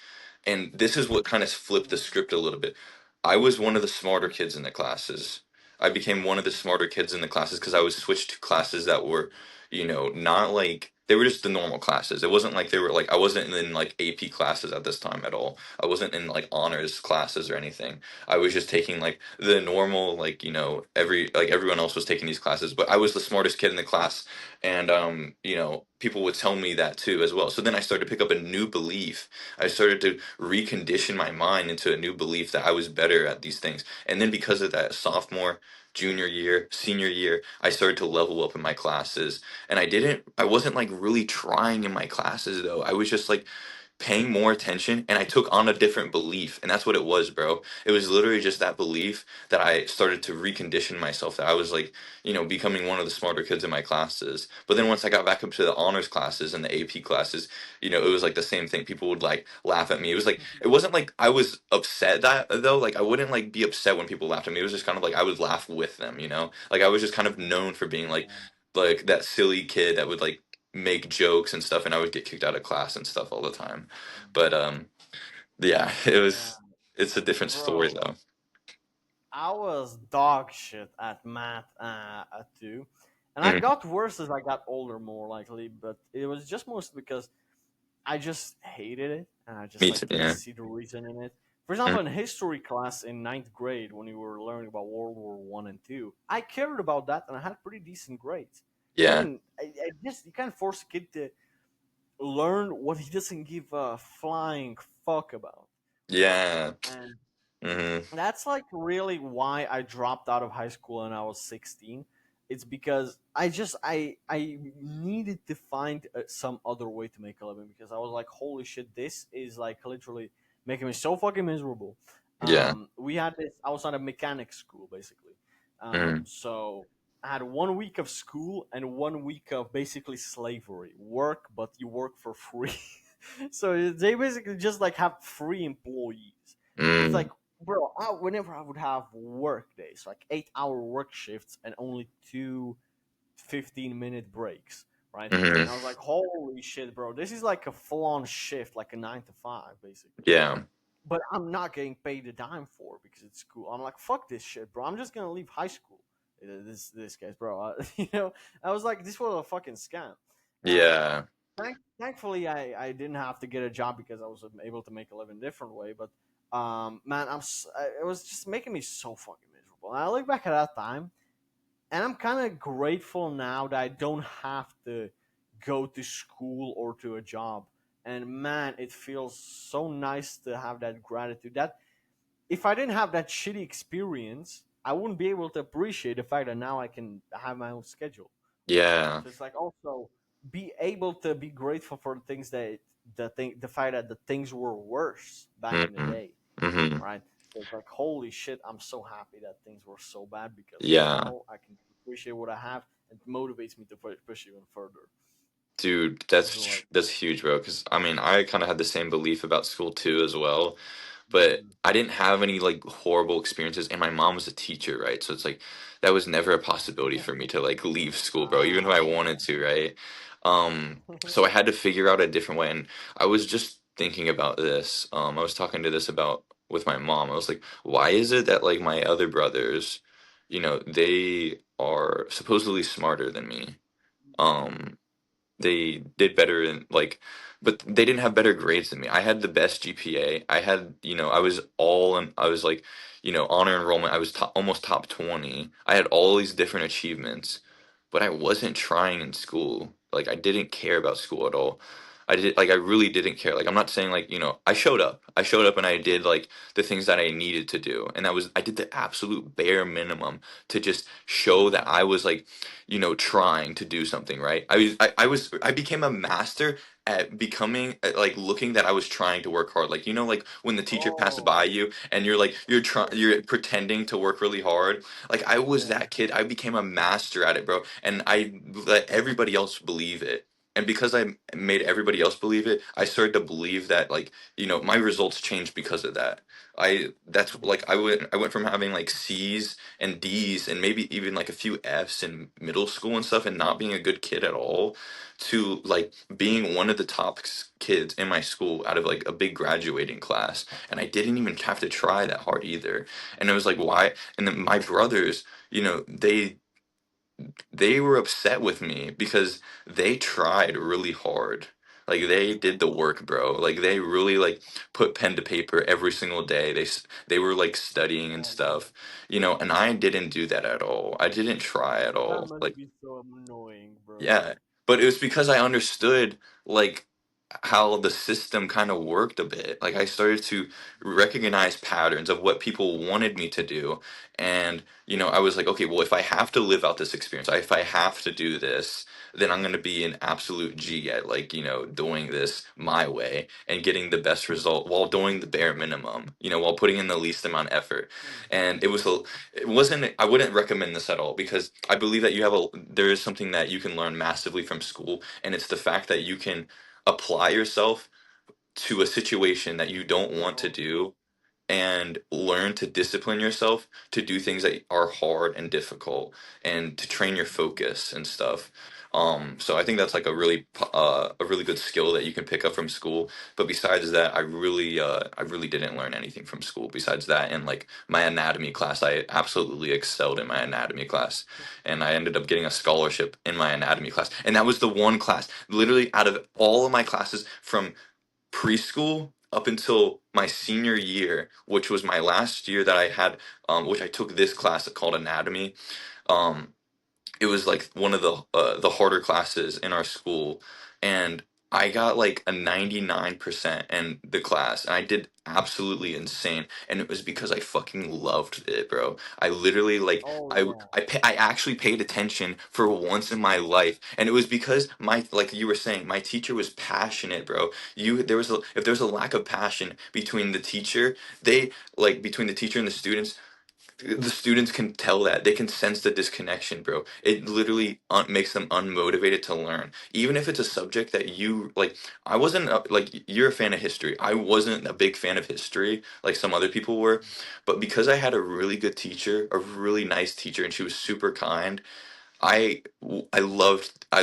Speaker 2: and this is what kind of flipped the script a little bit. I was one of the smarter kids in the classes. I became one of the smarter kids in the classes because I was switched to classes that were, not like they were just the normal classes. It wasn't like they were like I wasn't in like AP classes at this time at all. I wasn't in like honors classes or anything. I was just taking like the normal like everyone else was taking these classes, but I was the smartest kid in the class, and people would tell me that too as well. So then I started to pick up a new belief. I started to recondition my mind into a new belief that I was better at these things. And then because of that, sophomore, junior year, senior year, I started to level up in my classes. And I wasn't like really trying in my classes though. I was just like paying more attention, and I took on a different belief. And that's what it was, bro. It was literally just that belief that I started to recondition myself, that I was like, becoming one of the smarter kids in my classes. But then once I got back up to the honors classes and the AP classes, it was like the same thing. People would like laugh at me. It was like it wasn't like I was upset that though. Like I wouldn't like be upset when people laughed at me. It was just kind of like I would laugh with them. Like I was just kind of known for being like that silly kid that would like make jokes and stuff, and I would get kicked out of class and stuff all the time. But yeah,
Speaker 1: Yeah,
Speaker 2: it's a different story
Speaker 1: bro.
Speaker 2: though.
Speaker 1: I was dog shit at math too, and I
Speaker 2: Mm,
Speaker 1: got worse as I got older, more likely. But it was just mostly because I just hated it, and I just
Speaker 2: me
Speaker 1: like
Speaker 2: too.
Speaker 1: didn't
Speaker 2: Yeah.
Speaker 1: see the reason in it. For
Speaker 2: Mm,
Speaker 1: example, in history class in ninth grade, when we were learning about World War I and II, I cared about that, and I had pretty decent grades. I
Speaker 2: yeah.
Speaker 1: mean, I just you can't force a kid to learn what he doesn't give a flying fuck about, right?
Speaker 2: Yeah.
Speaker 1: And
Speaker 2: Hmm.
Speaker 1: that's like really why I dropped out of high school when I was 16. It's because I needed to find some other way to make a living, because I was like, holy shit, this is like literally making me so fucking miserable.
Speaker 2: Yeah.
Speaker 1: We had this. I was at a mechanic school basically,
Speaker 2: Hmm.
Speaker 1: so I had 1 week of school and 1 week of basically slavery work, but you work for free. So they basically just like have free employees. It's
Speaker 2: Mm,
Speaker 1: like, bro, whenever I would have work days, like 8 hour work shifts and only two 15-minute breaks, right?
Speaker 2: hmm.
Speaker 1: And I was like, holy shit, bro, this is like a full on shift, like a 9 to 5, basically.
Speaker 2: Yeah.
Speaker 1: But I'm not getting paid a dime for it because it's cool. I'm like, fuck this shit, bro. I'm just gonna leave high school. This case, bro. I was like, this was a fucking scam. Um,
Speaker 2: Yeah.
Speaker 1: thankfully, I didn't have to get a job because I was able to make a living a different way. But man, it was just making me so fucking miserable. And I look back at that time, and I'm kind of grateful now that I don't have to go to school or to a job. And man, it feels so nice to have that gratitude. That if I didn't have that shitty experience, I wouldn't be able to appreciate the fact that now I can have my own schedule.
Speaker 2: Yeah.
Speaker 1: So it's like also be able to be grateful for the things that the fact that the things were worse back in the
Speaker 2: Hmm.
Speaker 1: day,
Speaker 2: Hmm.
Speaker 1: right? So it's like holy shit, I'm so happy that things were so bad because
Speaker 2: Yeah.
Speaker 1: now I can appreciate what I have. It motivates me to push even further.
Speaker 2: Dude,
Speaker 1: So like,
Speaker 2: that's huge, bro. Because I mean, I kind of had the same belief about school too, as well. But
Speaker 1: mhm.
Speaker 2: I didn't have any like horrible experiences, and my mom was a teacher, right? So it's like that was never a possibility for me to like leave school, bro, even if I wanted
Speaker 1: Ah,
Speaker 2: to, right? So I had to figure out a different way, and I was just thinking about this. I was talking to this about with my mom. I was like, why is it that like my other brothers, they are supposedly smarter than me? Um, they did better in like, but they didn't have better grades than me. I had the best GPA. I had, I was all and I was like, honor enrollment. I was almost top 20. I had all these different achievements, but I wasn't trying in school. Like I didn't care about school at all. I really didn't care. Like I'm not saying like, I showed up. I showed up and I did like the things that I needed to do. And I did the absolute bare minimum to just show that I was like, trying to do something, right? I became a master at becoming like looking that I was trying to work hard. Like, like when the teacher passes by
Speaker 1: oh
Speaker 2: you and you're like
Speaker 1: yeah,
Speaker 2: you're pretending to work really hard. Like I was
Speaker 1: yeah,
Speaker 2: that kid. I became a master at it, bro. And I let everybody else believe it. And because I made everybody else believe it, I started to believe that like, my results changed because of that. That's
Speaker 1: mhm.
Speaker 2: like I went from having like C's and D's and maybe even like a few F's in middle school and stuff and not being a good kid at all to like being one of the top kids in my school out of like a big graduating class. And I didn't even have to try that hard either. And it was like, why? And then my brothers, they were upset with me because they tried really hard. Like they did the work, bro. Like they really like put pen to paper every single day. They were like studying and
Speaker 1: Oh man,
Speaker 2: stuff, and I didn't do that at all. I didn't try at
Speaker 1: that
Speaker 2: all.
Speaker 1: must
Speaker 2: Like
Speaker 1: be so annoying, bro.
Speaker 2: yeah, but it was because I understood like how the system kind of worked a bit. Like I started to recognize patterns of what people wanted me to do, and I was like, okay, well, if I have to live out this experience, if I have to do this, then I'm going to be an absolute G at like doing this my way and getting the best result while doing the bare minimum. While putting in the least amount of effort. And it wasn't I wouldn't recommend this at all because I believe that there is something that you can learn massively from school, and it's the fact that you can apply yourself to a situation that you don't want to
Speaker 1: Oh,
Speaker 2: do and learn to discipline yourself to do things that are hard and difficult and to train your focus and stuff. So I think that's like a really good skill that you can pick up from school. But besides that, I really didn't learn anything from school. Besides that, in like my anatomy class, I absolutely excelled in my anatomy class, and I ended up getting a scholarship in my anatomy class. And that was the one class, literally out of all of my classes from preschool up until my senior year, which was my last year that I had, which I took this class called anatomy. Um, it was like one of the harder classes in our school, and I got like a 99% in the class, and I did absolutely insane, and it was because I fucking loved it, bro. I literally like
Speaker 1: oh
Speaker 2: I
Speaker 1: yeah.
Speaker 2: I actually paid attention for once in my life, and it was because my like you were saying, my teacher was passionate, bro. If there was a lack of passion between the teacher, between the teacher and the students can tell that they can sense the disconnection, bro. It literally makes them unmotivated to learn, even if it's a subject that you like. I wasn't like you're a fan of history. I wasn't a big fan of history like some other people were, but because I had a really good teacher, a really nice teacher, and she was super kind, I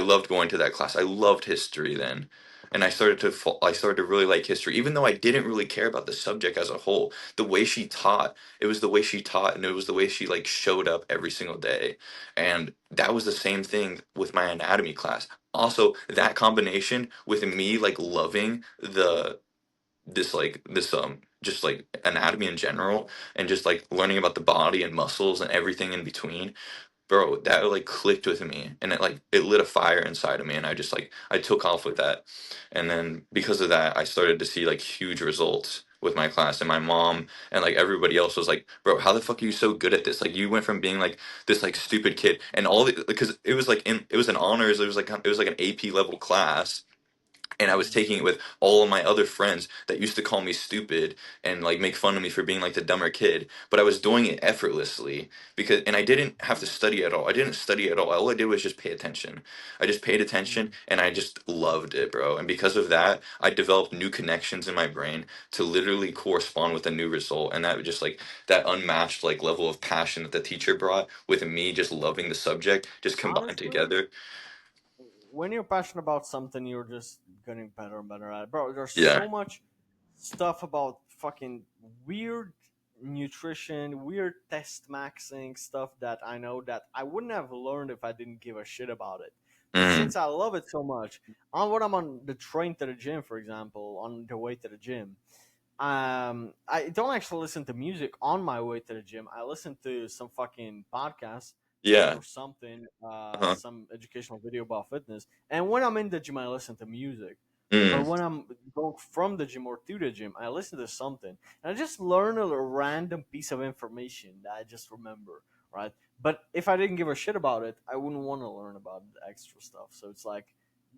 Speaker 2: loved going to that class. I loved history then. And I started to really like history, even though I didn't really care about the subject as a whole. The way she taught, it was the way she taught, and it was the way she like showed up every single day. And that was the same thing with my anatomy class. Also, that combination with me like loving this just like anatomy in general and just like learning about the body and muscles and everything in between, bro, that like clicked with me, and it lit a fire inside of me, and I just like I took off with that. And then because of that, I started to see like huge results with my class, and my mom and like everybody else was like, bro, how the fuck are you so good at this? Like you went from being like this like stupid kid, and all the, because it was like it was an honors, it was like an AP level class, and I was
Speaker 1: Mm,
Speaker 2: taking it with all of my other friends that used to call me stupid and like make fun of me for being like the dumber kid, but I was doing it effortlessly because, and I didn't have to
Speaker 1: mm,
Speaker 2: study at all. I didn't study at all I did was just pay attention. I just paid attention,
Speaker 1: mm.
Speaker 2: and I just loved it, bro. And because of that, I developed new connections in my brain to literally correspond with a new result, and that was just like that unmatched like level of passion that the teacher brought with me just loving the subject just combined
Speaker 1: Honestly,
Speaker 2: together.
Speaker 1: when you're passionate about something, you're just getting better and better at it. Bro, there's
Speaker 2: Yeah.
Speaker 1: so much stuff about fucking weird nutrition, weird test maxing stuff that I know that I wouldn't have learned if I didn't give a shit about it. But
Speaker 2: Mm.
Speaker 1: since I love it so much, on when I'm on the train to the gym, for example, on the way to the gym, I don't actually listen to music on my way to the gym. I listen to some fucking podcast
Speaker 2: Yeah.
Speaker 1: or something,
Speaker 2: Uh-huh.
Speaker 1: some educational video about fitness. And when I'm in the gym, I listen to music. But
Speaker 2: Mm.
Speaker 1: when I'm going from the gym or to the gym, I listen to something, and I just learn a random piece of information that I just remember, right? But if I didn't give a shit about it, I wouldn't want to learn about the extra stuff. So it's like,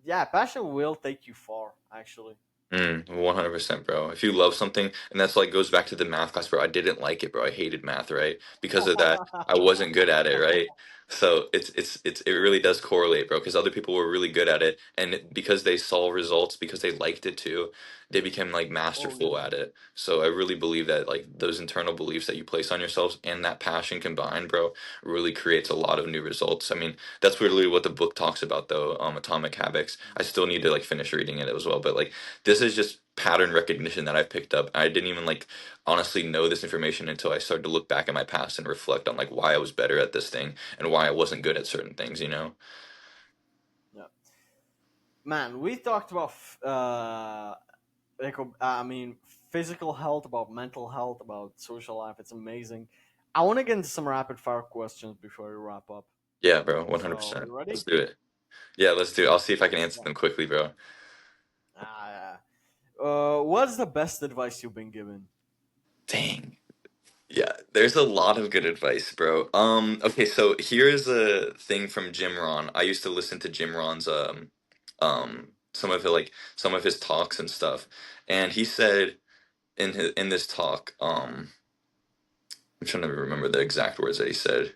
Speaker 1: yeah, passion will take you far, actually.
Speaker 2: 100%, bro. If you love something, and that's like goes back to the math class, bro. I didn't like it, bro. I hated math, right? Because of that, I wasn't good at it, right? So it really does correlate, bro. Because other people were really good at it, and because they saw results, because they liked it too, they became like
Speaker 1: Oh
Speaker 2: masterful
Speaker 1: yeah.
Speaker 2: at it. So I really believe that like those internal beliefs that you place on yourselves and that passion combined, bro, really creates a lot of new results. I mean, that's really what the book talks about, though. Atomic Habits. I still need to like finish reading it as well, but like this is just pattern recognition that I've picked up. I didn't even like honestly know this information until I started to look back at my past and reflect on like why I was better at this thing and why I wasn't good at certain things, you know?
Speaker 1: Yeah. Man, we talked about I mean, physical health, about mental health, about social life. It's amazing. I want to get into some rapid fire questions before we wrap up.
Speaker 2: Yeah, bro,
Speaker 1: So,
Speaker 2: 100%.
Speaker 1: you ready?
Speaker 2: Let's do it. Yeah, let's do it. I'll see if I can answer
Speaker 1: Yeah.
Speaker 2: them quickly, bro.
Speaker 1: Ah, what's the best advice you've been given?
Speaker 2: Dang. Yeah, there's a lot of good advice, bro. Okay, so here's a thing from Jim Ron. I used to listen to Jim Ron's some of some of his talks and stuff. And he said in this talk, I'm trying to remember the exact words that he said.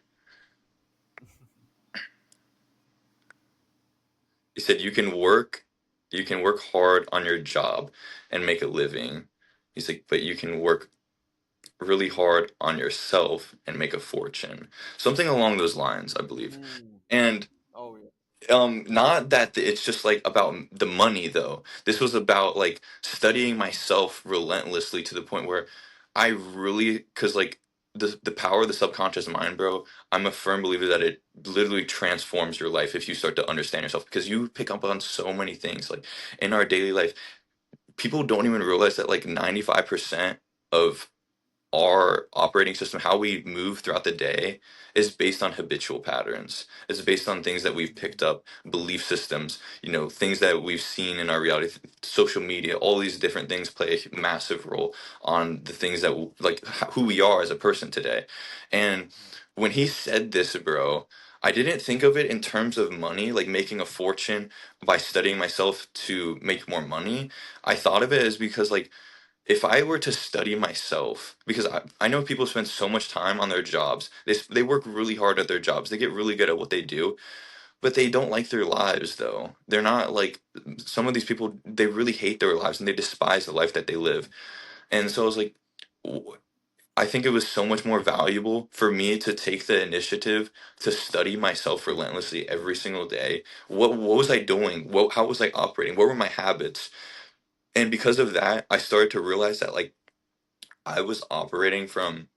Speaker 2: He said you can work hard on your job and make a living. He's like, but you can work really hard on yourself and make a fortune. Something along those lines, I believe.
Speaker 1: Mm.
Speaker 2: And
Speaker 1: Oh yeah.
Speaker 2: not that it's just like about the money though. This was about like studying myself relentlessly to the point where I really, cuz like the power of the subconscious mind, bro, I'm a firm believer that it literally transforms your life if you start to understand yourself, because you pick up on so many things like in our daily life. People don't even realize that like 95% of our operating system, how we move throughout the day, is based on habitual patterns. It's based on things that we've picked up, belief systems, things that we've seen in our reality, social media, all these different things play a massive role on the things that, who we are as a person today. And when he said this, bro, I didn't think of it in terms of money, like making a fortune by studying myself to make more money. I thought of it as because, like, if I were to study myself, because I know people spend so much time on their jobs, they work really hard at their jobs, they get really good at what they do, but they don't like their lives though. They're not like some of these people, they really hate their lives and they despise the life that they live. And so I was like, w- I think it was so much more valuable for me to take the initiative to study myself relentlessly every single day. What was I doing? How was I operating? What were my habits? And because of that, I started to realize that like I was operating from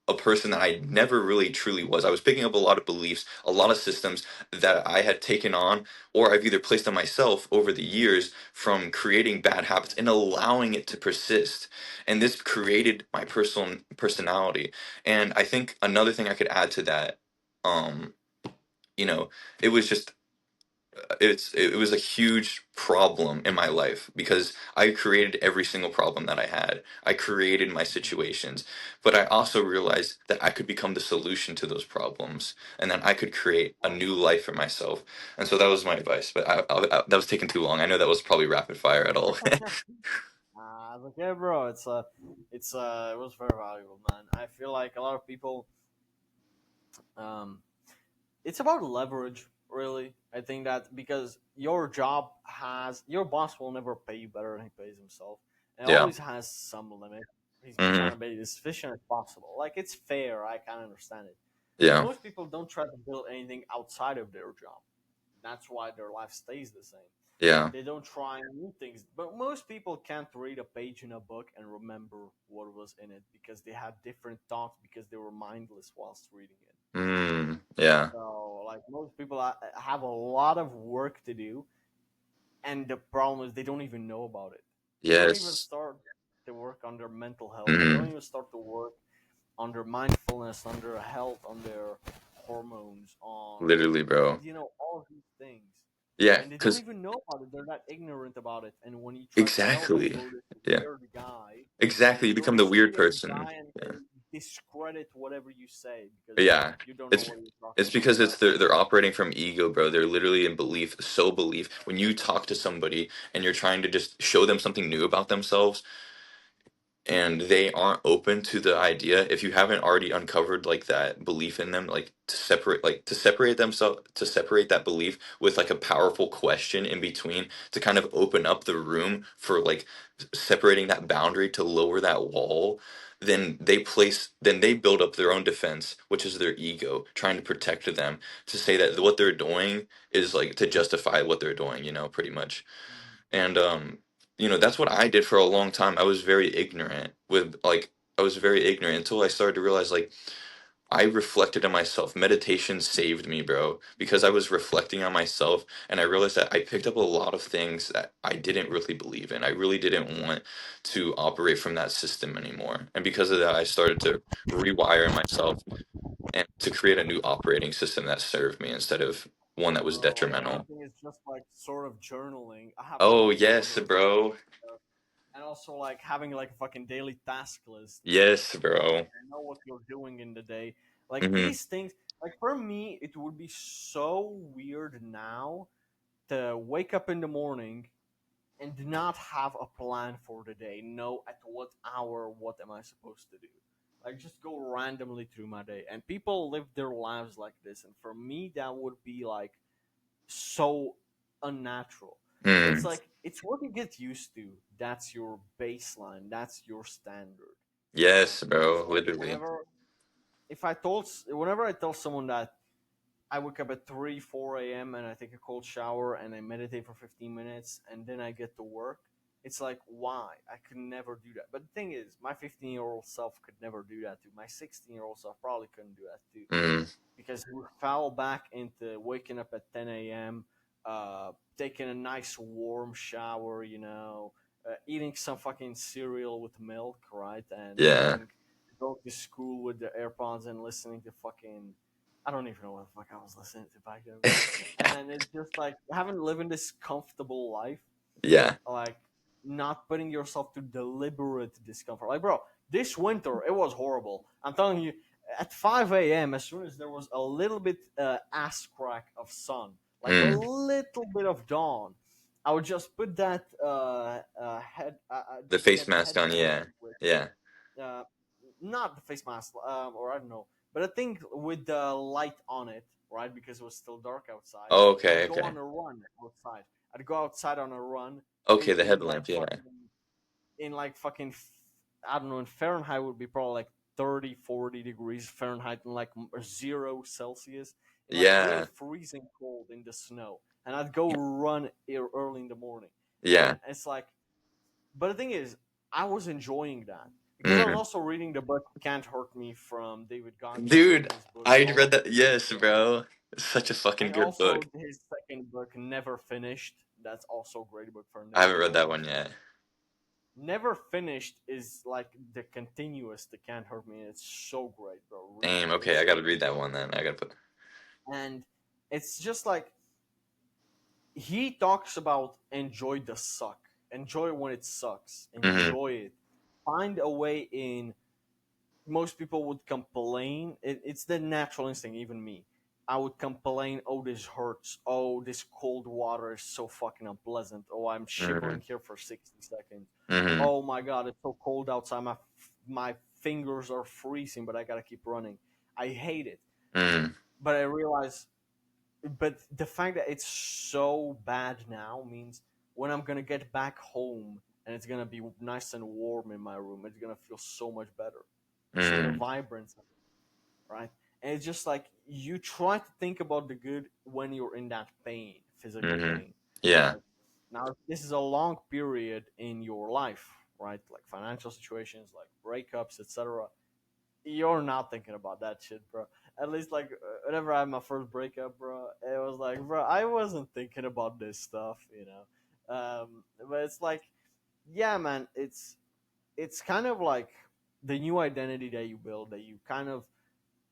Speaker 2: a person that I never really truly was. I was picking up a lot of beliefs, a lot of systems that I had taken on, or I've either placed on myself over the years from creating bad habits and allowing it to persist. And this created my personality. And I think another thing I could add to that, um you know, it was just it was a huge problem in my life because I created every single problem that I had. I created my situations, but I also realized that I could become the solution to those problems, and then I could create a
Speaker 1: Right.
Speaker 2: new life for myself. And so that was my advice. But that was taking too long. I know that was probably rapid fire at all.
Speaker 1: Like, yeah, bro, it was very valuable, man. I feel like a lot of people, um, it's about leverage, really. I think that because your boss will never pay you better than he pays himself, and
Speaker 2: Yeah.
Speaker 1: always has some limit. He's trying
Speaker 2: Hmm.
Speaker 1: to be as efficient as possible. Like, it's fair. I can understand it, but
Speaker 2: Yeah.
Speaker 1: most people don't try to build anything outside of their job. That's why their life stays the same.
Speaker 2: Yeah.
Speaker 1: They don't try new things. But most people can't read a page in a book and remember what was in it because they had different thoughts because they were mindless whilst reading it.
Speaker 2: Yeah.
Speaker 1: So, like, most people have a lot of work to do, and the problem is they don't even know about it. They don't even
Speaker 2: Yes.
Speaker 1: start to work on their mental health. They don't
Speaker 2: Hmm.
Speaker 1: even start to work on their mindfulness, on their health, on their hormones, on
Speaker 2: Literally, bro.
Speaker 1: all these things,
Speaker 2: Yeah.
Speaker 1: and they don't
Speaker 2: Because
Speaker 1: even know about it. They're not ignorant about it. And when you try to tell them
Speaker 2: exactly.
Speaker 1: you're this
Speaker 2: Yeah.
Speaker 1: weird guy,
Speaker 2: Exactly.
Speaker 1: and
Speaker 2: You
Speaker 1: you're
Speaker 2: become the
Speaker 1: this
Speaker 2: weird
Speaker 1: weird
Speaker 2: person.
Speaker 1: guy, and
Speaker 2: Yeah.
Speaker 1: they discredit whatever you say because
Speaker 2: Yeah.
Speaker 1: you don't know
Speaker 2: It's
Speaker 1: what you're talking
Speaker 2: it's
Speaker 1: about.
Speaker 2: because they're operating from ego, bro. They're literally in belief, so belief. When you talk to somebody and you're trying to just show them something new about themselves, and they aren't open to the idea, if you haven't already uncovered like that belief in them, like to separate themselves, to separate that belief with like a powerful question in between, to kind of open up the room for like separating that boundary, to lower that wall, then they build up their own defense, which is their ego trying to protect them, to say that what they're doing is like to justify what they're doing, pretty much.
Speaker 1: Mhm.
Speaker 2: And that's what I did for a long time. I was very ignorant until I started to realize, like, I reflected on myself. Meditation saved me, bro, because I was reflecting on myself, and I realized that I picked up a lot of things that I didn't really believe in. I really didn't want to operate from that system anymore. And because of that, I started to rewire myself and to create a new operating system that served me instead of one that was
Speaker 1: Bro, like another
Speaker 2: detrimental.
Speaker 1: thing is just like sort of journaling. I have
Speaker 2: Oh,
Speaker 1: journals all
Speaker 2: yes,
Speaker 1: over my room,
Speaker 2: bro.
Speaker 1: and also like having like a fucking daily task list.
Speaker 2: Yes,
Speaker 1: Like,
Speaker 2: bro.
Speaker 1: I know what you're doing in the day. Like,
Speaker 2: Hmm.
Speaker 1: these things, like, for me, it would be so weird now to wake up in the morning and not have a plan for the day. Know at what hour what am I supposed to do. Like, just go randomly through my day. And people live their lives like this. And for me, that would be like so unnatural. But it's
Speaker 2: Mm.
Speaker 1: like it's what you get used to. That's your baseline. That's your standard.
Speaker 2: Yes, bro.
Speaker 1: So like
Speaker 2: Literally.
Speaker 1: whenever I tell someone that I wake up at 3, 4 a.m. and I take a cold shower and I meditate for 15 minutes and then I get to work. It's like, why? I could never do that. But the thing is, my 15-year-old self could never do that too. My 16-year-old self probably couldn't do that too
Speaker 2: Mm.
Speaker 1: because we fell back into waking up at 10 a.m., taking a nice warm shower, eating some fucking cereal with milk, right? And
Speaker 2: Yeah.
Speaker 1: go to school with the AirPods and listening to fucking. I don't even know what the fuck I was listening to back then, bro. And it's just like having living this comfortable life,
Speaker 2: Yeah.
Speaker 1: like not putting yourself to deliberate discomfort. Like, bro, this winter it was horrible. I'm telling you, at 5 a.m., as soon as there was a little bit ass crack of sun, like a
Speaker 2: Mm.
Speaker 1: little bit of dawn, I would just put that
Speaker 2: The
Speaker 1: just
Speaker 2: face
Speaker 1: get
Speaker 2: mask on,
Speaker 1: headphones
Speaker 2: yeah.
Speaker 1: with
Speaker 2: Yeah.
Speaker 1: uh, not the face mask, or I don't know, but I think with the light on it, right? Because it was still dark outside.
Speaker 2: Oh,
Speaker 1: And
Speaker 2: okay,
Speaker 1: I'd go
Speaker 2: okay.
Speaker 1: on a run outside. I'd go outside on a run
Speaker 2: Okay, the
Speaker 1: in like
Speaker 2: headlamp, yeah.
Speaker 1: fucking I don't know, in Fahrenheit would be probably like 30, 40 degrees Fahrenheit and like 0 Celsius, in like really
Speaker 2: Yeah.
Speaker 1: freezing cold in the snow. And I'd go run early in the morning.
Speaker 2: Yeah.
Speaker 1: And it's like, but the thing is, I was enjoying that because I was
Speaker 2: Mm.
Speaker 1: also reading the book "Can't Hurt Me" from David Goggins and
Speaker 2: Dude,
Speaker 1: his book
Speaker 2: I
Speaker 1: "Love
Speaker 2: read that.
Speaker 1: Is
Speaker 2: Yes,
Speaker 1: Blind,"
Speaker 2: bro. Such a fucking
Speaker 1: and
Speaker 2: good book.
Speaker 1: also his second book "Never Finished." That's also a great book for
Speaker 2: I
Speaker 1: never
Speaker 2: haven't read that one
Speaker 1: finished.
Speaker 2: yet.
Speaker 1: Never Finished is like the continuous to Can't Hurt Me. It's so great, bro. Read
Speaker 2: Damn,
Speaker 1: it.
Speaker 2: okay,
Speaker 1: It's
Speaker 2: I
Speaker 1: so
Speaker 2: gotta read that one then. I gotta put.
Speaker 1: And it's just like he talks about enjoy the suck, enjoy when it sucks,
Speaker 2: Mm-hmm.
Speaker 1: enjoy it, find a way in. Most people would complain. It's the natural instinct. Even me, I would complain. Oh, this hurts. Oh, this cold water is so fucking unpleasant. Oh, I'm
Speaker 2: Mm-hmm.
Speaker 1: shivering here for 60 seconds.
Speaker 2: Mm-hmm.
Speaker 1: Oh my god, it's so cold outside. My fingers are freezing, but I gotta keep running. I hate it.
Speaker 2: Mm-hmm.
Speaker 1: But I realize, but the fact that it's so bad now means when I'm gonna get back home and it's gonna be nice and warm in my room, it's gonna feel so much better. So the
Speaker 2: Mm-hmm.
Speaker 1: vibrance, right? And it's just like you try to think about the good when you're in that pain, physical
Speaker 2: Mm-hmm.
Speaker 1: pain,
Speaker 2: Yeah.
Speaker 1: right? Now, this is a long period in your life, right? Like financial situations, like breakups, etc. You're not thinking about that shit, bro. At least, like, whenever I had my first breakup, bro, it was like, bro, I wasn't thinking about this stuff, you know. But it's like, yeah, man, it's kind of like the new identity that you build, that you kind of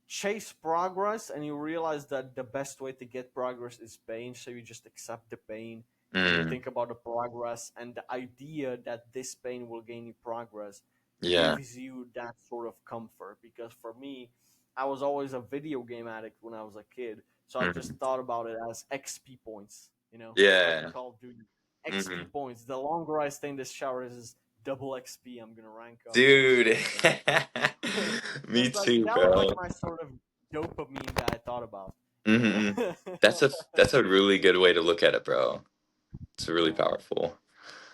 Speaker 1: chase progress and you realize that the best way to get progress is pain, so you just accept the pain, you
Speaker 2: Mm-hmm.
Speaker 1: think about the progress, and the idea that this pain will gain you progress
Speaker 2: Yeah.
Speaker 1: gives you that sort of comfort. Because for me, I was always a video game addict when I was a kid, so I
Speaker 2: Mm-hmm.
Speaker 1: just thought about it as XP points, like in
Speaker 2: Yeah.
Speaker 1: Call of Duty. XP
Speaker 2: Mm-hmm.
Speaker 1: points, the longer I stay in this shower, is double XP, I'm gonna rank up and
Speaker 2: Dude.
Speaker 1: shit,
Speaker 2: Me
Speaker 1: it's like
Speaker 2: too,
Speaker 1: that was like
Speaker 2: bro.
Speaker 1: my sort of dopamine that I thought about.
Speaker 2: Mm-hmm. That's a really good way to look at it, bro. It's really
Speaker 1: Yeah.
Speaker 2: powerful.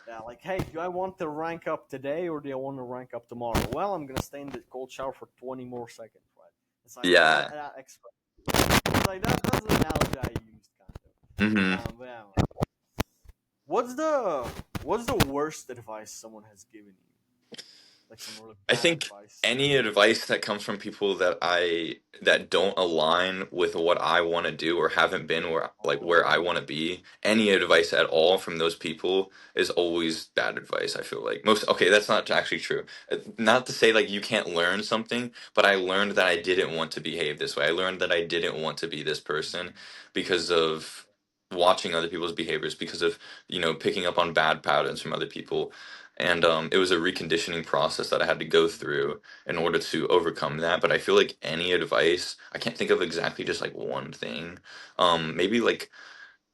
Speaker 1: Yeah, like, hey, do I want to rank up today or do I want to rank up tomorrow? Well, I'm gonna stay in the cold shower for 20 more seconds, right? It's like
Speaker 2: Yeah.
Speaker 1: that extra. It's like that's the analogy I used, kind
Speaker 2: Mm-hmm.
Speaker 1: of. But yeah, what's the what's the worst advice someone has given you? Like some really
Speaker 2: I
Speaker 1: bad
Speaker 2: think
Speaker 1: advice.
Speaker 2: any advice that comes from people that don't align with what I want to do or haven't been where I want to be, any advice at all from those people is always bad advice. I feel like most okay, that's not actually true. Not to say like you can't learn something, but I learned that I didn't want to behave this way. I learned that I didn't want to be this person because of watching other people's behaviors, because of picking up on bad patterns from other people, and it was a reconditioning process that I had to go through in order to overcome that. But I feel like any advice, I can't think of exactly just like one thing. Maybe like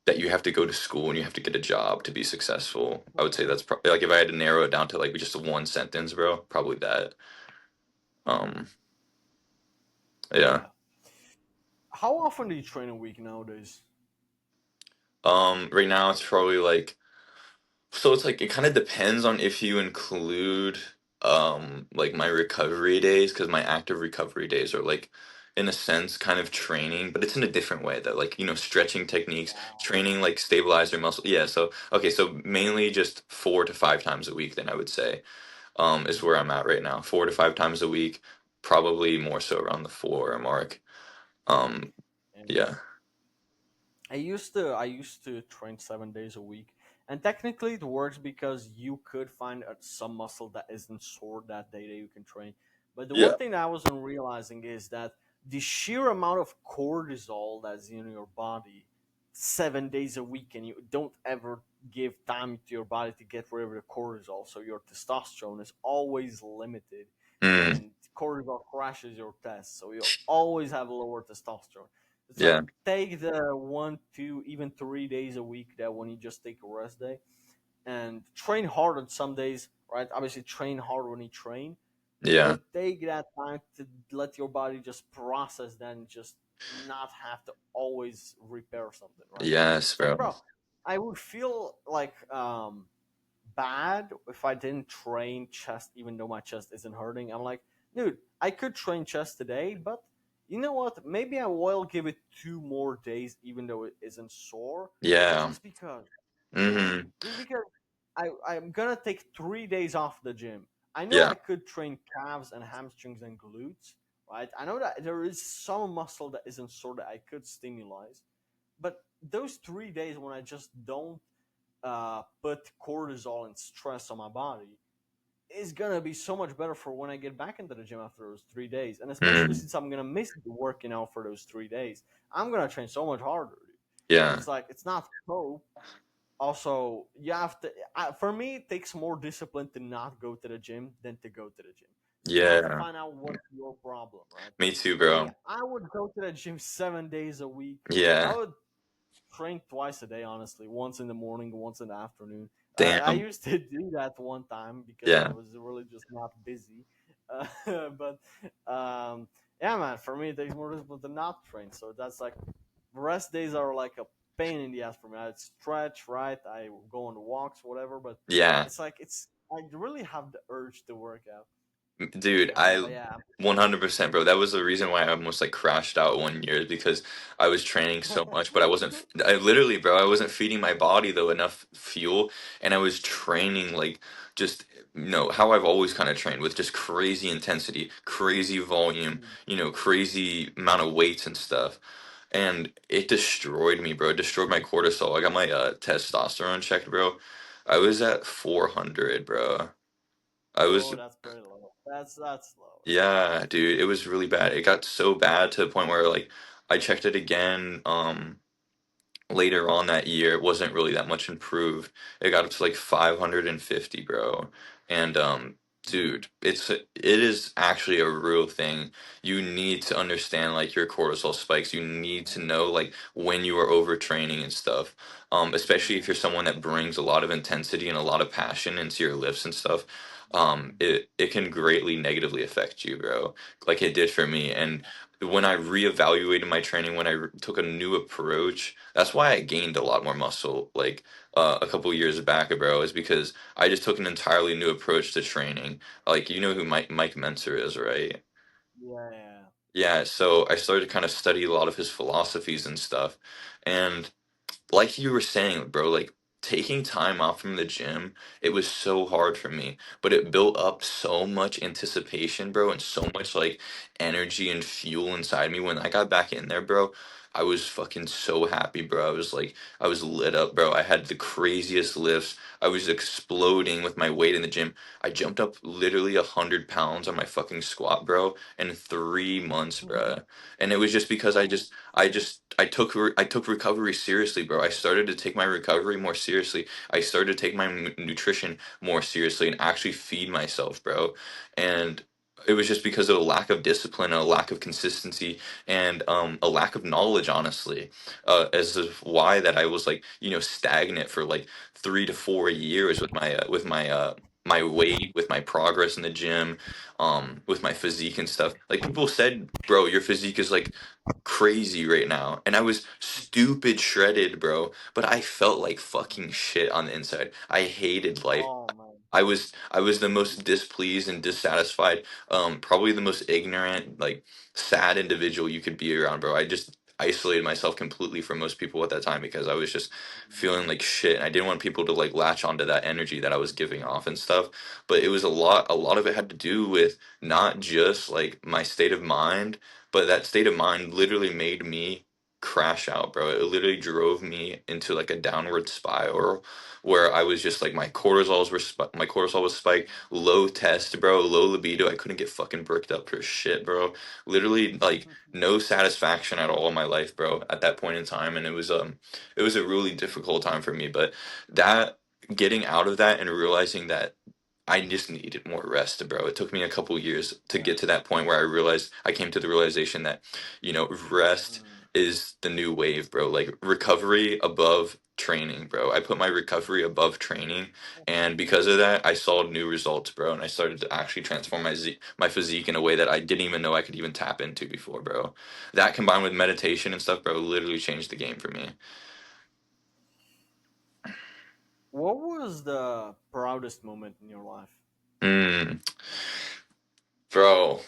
Speaker 2: that you have to go to school and you have to get a job to be successful. I would say that's probably like if I had to narrow it down to like just one sentence, bro, probably that. Um, yeah.
Speaker 1: Yeah. How often do you train a week nowadays?
Speaker 2: Right now it's probably like so it's like it kind of depends on if you include like my recovery days, because my active recovery days are like in a sense kind of training, but it's in a different way that like stretching techniques,
Speaker 1: Wow.
Speaker 2: training like stabilizer muscle. Yeah, so okay, so mainly just 4 to 5 times a week then I would say is where I'm at right now. 4 to 5 times a week, probably more so around the 4 mark. Um
Speaker 1: And
Speaker 2: yeah.
Speaker 1: I used to train 7 days a week, and technically it works because you could find some muscle that isn't sore that day that you can train. But the one
Speaker 2: Yeah.
Speaker 1: thing that I wasn't realizing is that the sheer amount of cortisol that's in your body 7 days a week, and you don't ever give time to your body to get rid of the cortisol, so your testosterone is always limited,
Speaker 2: Mm,
Speaker 1: and cortisol crashes your test, so you always have lower testosterone. It's like
Speaker 2: yeah.
Speaker 1: take the 1, 2, even 3 days a week that when you just take a rest day and train hard on some days, right? Obviously, train hard when you train,
Speaker 2: Yeah.
Speaker 1: but take that time to let your body just process, then just not have to always repair something, right?
Speaker 2: Yes,
Speaker 1: It's like,
Speaker 2: bro.
Speaker 1: bro, I would feel like bad if I didn't train chest, even though my chest isn't hurting. I'm like, dude, I could train chest today, but you know what? Maybe I will give it 2 more days, even though it isn't sore,
Speaker 2: Yeah.
Speaker 1: just because,
Speaker 2: Mm-hmm.
Speaker 1: just because I'm gonna take 3 days off the gym. I know
Speaker 2: Yeah.
Speaker 1: I could train calves and hamstrings and glutes, right? I know that there is some muscle that isn't sore that I could stimulate, but those 3 days when I just don't put cortisol and stress on my body, it's gonna be so much better for when I get back into the gym after those 3 days, and especially
Speaker 2: Mm,
Speaker 1: since I'm gonna miss working out for those 3 days, I'm gonna train so much harder. Because
Speaker 2: yeah,
Speaker 1: it's like it's not pro. Also, you have to. For me, it takes more discipline to not go to the gym than to go to the gym. So you have to
Speaker 2: yeah.
Speaker 1: find out what's your problem, right?
Speaker 2: Me too,
Speaker 1: For me,
Speaker 2: bro.
Speaker 1: I would go to the gym 7 days a week. I
Speaker 2: Yeah.
Speaker 1: would train twice a day, honestly. Once in the morning, once in the afternoon. I
Speaker 2: Damn.
Speaker 1: used to do that one time because I
Speaker 2: Yeah.
Speaker 1: was really just not busy. But yeah, man, for me, it takes more discipline to not train. So that's like rest days are like a pain in the ass for me. I stretch, right? I go on walks, whatever. But
Speaker 2: Yeah.
Speaker 1: it's like I really have the urge to work out.
Speaker 2: Dude, I
Speaker 1: But yeah.
Speaker 2: 100%, bro. That was the reason why I almost like crashed out one year is because I was training so much, but I wasn't, I literally, bro, I wasn't feeding my body though enough fuel, and I was training like just, how I've always kind of trained with just crazy intensity, crazy volume, crazy amount of weights and stuff. And it destroyed me, bro. It destroyed my cortisol. I got my testosterone checked, bro. I was at 400, bro. I was
Speaker 1: Oh, that's pretty low. That's low.
Speaker 2: Yeah, dude, it was really bad. It got so bad to the point where like I checked it again later on that year. It wasn't really that much improved. It got up to like 550, bro. And
Speaker 1: Mm-hmm.
Speaker 2: dude, it is actually a real thing. You need to understand like your cortisol spikes. You need to know like when you are overtraining and stuff. Especially if you're someone that brings a lot of intensity and a lot of passion into your lifts and stuff. It can greatly negatively affect you, bro, like it did for me. And when I reevaluated my training, when I took a new approach, that's why I gained a lot more muscle like a couple years back, bro, is because I just took an entirely new approach to training. Like you know who Mike Mentor is, right?
Speaker 1: Yeah, yeah.
Speaker 2: Yeah, so I started to kind of study a lot of his philosophies and stuff. And like you were saying, bro, like taking time off from the gym, it was so hard for me, but it built up so much anticipation, bro, and so much like energy and fuel inside me. When I got back in there, bro, I was fucking so happy, bro. I was lit up, bro. I had the craziest lifts. I was exploding with my weight in the gym. I jumped up literally 100 pounds on my fucking squat, bro, in 3 months, bro. And it was just because I took recovery seriously, bro. I started to take my recovery more seriously. I started to take my nutrition more seriously and actually feed myself, bro. And it was just because of a lack of discipline, a lack of consistency, and a lack of knowledge, honestly, as of why that I was like, stagnant for like 3 to 4 years with my weight, with my progress in the gym, with my physique and stuff. Like people said, bro, your physique is like crazy right now. And I was stupid shredded, bro, but I felt like fucking shit on the inside. I hated life.
Speaker 1: Oh man.
Speaker 2: I was the most displeased and dissatisfied, probably the most ignorant, like sad individual you could be around, bro. I just isolated myself completely from most people at that time because I was just feeling like shit and I didn't want people to like latch onto that energy that I was giving off and stuff. But it was a lot of it had to do with not just like my state of mind, but that state of mind literally made me crash out, bro. It literally drove me into like a downward spiral where I was just like my cortisol was spiked, low test, bro, low libido. I couldn't get fucking bricked up for shit, bro. Literally like no satisfaction at all in my life, bro, at that point in time, and it was a really difficult time for me. But that getting out of that and realizing that I just needed more rest, bro. It took me a couple years to get to that point where I came to the realization that, rest
Speaker 1: Mm.
Speaker 2: is the new wave, bro. Like recovery above training, bro. I put my recovery above training, and because of that, I saw new results, bro. And I started to actually transform my physique in a way that I didn't even know I could even tap into before, bro. That combined with meditation and stuff, bro, literally changed the game for me.
Speaker 1: What was the proudest moment in your life?
Speaker 2: Mm. Bro,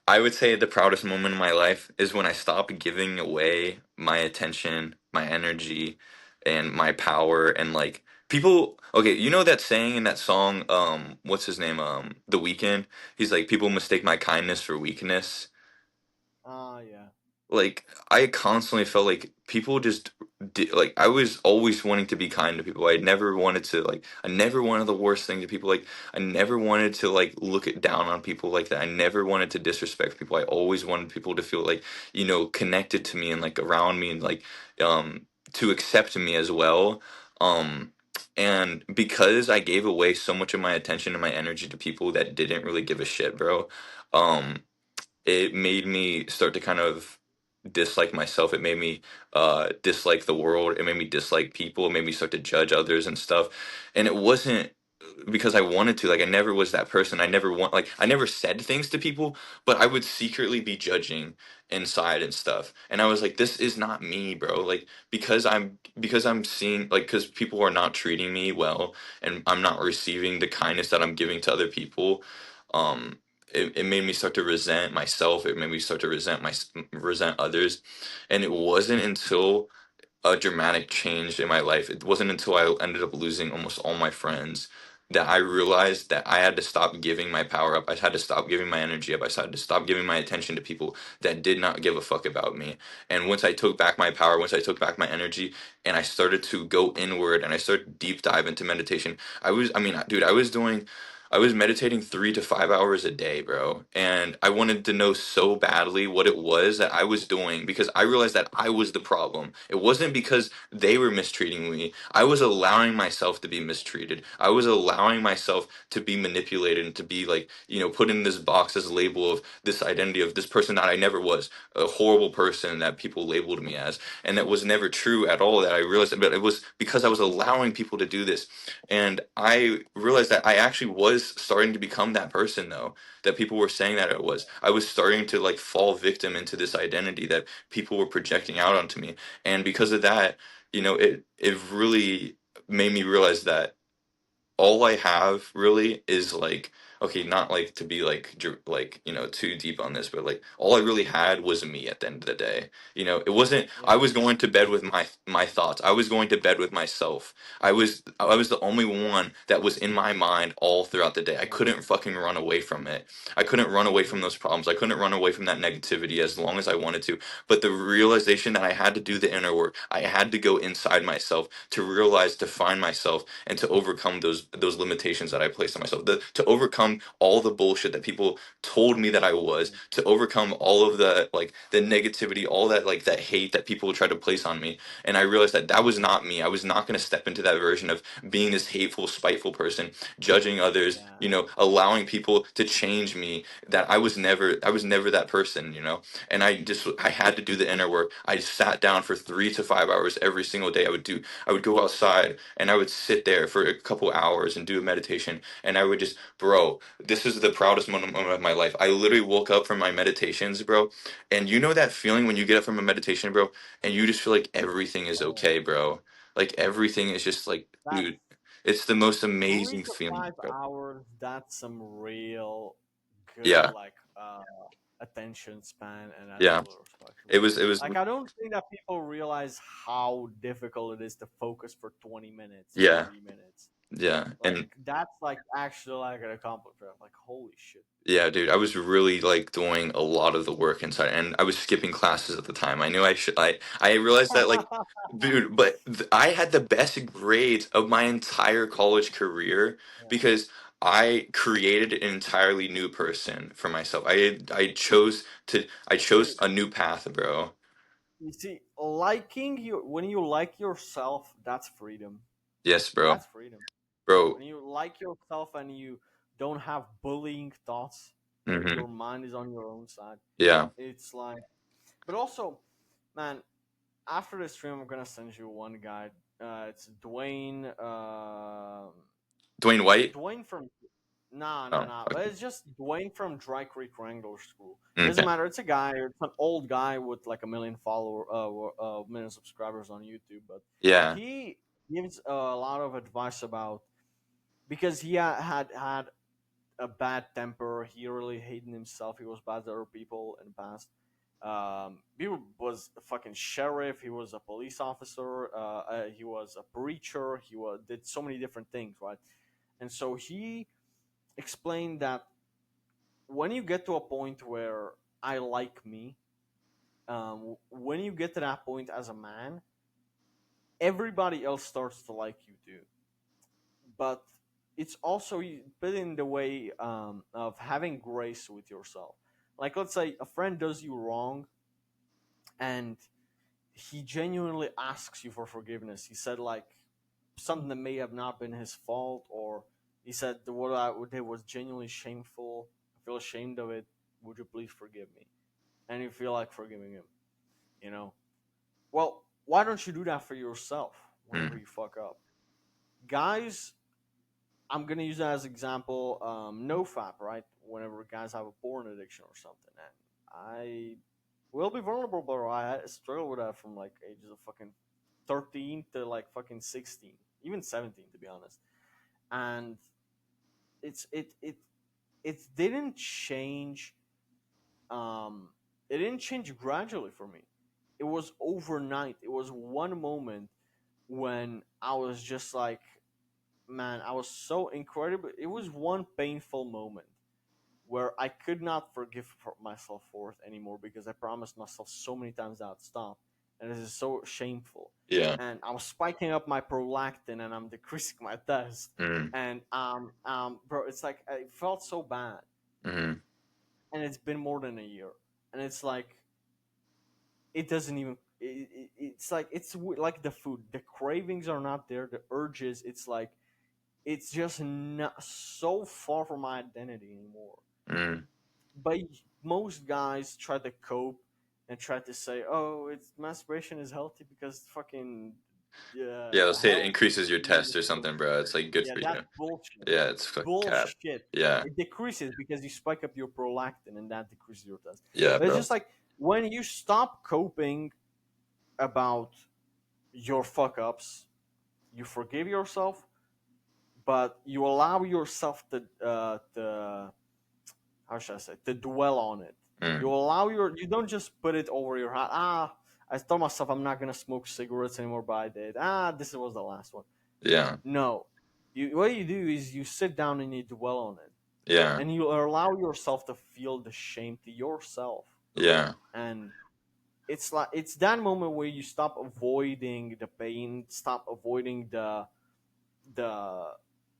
Speaker 2: I would say the proudest moment in my life is when I stopped giving away my attention, my energy, and my power and like people okay, you know that saying in that song, what's his name? The Weeknd? He's like, people mistake my kindness for weakness.
Speaker 1: Ah, yeah.
Speaker 2: Like I constantly felt like people just like I was always wanting to be kind to people. I never wanted to like I never wanted the worst thing to people. Like I never wanted to like look it down on people like that. I never wanted to disrespect people. I always wanted people to feel like, connected to me and like around me and like to accept me as well. Um and because I gave away so much of my attention and my energy to people that didn't really give a shit, bro. Um it made me start to kind of dislike myself. It made me dislike the world. It made me dislike people. It made me start to judge others and stuff. And it wasn't because I wanted to. Like I never was that person. I never said things to people, but I would secretly be judging inside and stuff. And I was like, this is not me, bro. Like because I'm seeing like because people are not treating me well and I'm not receiving the kindness that I'm giving to other people. It made me start to resent myself. It made me start to resent others. And it wasn't until a dramatic change in my life. It wasn't until I ended up losing almost all my friends that I realized that I had to stop giving my power up. I had to stop giving my energy up. I had to stop giving my attention to people that did not give a fuck about me. And once I took back my power, once I took back my energy, and I started to go inward and I started deep dive into meditation, I mean, dude, I was meditating 3 to 5 hours a day, bro. And I wanted to know so badly what it was that I was doing because I realized that I was the problem. It wasn't because they were mistreating me. I was allowing myself to be mistreated. I was allowing myself to be manipulated and to be like, put in this box, this label of this identity of this person that I never was, a horrible person that people labeled me as. And that was never true at all that I realized, but it was because I was allowing people to do this. And I realized that I actually was starting to become that person though, that people were saying that it was. I was starting to like fall victim into this identity that people were projecting out onto me. And because of that, it really made me realize that all I have really is like okay, not like to be like like too deep on this, but like all I really had was me at the end of the day. It wasn't. I
Speaker 1: Yeah,
Speaker 2: was going to bed with my thoughts. I was going to bed with myself. I was the only one that was in my mind all throughout the day. I
Speaker 1: yeah.
Speaker 2: couldn't fucking run away from it. I couldn't run away from
Speaker 1: Mhm.
Speaker 2: those problems. I couldn't run away from that negativity as long as I wanted to. But the realization that I had to do the inner work, I had to go inside myself to realize, to find myself, and to overcome those limitations that I placed on myself. To overcome all the bullshit that people told me that I was, to overcome all of the like the negativity, all that like that hate that people tried to place on me. And I realized that that was not me. I was not going to step into that version of being this hateful, spiteful person, judging others,
Speaker 1: Yeah.
Speaker 2: allowing people to change me. That I was never that person. And I had to do the inner work. I sat down for 3 to 5 hours every single day. I would go outside and I would sit there for a couple hours and do a meditation. And I would just, bro, this is the proudest moment of my life. I literally woke up from my meditations, bro. And you know that feeling when you get up from a meditation, bro, and you just feel like everything is
Speaker 1: Oh,
Speaker 2: okay, bro. Like everything is just like,
Speaker 1: that's
Speaker 2: dude, it's the most
Speaker 1: three
Speaker 2: amazing
Speaker 1: to
Speaker 2: feeling,
Speaker 1: five
Speaker 2: bro.
Speaker 1: hours. That's some real good
Speaker 2: Yeah,
Speaker 1: like attention span, and that's
Speaker 2: yeah.
Speaker 1: really respectable.
Speaker 2: It was,
Speaker 1: Like I don't think that people realize how difficult it is to focus for 20 minutes,
Speaker 2: yeah,
Speaker 1: 30 minutes.
Speaker 2: yeah.
Speaker 1: Like
Speaker 2: And
Speaker 1: that's like actually like an accomplishment. Like holy shit.
Speaker 2: yeah, dude, I was really like doing a lot of the work inside, and I was skipping classes at the time. I knew I should. I realized that like, dude, but I had the best grades of my entire college career
Speaker 1: Yeah.
Speaker 2: because I created an entirely new person for myself. I chose
Speaker 1: See,
Speaker 2: a new path, bro.
Speaker 1: you see, liking you when you like yourself, that's freedom.
Speaker 2: Yes, bro,
Speaker 1: That's freedom.
Speaker 2: bro.
Speaker 1: When you like yourself and you don't have bullying thoughts, your
Speaker 2: Hmm.
Speaker 1: mind is on your own side.
Speaker 2: Yeah,
Speaker 1: It's like, but also, man, after the stream, I'm gonna send you one guy. It's Dwayne.
Speaker 2: Dwayne White.
Speaker 1: Dwayne from nah, nah,
Speaker 2: Oh,
Speaker 1: nah. But
Speaker 2: okay.
Speaker 1: it's just Dwayne from Dry Creek Wrangler School. It doesn't
Speaker 2: Okay.
Speaker 1: matter. It's a guy. It's an old guy with like a million million subscribers on YouTube. But
Speaker 2: Yeah.
Speaker 1: he gives a lot of advice about because he had a bad temper. He really hated himself. He was bad to other people in the past. He was a fucking sheriff. He was a police officer. He was a preacher. Did so many different things, right? And so he explained that when you get to a point where I like me, when you get to that point as a man, everybody else starts to like you too. But it's also put in the way of having grace with yourself. Like, let's say a friend does you wrong, and he genuinely asks you for forgiveness. He said like something that may have not been his fault, or he said that what I did was genuinely shameful. I feel ashamed of it. Would you please forgive me? And you feel like forgiving him, you know? Well, why don't you do that for yourself whenever
Speaker 2: Mm.
Speaker 1: you fuck up? Guys, I'm gonna use that as example. No fap, right? Whenever guys have a porn addiction or something, and I will be vulnerable, bro. I struggle with that from like ages of fucking 13 to like fucking 16, even 17, to be honest. And it's it didn't change. Um, it didn't change gradually for me. It was overnight. It was one moment when I was just like, man, I was so incredible. It was one painful moment where I could not forgive myself for it anymore because I promised myself so many times that I'd stop, and this is so shameful.
Speaker 2: Yeah.
Speaker 1: And I was spiking up my prolactin, and I'm decreasing my test,
Speaker 2: Mm.
Speaker 1: and bro, it's like it felt so bad,
Speaker 2: Mm.
Speaker 1: and it's been more than a year, and it's like it doesn't even. It's like like the food. The cravings are not there. The urges. It's like it's just not so far from my identity anymore.
Speaker 2: Mm.
Speaker 1: But most guys try to cope and try to say, "Oh, it's masturbation is healthy because fucking
Speaker 2: Yeah, let's say it
Speaker 1: health."
Speaker 2: increases your test or something, bro. It's like good
Speaker 1: Yeah,
Speaker 2: for
Speaker 1: that's
Speaker 2: you.
Speaker 1: bullshit.
Speaker 2: Yeah, it's fucking cap.
Speaker 1: Bullshit.
Speaker 2: Yeah.
Speaker 1: It decreases because you spike up your prolactin, and that decreases your test.
Speaker 2: Yeah,
Speaker 1: But it's
Speaker 2: bro.
Speaker 1: just like when you stop coping about your fuck ups, you forgive yourself, but you allow yourself to how should I say, to dwell on it. You
Speaker 2: Mm.
Speaker 1: allow you don't just put it over your heart. I told myself I'm not gonna smoke cigarettes anymore, but I did. This was the last one.
Speaker 2: Yeah.
Speaker 1: No, what you do is you sit down and you dwell on it,
Speaker 2: Yeah.
Speaker 1: and you allow yourself to feel the shame to yourself,
Speaker 2: Yeah.
Speaker 1: and it's like it's that moment where you stop avoiding the pain, stop avoiding the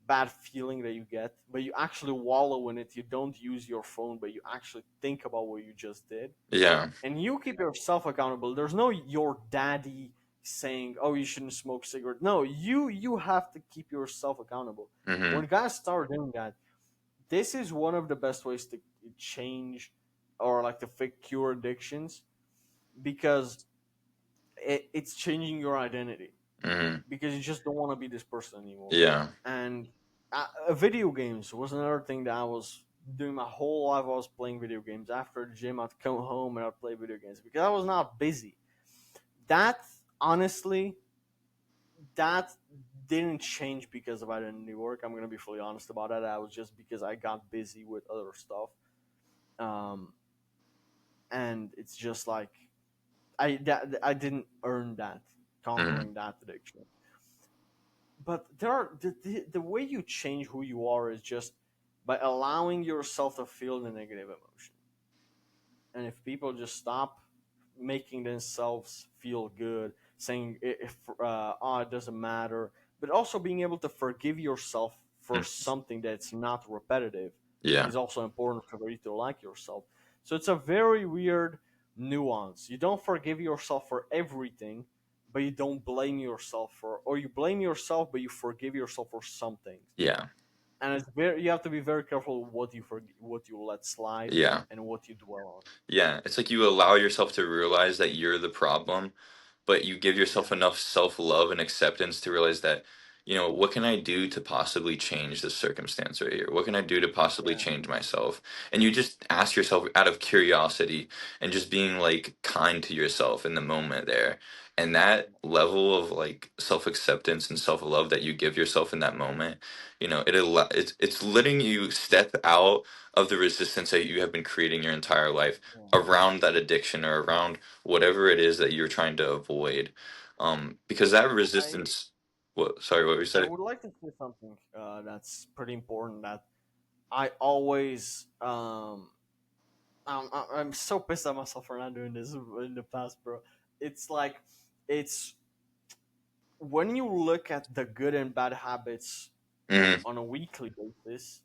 Speaker 1: bad feeling that you get, but you actually wallow in it. You don't use your phone, but you actually think about what you just did,
Speaker 2: Yeah.
Speaker 1: and you keep yourself accountable. There's no your daddy saying, "Oh, you shouldn't smoke cigarettes." No, you have to keep yourself accountable.
Speaker 2: Mm-hmm.
Speaker 1: When guys start doing that, this is one of the best ways to change or like to fix cure addictions because it's changing your identity
Speaker 2: Mm-hmm.
Speaker 1: because you just don't want to be this person anymore.
Speaker 2: Yeah.
Speaker 1: And video games was another thing that I was doing my whole life. I was playing video games. After the gym, I'd come home and I'd play video games because I was not busy. That honestly, that didn't change because of identity work. I'm gonna be fully honest about that. I was just because I got busy with other stuff, um, and it's just like I didn't earn that
Speaker 2: Mm-hmm.
Speaker 1: conquering that addiction. But there are the way you change who you are is just by allowing yourself to feel the negative emotion. And if people just stop making themselves feel good, saying if oh it doesn't matter, but also being able to forgive yourself for something that's not repetitive
Speaker 2: Yeah.
Speaker 1: is also important for you to like yourself. So it's a very weird nuance. You don't forgive yourself for everything, but you don't blame yourself for, or you blame yourself, but you forgive yourself for some things.
Speaker 2: Yeah.
Speaker 1: And it's very you have to be very careful what you forgive, what you let slide,
Speaker 2: Yeah.
Speaker 1: and what you dwell on.
Speaker 2: Yeah. It's like you allow yourself to realize that you're the problem, but you give yourself
Speaker 1: Yeah,
Speaker 2: enough self-love and acceptance to realize that, what can I do to possibly change this circumstance right here? What can I do to possibly
Speaker 1: yeah,
Speaker 2: change myself? And you just ask yourself out of curiosity and just being like kind to yourself in the moment there. And that level of like self-acceptance and self-love that you give yourself in that moment, it's letting you step out of the resistance that you have been creating your entire life
Speaker 1: yeah.
Speaker 2: around that addiction or around whatever it is that you're trying to avoid. Because that
Speaker 1: I
Speaker 2: resistance, what, sorry, what we
Speaker 1: I
Speaker 2: said?
Speaker 1: would like to say something that's pretty important that I always I'm so pissed at myself for not doing this in the past, bro. It's like it's when you look at the good and bad habits
Speaker 2: Mm,
Speaker 1: on a weekly basis,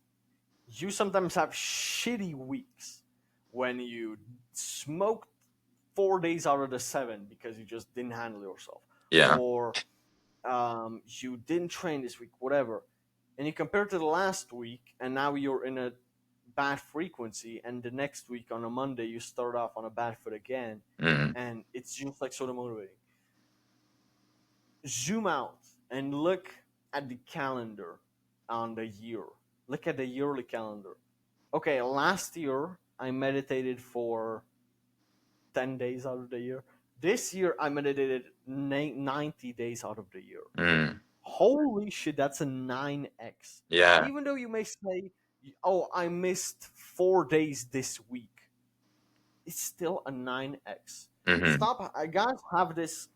Speaker 1: you sometimes have shitty weeks when you smoked 4 days out of the 7 because you just didn't handle yourself,
Speaker 2: yeah.
Speaker 1: or you didn't train this week, whatever. And you compare to the last week, and now you're in a bad frequency, and the next week on a Monday you start off on a bad foot again,
Speaker 2: Mm,
Speaker 1: and it's just like sort of motivating. Zoom out and look at the calendar on the year. Look at the yearly calendar. Okay, last year I meditated for 10 days out of the year. This year I meditated 90 days out of the year.
Speaker 2: mm,
Speaker 1: Holy shit, that's a 9x.
Speaker 2: yeah.
Speaker 1: Even though you may say, oh, I missed 4 days this week, it's still a 9x.
Speaker 2: Hmm.
Speaker 1: Stop. I guys have this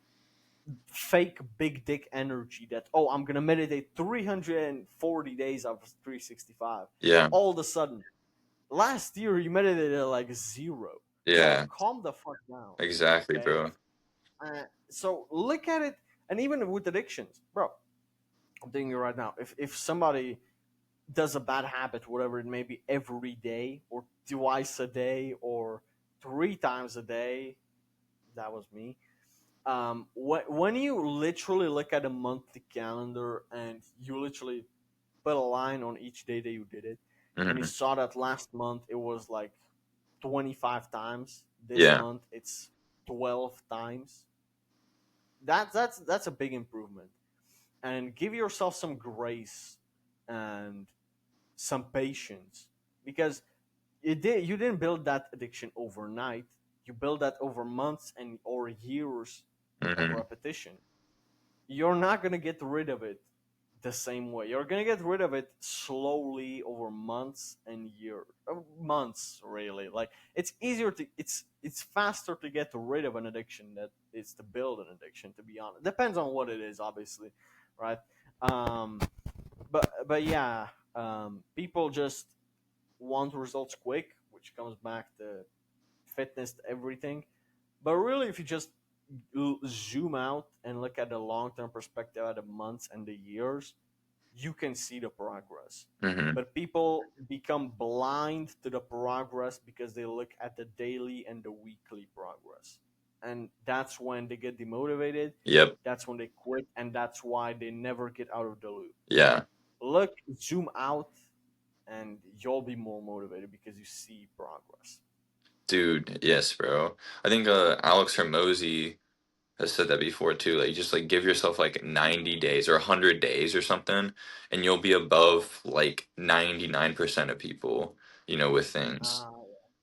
Speaker 1: fake big dick energy that, oh, I'm gonna meditate 340 days out of 365.
Speaker 2: Yeah.
Speaker 1: All of a sudden, last year you meditated like zero. So
Speaker 2: Yeah.
Speaker 1: calm the fuck down,
Speaker 2: Exactly,
Speaker 1: okay?
Speaker 2: bro.
Speaker 1: So look at it, and even with addictions, bro. I'm thinking right now, if somebody does a bad habit, whatever it may be, every day or twice a day or 3 times a day, that was me. When you literally look at a monthly calendar and you literally put a line on each day that you did it, and you
Speaker 2: Hmm.
Speaker 1: saw that last month it was like 25 times, this
Speaker 2: Yeah.
Speaker 1: month it's 12 times. That's a big improvement. And give yourself some grace and some patience, because you didn't build that addiction overnight. You build that over months and or years of
Speaker 2: Hmm.
Speaker 1: repetition. You're not going to get rid of it the same way. You're going to get rid of it slowly over months and years. Months, really. Like, it's easier to it's faster to get rid of an addiction than it's to build an addiction, to be honest. Depends on what it is, obviously, right? um but yeah, people just want results quick, which comes back to fitness, to everything. But really, if you just zoom out and look at the long term perspective, at the months and the years, you can see the progress.
Speaker 2: Hmm.
Speaker 1: But people become blind to the progress because they look at the daily and the weekly progress. And that's when they get demotivated.
Speaker 2: Yep.
Speaker 1: That's when they quit. And that's why they never get out of the loop.
Speaker 2: Yeah.
Speaker 1: Look, zoom out, and you'll be more motivated because you see progress.
Speaker 2: Dude, yes, bro. I think Alex Hermosi has said that before too. Like, just like give yourself like 90 days or 100 days or something, and you'll be above like 99% of people, with things.
Speaker 1: Uh,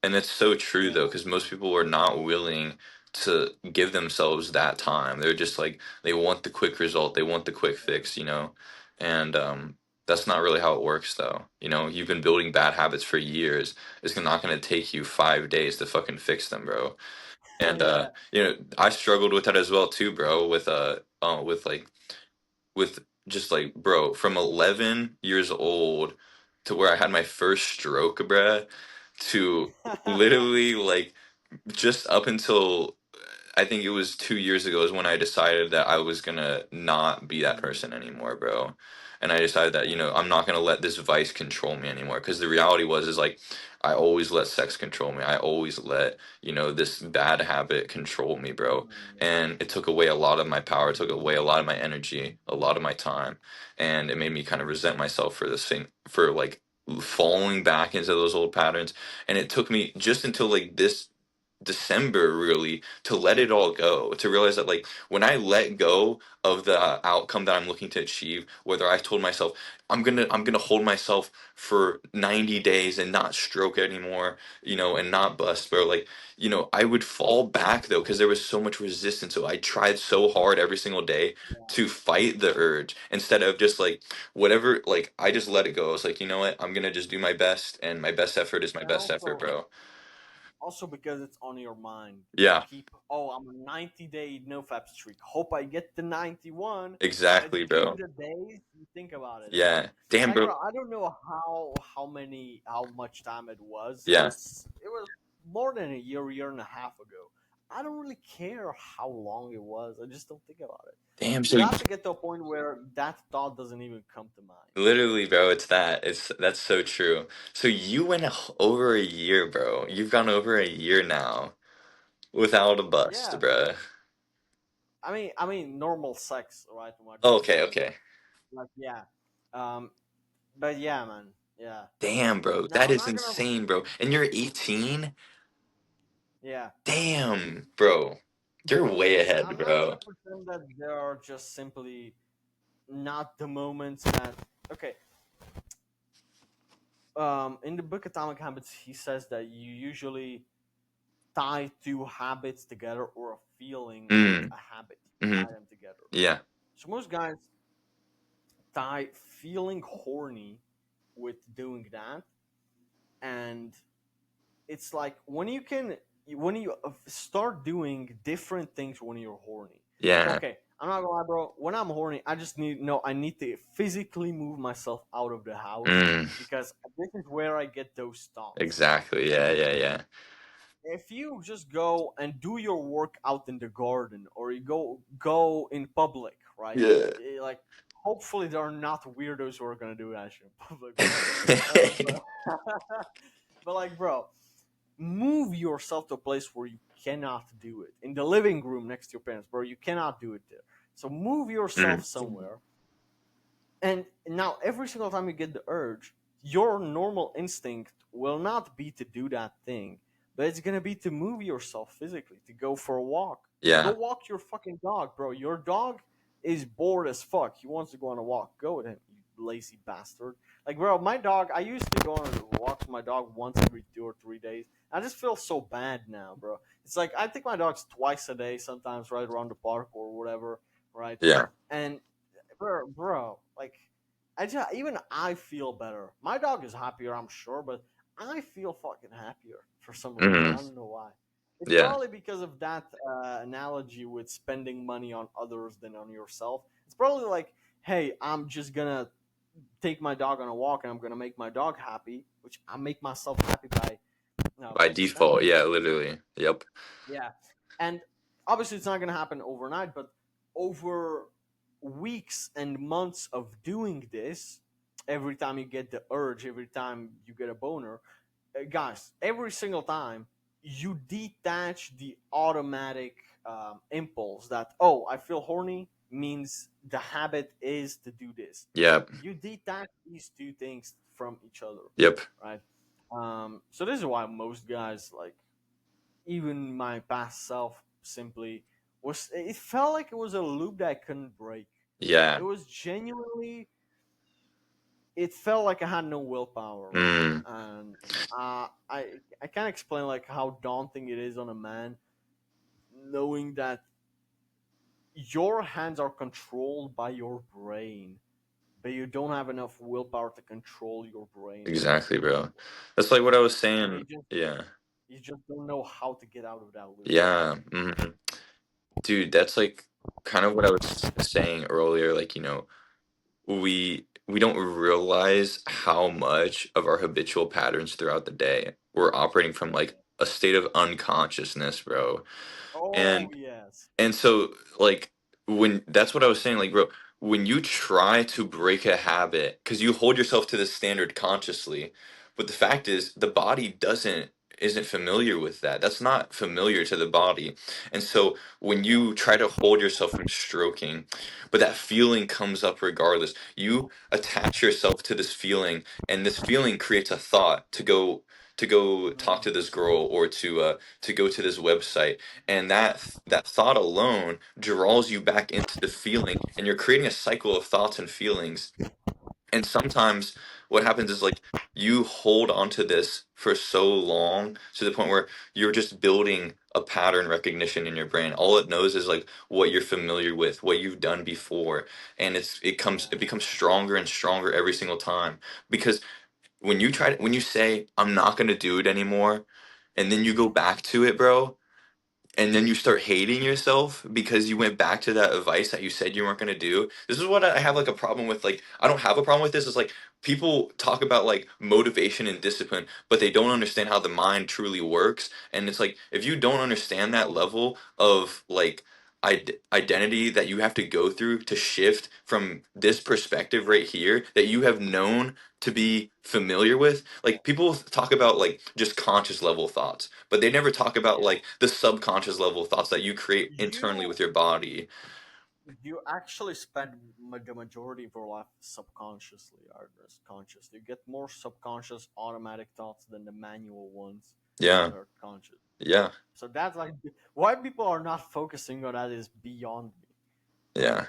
Speaker 2: And it's so true
Speaker 1: yeah,
Speaker 2: though, because most people are not willing to give themselves that time. They're just like they want the quick result, they want the quick fix. And that's not really how it works though. You've been building bad habits for years. It's not going to take you 5 days to fucking fix them, bro. And
Speaker 1: yeah.
Speaker 2: I struggled with that as well too, bro. With just like, bro, from 11 years old to where I had my first stroke, bruh, to literally like just up until I think it was 2 years ago is when I decided that I was gonna not be that
Speaker 1: Mm,
Speaker 2: person anymore, bro. And I decided that, I'm not gonna let this vice control me anymore. Because the reality was is like I always let sex control me. I always let, this bad habit control me, bro.
Speaker 1: mm,
Speaker 2: And it took away a lot of my power, it took away a lot of my energy, a lot of my time. And it made me kind of resent myself for this thing, for like falling back into those old patterns. And it took me just until like this December really to let it all go, to realize that like when I let go of the outcome that I'm looking to achieve, whether I told myself I'm gonna hold myself for 90 days and not stroke anymore, and not bust, bro, like, I would fall back though because there was so much resistance. So I tried so hard every single day
Speaker 1: yeah.
Speaker 2: to fight the urge instead of just like whatever, like I just let it go. I was like, you know what, I'm gonna just do my best, and my best effort is my
Speaker 1: And
Speaker 2: best effort, bro.
Speaker 1: also because it's on your mind. You
Speaker 2: Yeah.
Speaker 1: keep, oh, I'm a 90-day no fap streak. Hope I get to 91. And
Speaker 2: Exactly,
Speaker 1: during
Speaker 2: bro.
Speaker 1: the days, you think about it.
Speaker 2: Yeah. Damn,
Speaker 1: Like,
Speaker 2: bro.
Speaker 1: bro, I don't know how much time it was. It
Speaker 2: Yeah.
Speaker 1: was it was more than a year and a half ago. I don't really care how long it was. I just don't think about it.
Speaker 2: Damn.
Speaker 1: You
Speaker 2: So
Speaker 1: have to get to a point where that thought doesn't even come to mind.
Speaker 2: literally, bro, it's that. It's that's so true. So you went over a year, bro. You've gone over a year now without a bust,
Speaker 1: Yeah,
Speaker 2: bro.
Speaker 1: I mean, normal sex, right, with my
Speaker 2: Oh, okay,
Speaker 1: girlfriend.
Speaker 2: okay.
Speaker 1: Like, yeah, um, but yeah, man, yeah.
Speaker 2: Damn, bro.
Speaker 1: Now
Speaker 2: That
Speaker 1: I'm
Speaker 2: is
Speaker 1: not gonna.
Speaker 2: insane, bro. And you're 18?
Speaker 1: Yeah,
Speaker 2: Damn, bro.
Speaker 1: the
Speaker 2: You're
Speaker 1: thing
Speaker 2: way
Speaker 1: is,
Speaker 2: ahead,
Speaker 1: I'm not
Speaker 2: bro.
Speaker 1: gonna pretend that there are just simply not the moments that. Okay, in the book Atomic Habits, he says that you usually tie two habits together or a feeling with
Speaker 2: Mm,
Speaker 1: a habit.
Speaker 2: mm-hmm.
Speaker 1: Tie them together.
Speaker 2: Yeah,
Speaker 1: So most guys tie feeling horny with doing that, and it's like when you start doing different things when you're horny. Like,
Speaker 2: yeah.
Speaker 1: okay, I'm not gonna lie, bro. When I'm horny, I just need no. I need to physically move myself out of the house
Speaker 2: Mm,
Speaker 1: because this is where I get those thoughts.
Speaker 2: exactly. Yeah, yeah, yeah.
Speaker 1: If you just go and do your work out in the garden or you go in public, right?
Speaker 2: Yeah.
Speaker 1: Like, hopefully there are not weirdos who are gonna do that shit in public, but but but like, bro, move yourself to a place where you cannot do it. In the living room next to your parents, bro, you cannot do it there. So move yourself
Speaker 2: Mm,
Speaker 1: somewhere. And now, every single time you get the urge, your normal instinct will not be to do that thing, but it's gonna be to move yourself physically, to go for a walk. Go
Speaker 2: yeah,
Speaker 1: walk your fucking dog, bro. Your dog is bored as fuck. He wants to go on a walk. Go with him, you lazy bastard. Like, bro, my dog, I used to go on a walk with my dog once every 2 or 3 days. I just feel so bad now, bro. It's like I take my dogs twice a day, sometimes right around the park or whatever, right?
Speaker 2: yeah.
Speaker 1: And bro, like, even I feel better. My dog is happier, I'm sure, but I feel fucking happier for some reason. I
Speaker 2: Mm,
Speaker 1: don't know why. It's
Speaker 2: yeah,
Speaker 1: probably because of that analogy with spending money on others than on yourself. It's probably like, hey, I'm just gonna take my dog on a walk and I'm gonna make my dog happy, which I make myself happy by,
Speaker 2: by
Speaker 1: spending
Speaker 2: default.
Speaker 1: money.
Speaker 2: Yeah, literally. Yep.
Speaker 1: Yeah. And obviously it's not going to happen overnight, but over weeks and months of doing this, every time you get the urge, every time you get a boner, guys, every single time you detach the automatic impulse that, oh, I feel horny means the habit is to do this.
Speaker 2: Yep.
Speaker 1: You detach these two things from each other,
Speaker 2: Yep.
Speaker 1: right? So this is why most guys, like, even my past self, simply was, it felt like it was a loop that I couldn't break. It
Speaker 2: Yeah.
Speaker 1: was genuinely, it felt like I had no willpower left.
Speaker 2: Mm,
Speaker 1: And I can't explain like how daunting it is on a man knowing that your hands are controlled by your brain, but you don't have enough willpower to control your brain
Speaker 2: exactly,
Speaker 1: anymore.
Speaker 2: bro. That's like what I was
Speaker 1: And
Speaker 2: saying. Yeah.
Speaker 1: you just don't know how to get out of that loop.
Speaker 2: Yeah. Mhm. Dude, that's like kind of what I was saying earlier. Like, we don't realize how much of our habitual patterns throughout the day we're operating from like a state of unconsciousness, bro.
Speaker 1: Oh
Speaker 2: And
Speaker 1: yes.
Speaker 2: And so, like, when that's what I was saying, like, bro, when you try to break a habit, because you hold yourself to this standard consciously, but the fact is, the body isn't familiar with that. That's not familiar to the body. And so, when
Speaker 1: Yeah.
Speaker 2: you try to hold yourself from stroking, but that feeling comes up regardless, you attach yourself to this feeling, and this feeling creates a thought to go talk
Speaker 1: Mhm.
Speaker 2: to this girl or to go to this website, and that thought alone draws you back into the feeling, and you're creating a cycle of thoughts and feelings. And sometimes what happens is, like, you hold onto this for so long to the point where you're just building a pattern recognition in your brain. All it knows is like what you're familiar with, what you've done before, and
Speaker 1: Yeah.
Speaker 2: it becomes stronger and stronger every single time. Because when you say I'm not going to do it anymore, and then you go back to it, bro, and then you start hating yourself because you went back to that advice that you said you weren't going to do. This is what I have like a problem with. Like, I don't have a problem with this. It's like people talk about like motivation and discipline, but they don't understand how the mind truly works. And it's like, if you don't understand that level of like identity that you have to go through to shift from this perspective right here that you have known to be familiar with, like people talk about like just conscious level thoughts, but they never talk about
Speaker 1: Yeah.
Speaker 2: like the subconscious level thoughts that you create internally
Speaker 1: You
Speaker 2: with your body.
Speaker 1: you actually spend the majority of your life subconsciously or just consciously. You get more subconscious automatic thoughts than the manual ones
Speaker 2: Yeah,
Speaker 1: that are conscious.
Speaker 2: yeah,
Speaker 1: So that's like why people are not focusing on that is beyond me.
Speaker 2: yeah,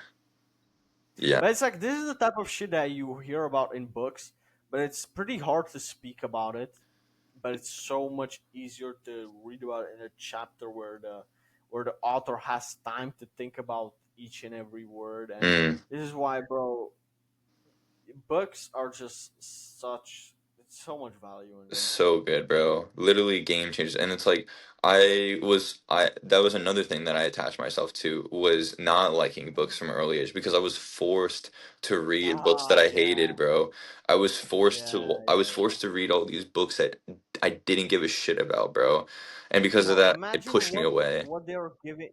Speaker 2: yeah.
Speaker 1: But it's like this is the type of shit that you hear about in books, but it's pretty hard to speak about it. But it's so much easier to read about it in a chapter where the author has time to think about each and every word. And
Speaker 2: Mm.
Speaker 1: this is why, bro, books are just such it's so much value in them.
Speaker 2: So good, bro. Literally game changers. And it's like I that was another thing that I attached myself to was not liking books from an early age because I was forced to read books that
Speaker 1: Ah,
Speaker 2: I hated,
Speaker 1: yeah,
Speaker 2: bro.
Speaker 1: yeah,
Speaker 2: I was
Speaker 1: yeah,
Speaker 2: forced to read all these books that I didn't give a shit about, bro. And because of
Speaker 1: bro.
Speaker 2: that, it
Speaker 1: Imagine
Speaker 2: pushed me away.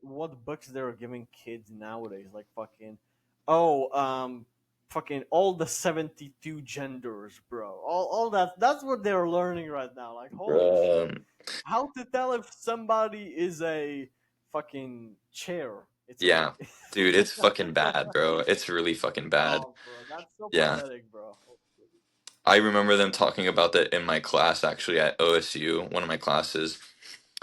Speaker 1: what books they're giving kids nowadays, like oh, fucking all the 72 genders, bro. All that. That's what they're learning right now. Like, holy shit.
Speaker 2: Bro.
Speaker 1: How to tell if somebody is a fucking chair? It's a.
Speaker 2: Yeah. Dude, it's fucking bad, bro. It's really fucking bad.
Speaker 1: Oh, bro, that's so
Speaker 2: Yeah.
Speaker 1: pathetic, bro.
Speaker 2: I remember them talking about that in my class actually at OSU, one of my classes.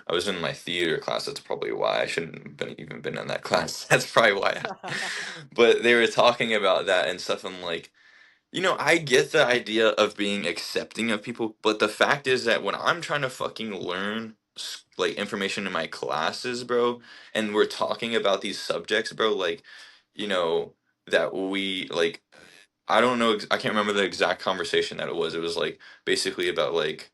Speaker 2: I was in my theater class. That's probably why I shouldn't have even been in that class. That's probably why. But they were talking about that and stuff. I'm like, I get the idea of being accepting of people, but the fact is that when I'm trying to fucking learn like information in my classes, bro, and we're talking about these subjects, bro, like, you know, that we like I don't know. I can't remember the exact conversation that it was. It was like basically about like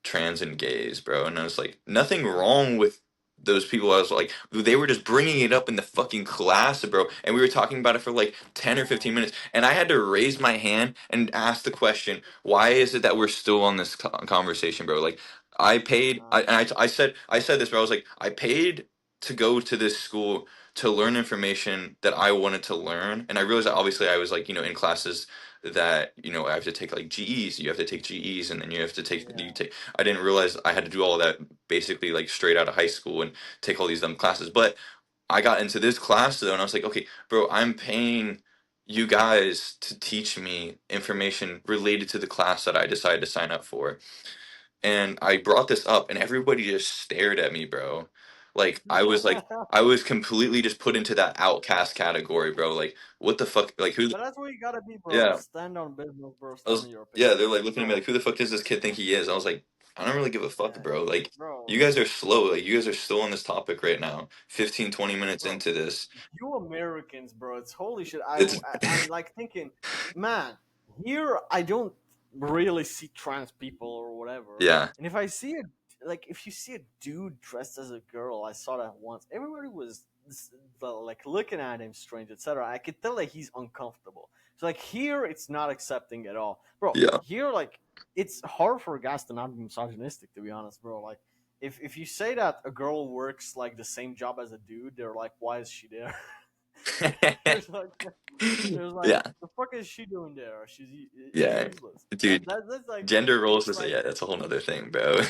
Speaker 2: trans and gays, bro. And I was like, nothing wrong with those people. I was like, they were just bringing it up in the fucking class, bro. And we were talking about it for like 10 or 15 minutes. And I had to raise my hand and ask the question, why is it that we're still on this conversation, bro? Like, I paid, I said this, bro. I was like, I paid to go to this school to learn information that I wanted to learn. And I realized that obviously I was like, in classes that I have to take like GEs. You have to take GEs, and then you have to take you
Speaker 1: Yeah.
Speaker 2: take. I didn't realize I had to do all that basically like straight out of high school and take all these dumb classes. But I got into this class though, and I was like, okay, bro, I'm paying you guys to teach me information related to the class that I decided to sign up for. And I brought this up, and everybody just stared at me, bro. I was completely just put into that outcast category, bro. Like, what the fuck? Like, who?
Speaker 1: But that's what you gotta be, bro.
Speaker 2: Yeah,
Speaker 1: Stand on business, bro.
Speaker 2: I
Speaker 1: Stand
Speaker 2: was,
Speaker 1: on your
Speaker 2: yeah,
Speaker 1: opinions.
Speaker 2: they're like
Speaker 1: Like,
Speaker 2: looking at me like,
Speaker 1: bro,
Speaker 2: who the fuck does this kid think he is? I was like, I don't really give a fuck,
Speaker 1: yeah,
Speaker 2: bro. Like, you
Speaker 1: bro,
Speaker 2: guys are slow. Like, you guys are still on this topic right now. 15, 20 minutes
Speaker 1: bro.
Speaker 2: into this.
Speaker 1: You Americans, bro. It's holy shit.
Speaker 2: It's,
Speaker 1: I'm like thinking, man, here I don't really see trans people or whatever.
Speaker 2: yeah.
Speaker 1: And if I see if you see a dude dressed as a girl, I saw that once. Everybody was like looking at him strange, etc. I could tell that he's uncomfortable. So like here, it's not accepting at all, bro.
Speaker 2: Yeah.
Speaker 1: Here, like it's hard for guys to not be misogynistic, to be honest, bro. Like if you say that a girl works like the same job as a dude, they're like, why is she there? there's like there's like
Speaker 2: Yeah.
Speaker 1: the fuck is she doing there? She's
Speaker 2: Yeah.
Speaker 1: useless.
Speaker 2: Dude,
Speaker 1: That's like
Speaker 2: gender roles
Speaker 1: it's
Speaker 2: is,
Speaker 1: like
Speaker 2: yeah, that's a whole nother thing, bro.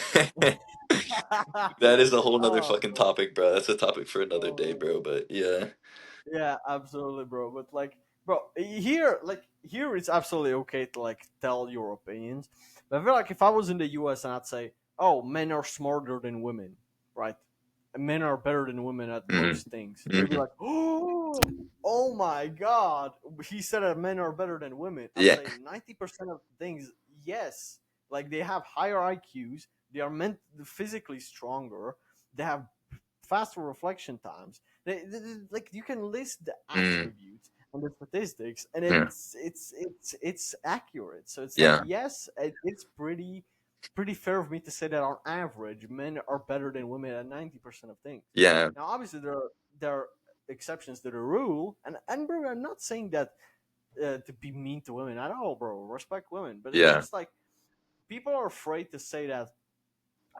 Speaker 2: That is a whole nother
Speaker 1: oh
Speaker 2: fucking
Speaker 1: bro,
Speaker 2: topic, bro. That's a topic for another
Speaker 1: oh
Speaker 2: day,
Speaker 1: man.
Speaker 2: bro. But yeah.
Speaker 1: Yeah, absolutely, bro. But like, bro, here it's absolutely okay to like tell your opinions. But I feel like if I was in the U.S. and I'd say, "Oh, men are smarter than women," right? Men are better than women at
Speaker 2: Mm-hmm.
Speaker 1: most things. They'd be
Speaker 2: Mm-hmm.
Speaker 1: like, "Oh my god, he said that men are better than women." I'd
Speaker 2: Yeah.
Speaker 1: say 90% of things, yes. Like they have higher IQs, they are meant physically stronger, they have faster reflection times. Like you can list the
Speaker 2: Mm.
Speaker 1: attributes and the statistics, and
Speaker 2: Yeah.
Speaker 1: it's accurate. So it's like
Speaker 2: Yeah.
Speaker 1: yes, it's pretty. pretty fair of me to say that on average, men are better than women at 90% of things.
Speaker 2: Yeah,
Speaker 1: Now, obviously, there are exceptions to the rule, and bro, I'm not saying that to be mean to women at all, bro. Respect women, but it's
Speaker 2: yeah,
Speaker 1: just like people are afraid to say that,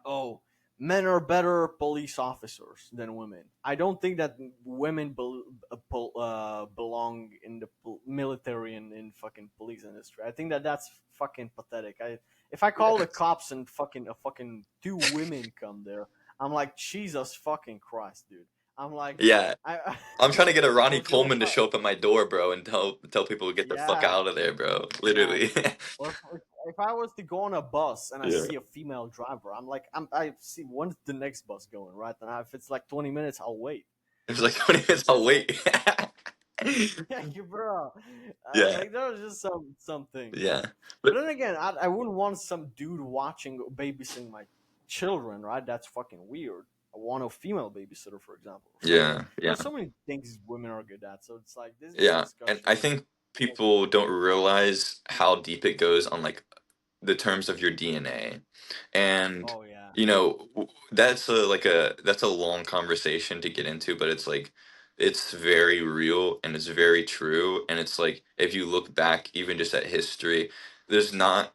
Speaker 1: oh, men are better police officers than women. I don't think that women belong in the military and in fucking police industry. I think that that's fucking pathetic. If I call
Speaker 2: yeah,
Speaker 1: the cops and fucking two women come there, I'm like, Jesus fucking Christ, dude. I'm like,
Speaker 2: yeah.
Speaker 1: I
Speaker 2: I'm trying to get a Ronnie
Speaker 1: if you're
Speaker 2: Coleman to show up at my door, bro, and tell people to get the fuck
Speaker 1: yeah,
Speaker 2: out of there, bro.
Speaker 1: yeah.
Speaker 2: Literally.
Speaker 1: Or if I was to go on a bus and I
Speaker 2: Yeah.
Speaker 1: see a female driver, I'm like, I see when's the next bus going, right? And if it's like 20 minutes, I'll wait.
Speaker 2: It was like 20 minutes.
Speaker 1: It's
Speaker 2: I'll
Speaker 1: just like,
Speaker 2: wait.
Speaker 1: yeah, you bro.
Speaker 2: Yeah,
Speaker 1: Like there was just some things,
Speaker 2: yeah,
Speaker 1: right? But
Speaker 2: but
Speaker 1: then again, I wouldn't want some dude watching babysitting my children, right? That's fucking weird. I want a female babysitter, for example. So
Speaker 2: yeah, yeah.
Speaker 1: there's so many things women are good at. So it's like this
Speaker 2: Yeah, and
Speaker 1: discussion
Speaker 2: I
Speaker 1: is
Speaker 2: think people don't realize how deep it goes on like the terms of your DNA. And
Speaker 1: oh yeah.
Speaker 2: that's a long conversation to get into, but it's like it's very real and it's very true. And it's like if you look back even just at history, there's not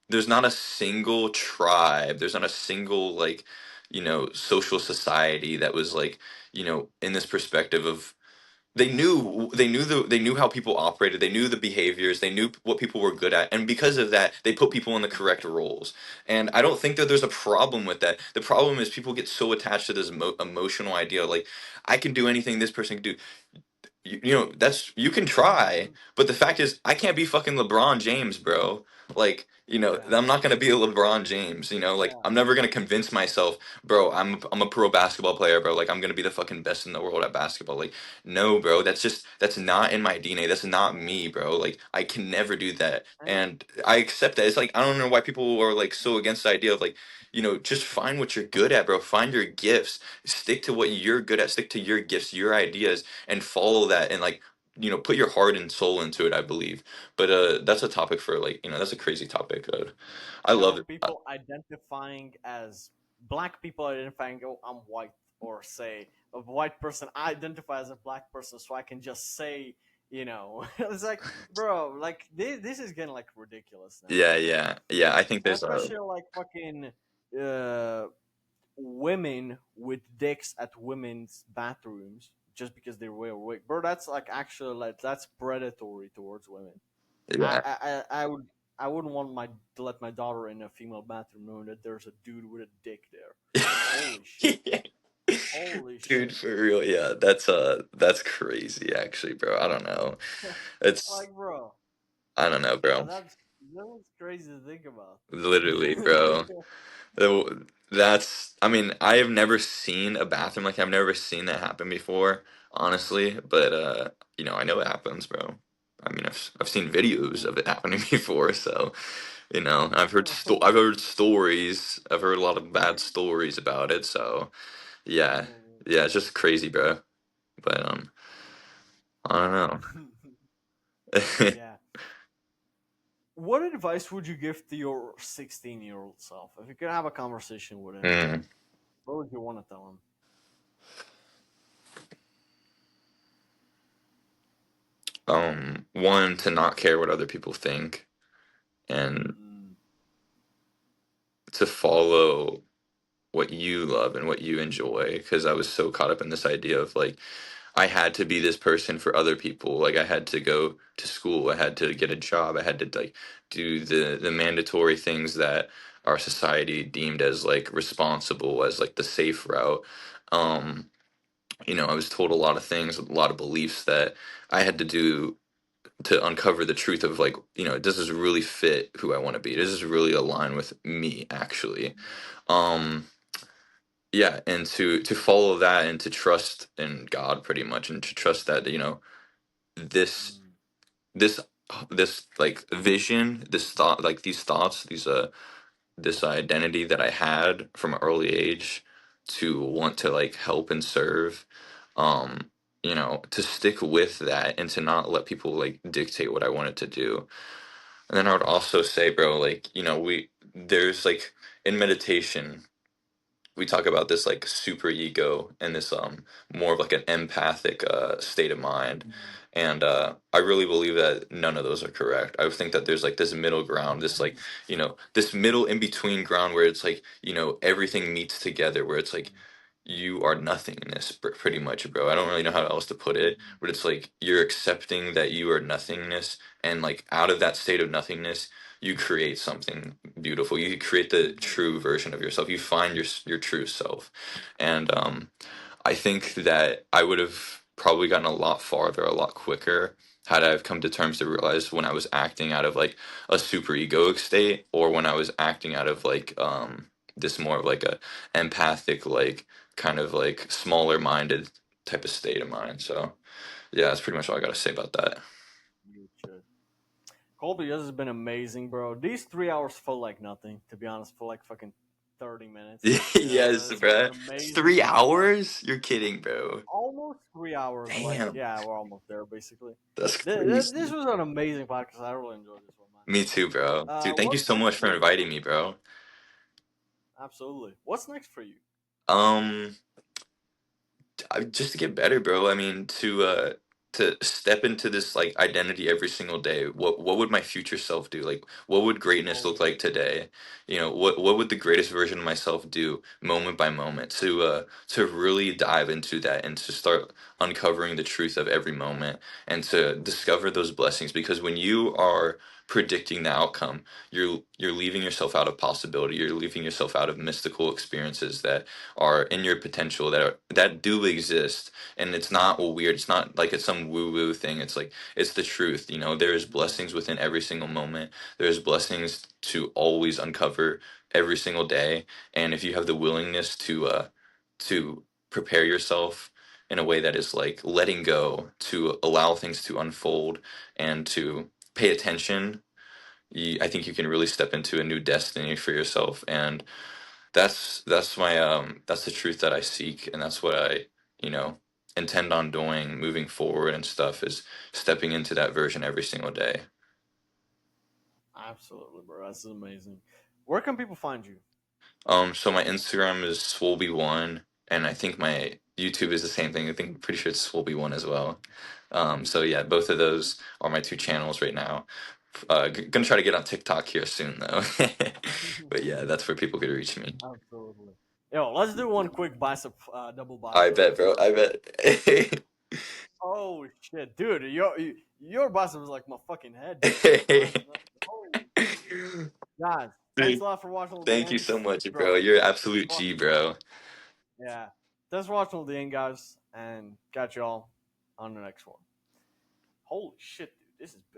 Speaker 2: there's not a single tribe, there's not a single like, social society that was like, in this perspective of they knew how people operated, they knew the behaviors, they knew what people were good at, and because of that they put people in the correct roles. And I don't think that there's a problem with that. The problem is people get so attached to this emotional idea, like I can do anything this person can do. That's you can try, but the fact is I can't be fucking LeBron James, bro. Like,
Speaker 1: Yeah.
Speaker 2: I'm not gonna be a LeBron James, like
Speaker 1: Yeah.
Speaker 2: I'm never gonna convince myself, bro, I'm a pro basketball player, bro, like I'm gonna be the fucking best in the world at basketball. Like, no, bro, that's not in my DNA, that's not me, bro. Like I can never do that.
Speaker 1: And
Speaker 2: And I accept that. It's like I don't know why people are like so against the idea of like, just find what you're good at, bro. Find your gifts. Stick to what you're good at. Stick to your gifts, your ideas, and follow that, and like put your heart and soul into it, I believe. But that's a topic for like, that's a crazy topic. I
Speaker 1: there
Speaker 2: love
Speaker 1: are
Speaker 2: it.
Speaker 1: people identifying as black people identifying, oh, I'm white, or say a white person I identify as a black person, so I can just say, it's like, bro, like this is getting like ridiculous now.
Speaker 2: Yeah, yeah, yeah, I think
Speaker 1: And
Speaker 2: there's a
Speaker 1: especially like fucking uh, women with dicks at women's bathrooms just because they wear a wig, bro. That's like actually like that's predatory towards women. I
Speaker 2: yeah.
Speaker 1: I, I I would I wouldn't want my to let my daughter in a female bathroom knowing that there's a dude with a dick there. Holy shit! Holy
Speaker 2: Dude,
Speaker 1: shit!
Speaker 2: for real, yeah, that's crazy actually, bro. I don't know. It's
Speaker 1: Like, bro,
Speaker 2: I don't know, bro.
Speaker 1: that was crazy to think about.
Speaker 2: Literally, bro. That's, I mean, I have never seen a bathroom like that. I've never seen that happen before, honestly. But I know it happens, bro. I mean, I've seen videos of it happening before, so I've heard stories. I've heard a lot of bad stories about it. So yeah, yeah, it's just crazy, bro. But I don't know.
Speaker 1: Yeah. What advice would you give to your 16-year-old self if you could have a conversation with him?
Speaker 2: Mm.
Speaker 1: What would you want to tell him?
Speaker 2: One, to not care what other people think, and
Speaker 1: Mm,
Speaker 2: to follow what you love and what you enjoy, because I was so caught up in this idea of like I had to be this person for other people. Like I had to go to school, I had to get a job, I had to like do the mandatory things that our society deemed as like responsible, as like the safe route. um I was told a lot of things, a lot of beliefs that I had to do to uncover the truth of like, does this really fit who I want to be? Does this really align with me actually? um yeah, and to follow that and to trust in God pretty much, and to trust that this
Speaker 1: mm,
Speaker 2: this this like vision, this thought, like these thoughts, this identity that I had from an early age, to want to like help and serve, um to stick with that and to not let people like dictate what I wanted to do. And then I would also say, bro, like, we there's like in meditation we talk about this like super ego and this more of like an empathic state of mind,
Speaker 1: Mhm.
Speaker 2: and I really believe that none of those are correct. I think that there's like this middle ground, this like, this middle in between ground where it's like, everything meets together, where it's like you are nothingness, pretty much, bro. I don't really know how else to put it, but it's like you're accepting that you are nothingness, and like out of that state of nothingness you create something beautiful. You create the true version of yourself. You find your true self, and I think that I would have probably gotten a lot farther, a lot quicker, had I have come to terms to realize when I was acting out of like a super egoic state, or when I was acting out of like this more of like a empathic, like kind of like smaller minded type of state of mind. So yeah, that's pretty much all I got to say about that.
Speaker 1: You should. Colby, this has been amazing, bro. These 3 hours felt like nothing, to be honest. Felt like fucking 30 minutes.
Speaker 2: Yes,
Speaker 1: It's been
Speaker 2: bro.
Speaker 1: an amazing
Speaker 2: Three
Speaker 1: podcast.
Speaker 2: hours? You're kidding, bro.
Speaker 1: Almost 3 hours. Like,
Speaker 2: Damn,
Speaker 1: yeah, we're almost there, basically.
Speaker 2: that's
Speaker 1: This
Speaker 2: crazy.
Speaker 1: was an amazing podcast. I really enjoyed this one, man.
Speaker 2: Me too, bro. Dude, thank you
Speaker 1: What's
Speaker 2: so
Speaker 1: next
Speaker 2: much
Speaker 1: for
Speaker 2: for
Speaker 1: you?
Speaker 2: inviting me, bro.
Speaker 1: Absolutely. What's next for you?
Speaker 2: Um, just to get better, bro. I mean, to step into this like identity every single day. What would my future self do? Like, what would greatness
Speaker 1: Oh,
Speaker 2: look like today? What would the greatest version of myself do moment by moment? To really dive into that and to start uncovering the truth of every moment and to discover those blessings. Because when you are predicting the outcome, you're leaving yourself out of possibility. You're leaving yourself out of mystical experiences that are in your potential, that do exist. And it's not weird, it's not like it's some woo woo thing. It's like it's the truth. There's blessings within every single moment. There's blessings to always uncover every single day. And if you have the willingness to prepare yourself in a way that is like letting go, to allow things to unfold and to pay attention, I think you can really step into a new destiny for yourself. And that's the truth that I seek, and that's what I you know intend on doing moving forward and stuff, is stepping into that version every single day.
Speaker 1: absolutely, bro. This is amazing. Where can people find you?
Speaker 2: So my Instagram is Swolby1, and I think my YouTube is the same thing. I think pretty sure it's Swolby1 as well. So yeah, both of those are my two channels right now. Gonna try to get on TikTok here soon though. But yeah, that's where people could reach me.
Speaker 1: Absolutely. Yo, let's do one quick double
Speaker 2: I
Speaker 1: bicep
Speaker 2: bet, bro.
Speaker 1: exercise.
Speaker 2: I bet.
Speaker 1: Oh shit, dude, your bicep is like my fucking head, dude. Holy shit, guys! Thanks a
Speaker 2: Dude,
Speaker 1: lot for watching all the
Speaker 2: thank you
Speaker 1: end,
Speaker 2: so much, bro.
Speaker 1: bro.
Speaker 2: You're an
Speaker 1: This
Speaker 2: absolute
Speaker 1: was
Speaker 2: G,
Speaker 1: fun.
Speaker 2: bro.
Speaker 1: Yeah, thanks for watching all the end, guys, and catch y'all on the next one. Holy shit, dude, this is big.